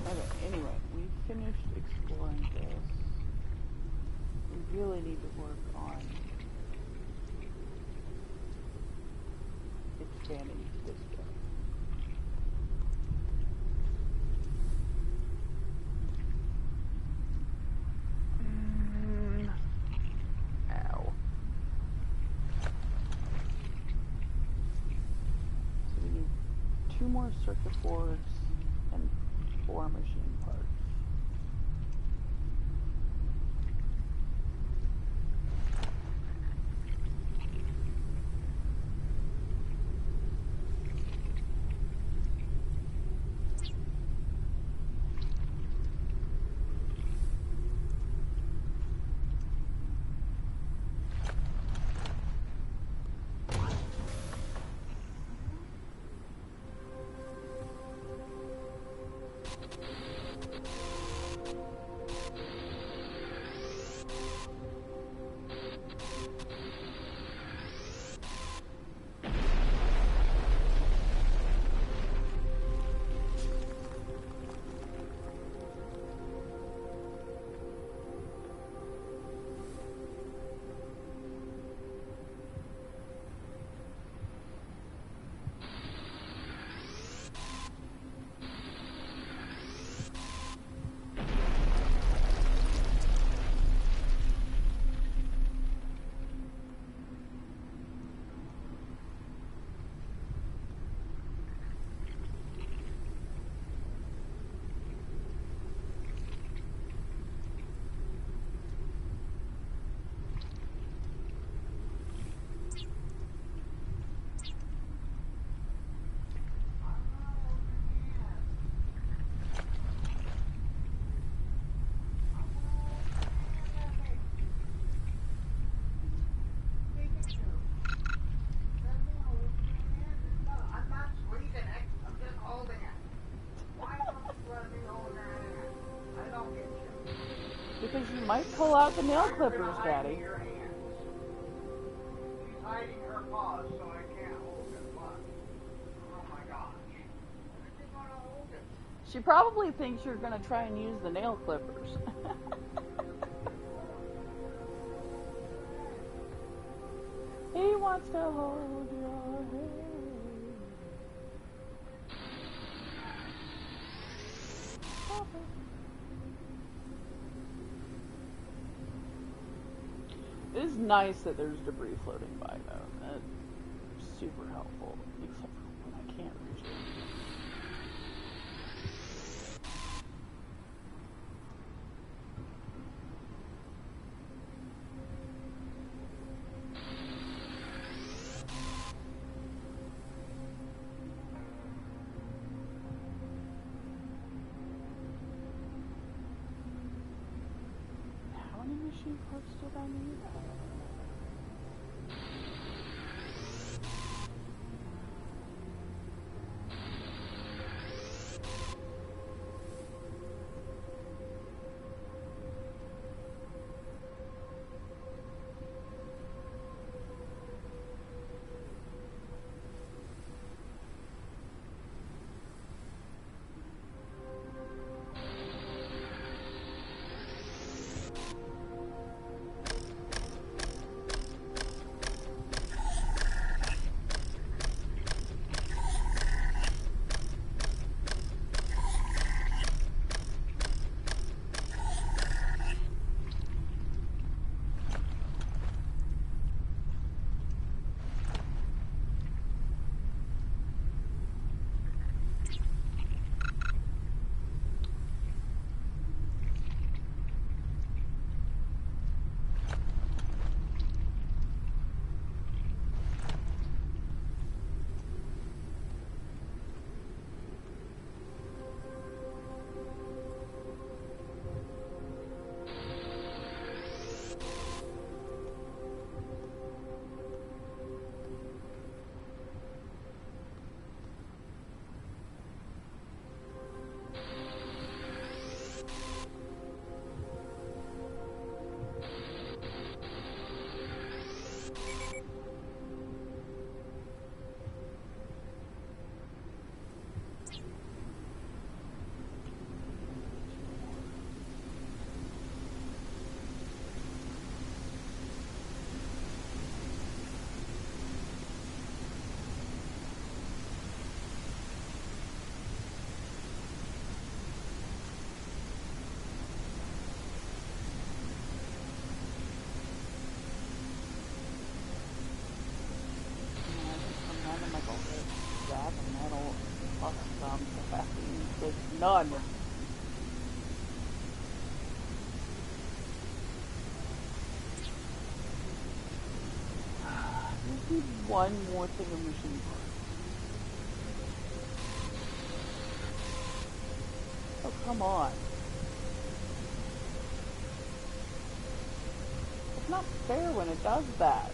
Okay, anyway, we finished exploring this. We really need to work on expanding this way. Ow. So we need 2 more circuit boards and 4 machine parts. Because you might pull out the nail clippers, Daddy. She's hiding her paws so I can't hold it. Look. Oh my gosh. I just want to hold it. She probably thinks you're going to try and use the nail clippers. He wants to hold your hand. It is nice that there's debris floating by, though. That's super helpful, except for when I can't reach it. machine parts did I need? None. Just need one more thing of machine parts. Oh, come on. It's not fair when it does that.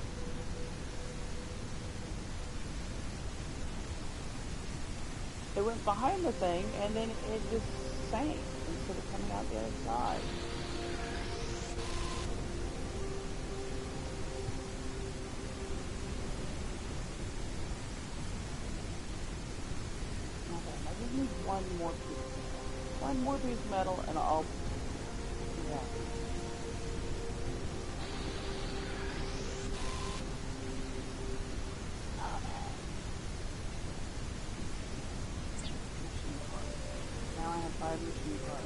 It went behind the thing, and then it just sank instead of coming out the other side. Okay, I just need one more piece. One more piece of metal, and I'll be happy. Machine parts.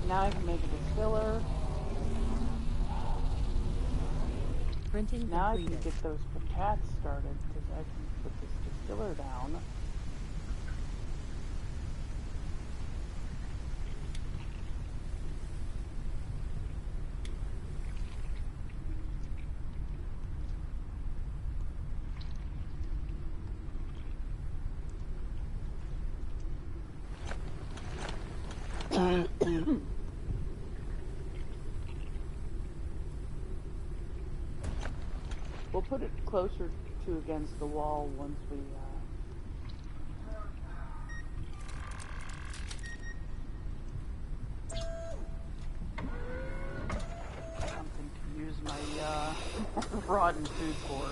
Now I can make a distiller. Printing now completed. I can get those cats started because I can put this distiller down. We'll put it closer to against the wall once we something to use my rotten food for.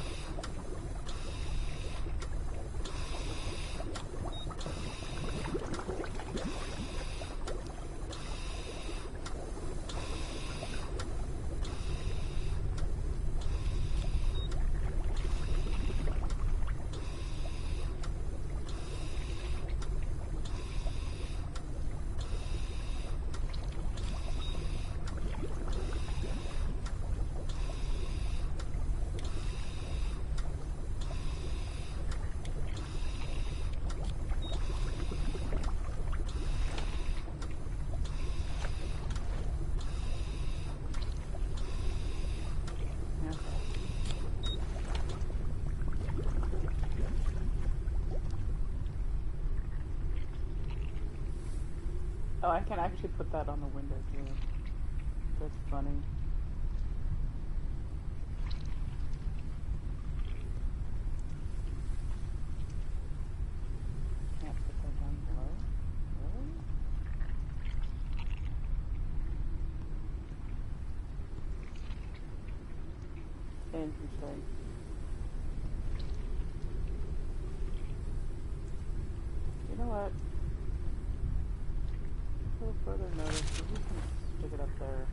Oh, I can actually put that on the window too. That's funny. Can't put that down below? Really? Interesting. You know what? A little further notice, we can stick it up there.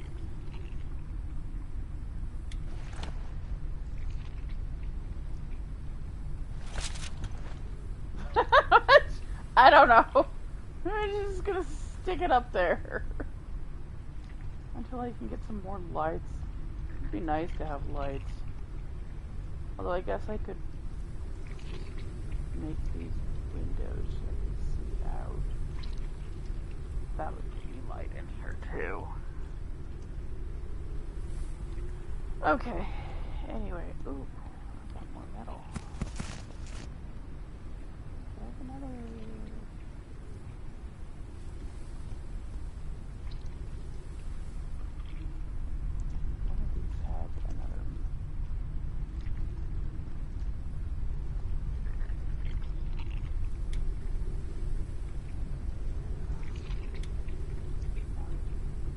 I don't know. I'm just gonna stick it up there until I can get some more lights. It'd be nice to have lights. Although I guess I could make these windows so I can see out. That would give me light in here too. Okay. Anyway, ooh, I got more metal. There's another. One of these had another.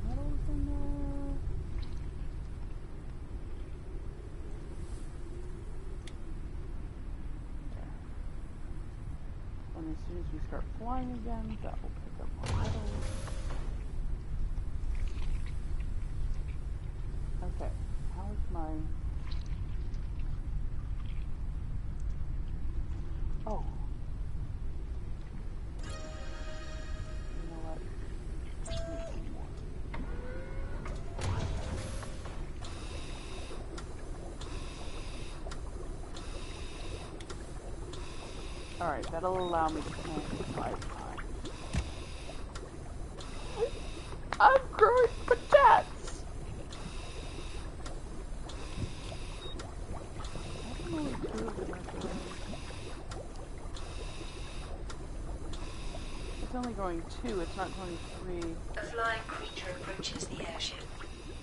Metal's in there. There. And as soon as we start flying again, that will pick up more metal. Okay, how is my... Oh. You know what? Let's make some more. Alright, that'll allow me to plant 5 times. I'm growing patatas! I can only 2 of them are growing. It's only growing 2, it's not growing 3. A flying creature approaches the airship.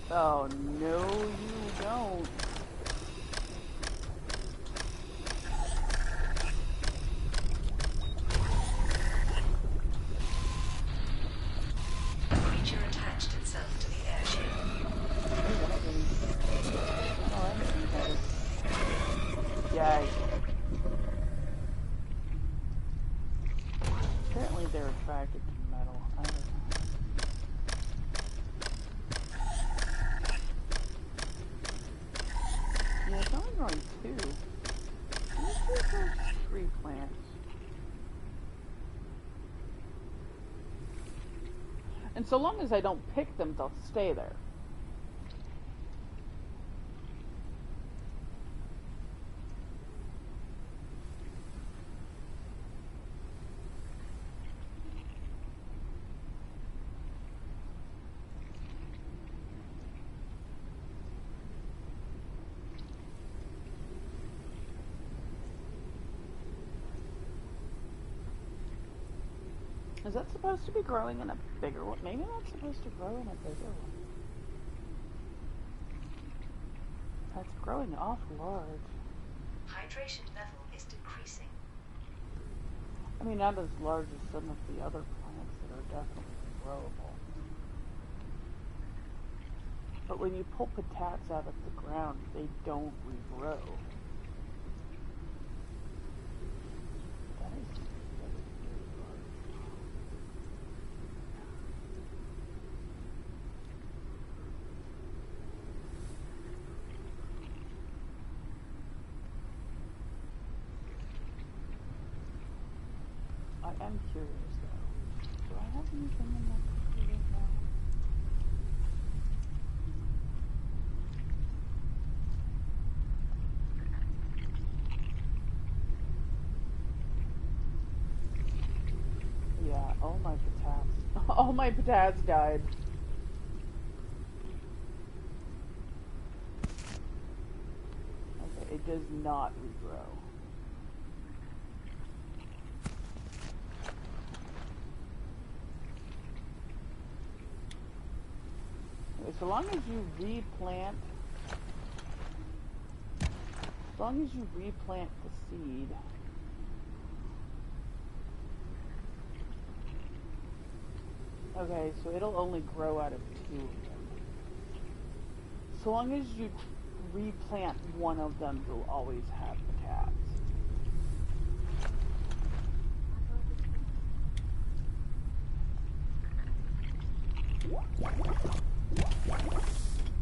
Oh, no, you don't. A creature attached itself to the airship. Oh, I see that. Yay. Apparently they're attracted to metal. I don't know. Yeah, it's only growing 2. Usually there's 3 plants. And so long as I don't pick them, they'll stay there. Is that supposed to be growing in a bigger one? Maybe that's supposed to grow in a bigger one. That's growing awful large. Hydration level is decreasing. I mean, not as large as some of the other plants that are definitely growable. But when you pull patatas out of the ground, they don't regrow. That is very large. I am curious though. Do I have anything in that picture right now? Yeah, all my patatas. All my patatas died. Okay, it does not regrow. so long as you replant, the seed. Okay, so it'll only grow out of 2 of them. So long as you replant one of them, you'll always have potats.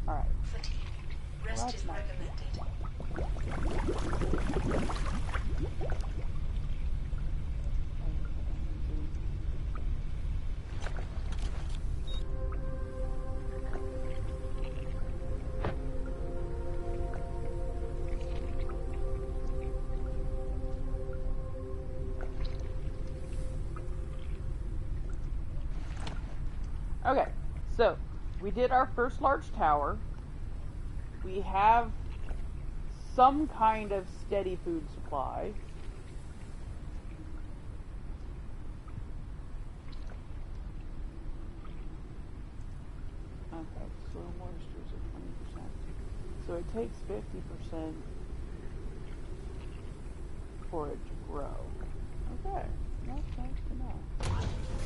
Alright. Fatigue. Rest That's is nice. recommended. Okay, so we did our first large tower. We have some kind of steady food supply. Okay, soil moisture is at 20%. So it takes 50% for it to grow. Okay, that's nice to know.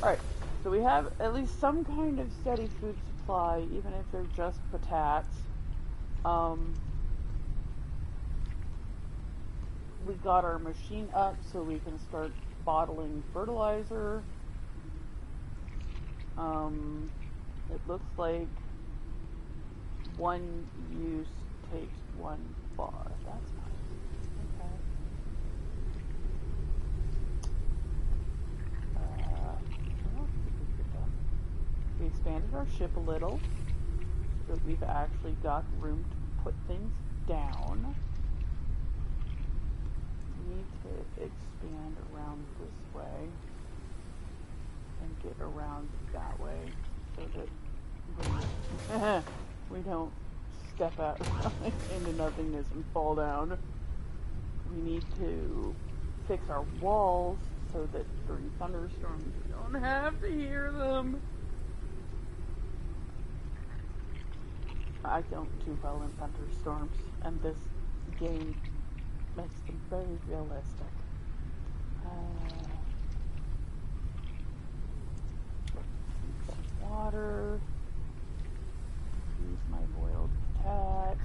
Alright, so we have at least some kind of steady food supply, even if they're just potats. We got our machine up so we can start bottling fertilizer. It looks like one use takes 1 bar. That's nice. Okay. What else did we get done? We expanded our ship a little so that we've actually got room to put things down. We need to expand around this way and get around that way so that we don't step out into nothingness and fall down. We need to fix our walls so that during thunderstorms we don't have to hear them. I don't do well in thunderstorms, and this game makes them very realistic. Some water. Use my boiled potat.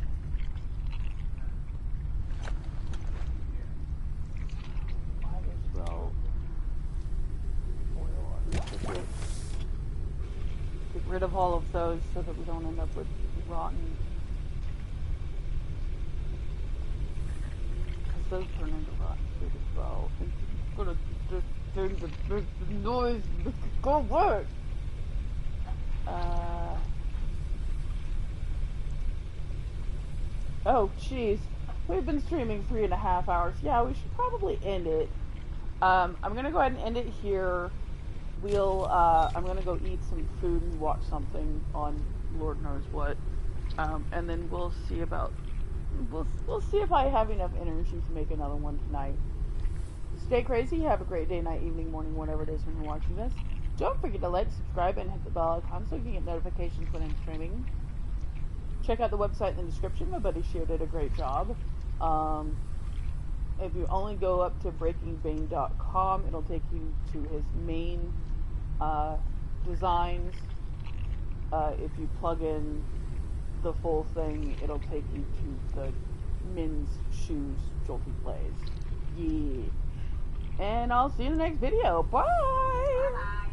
Might as well boil our chicken. Get rid of all of those so that we don't end up with rotten. Because those turn into rotten food as well. And it's gonna just turn the noise go away. Oh, jeez. We've been streaming 3.5 hours. Yeah, we should probably end it. I'm gonna go ahead and end it here. I'm gonna go eat some food and watch something on Lord knows what. And then we'll see if I have enough energy to make another one tonight. Stay crazy. Have a great day, night, evening, morning, whatever it is when you're watching this. Don't forget to like, subscribe, and hit the bell icon so you can get notifications when I'm streaming. Check out the website in the description. My buddy Shio did a great job. If you only go up to breakingbane.com, it'll take you to his main designs. If you plug in the full thing, it'll take you to the men's shoes Jolty plays. Yeah. And I'll see you in the next video. Bye!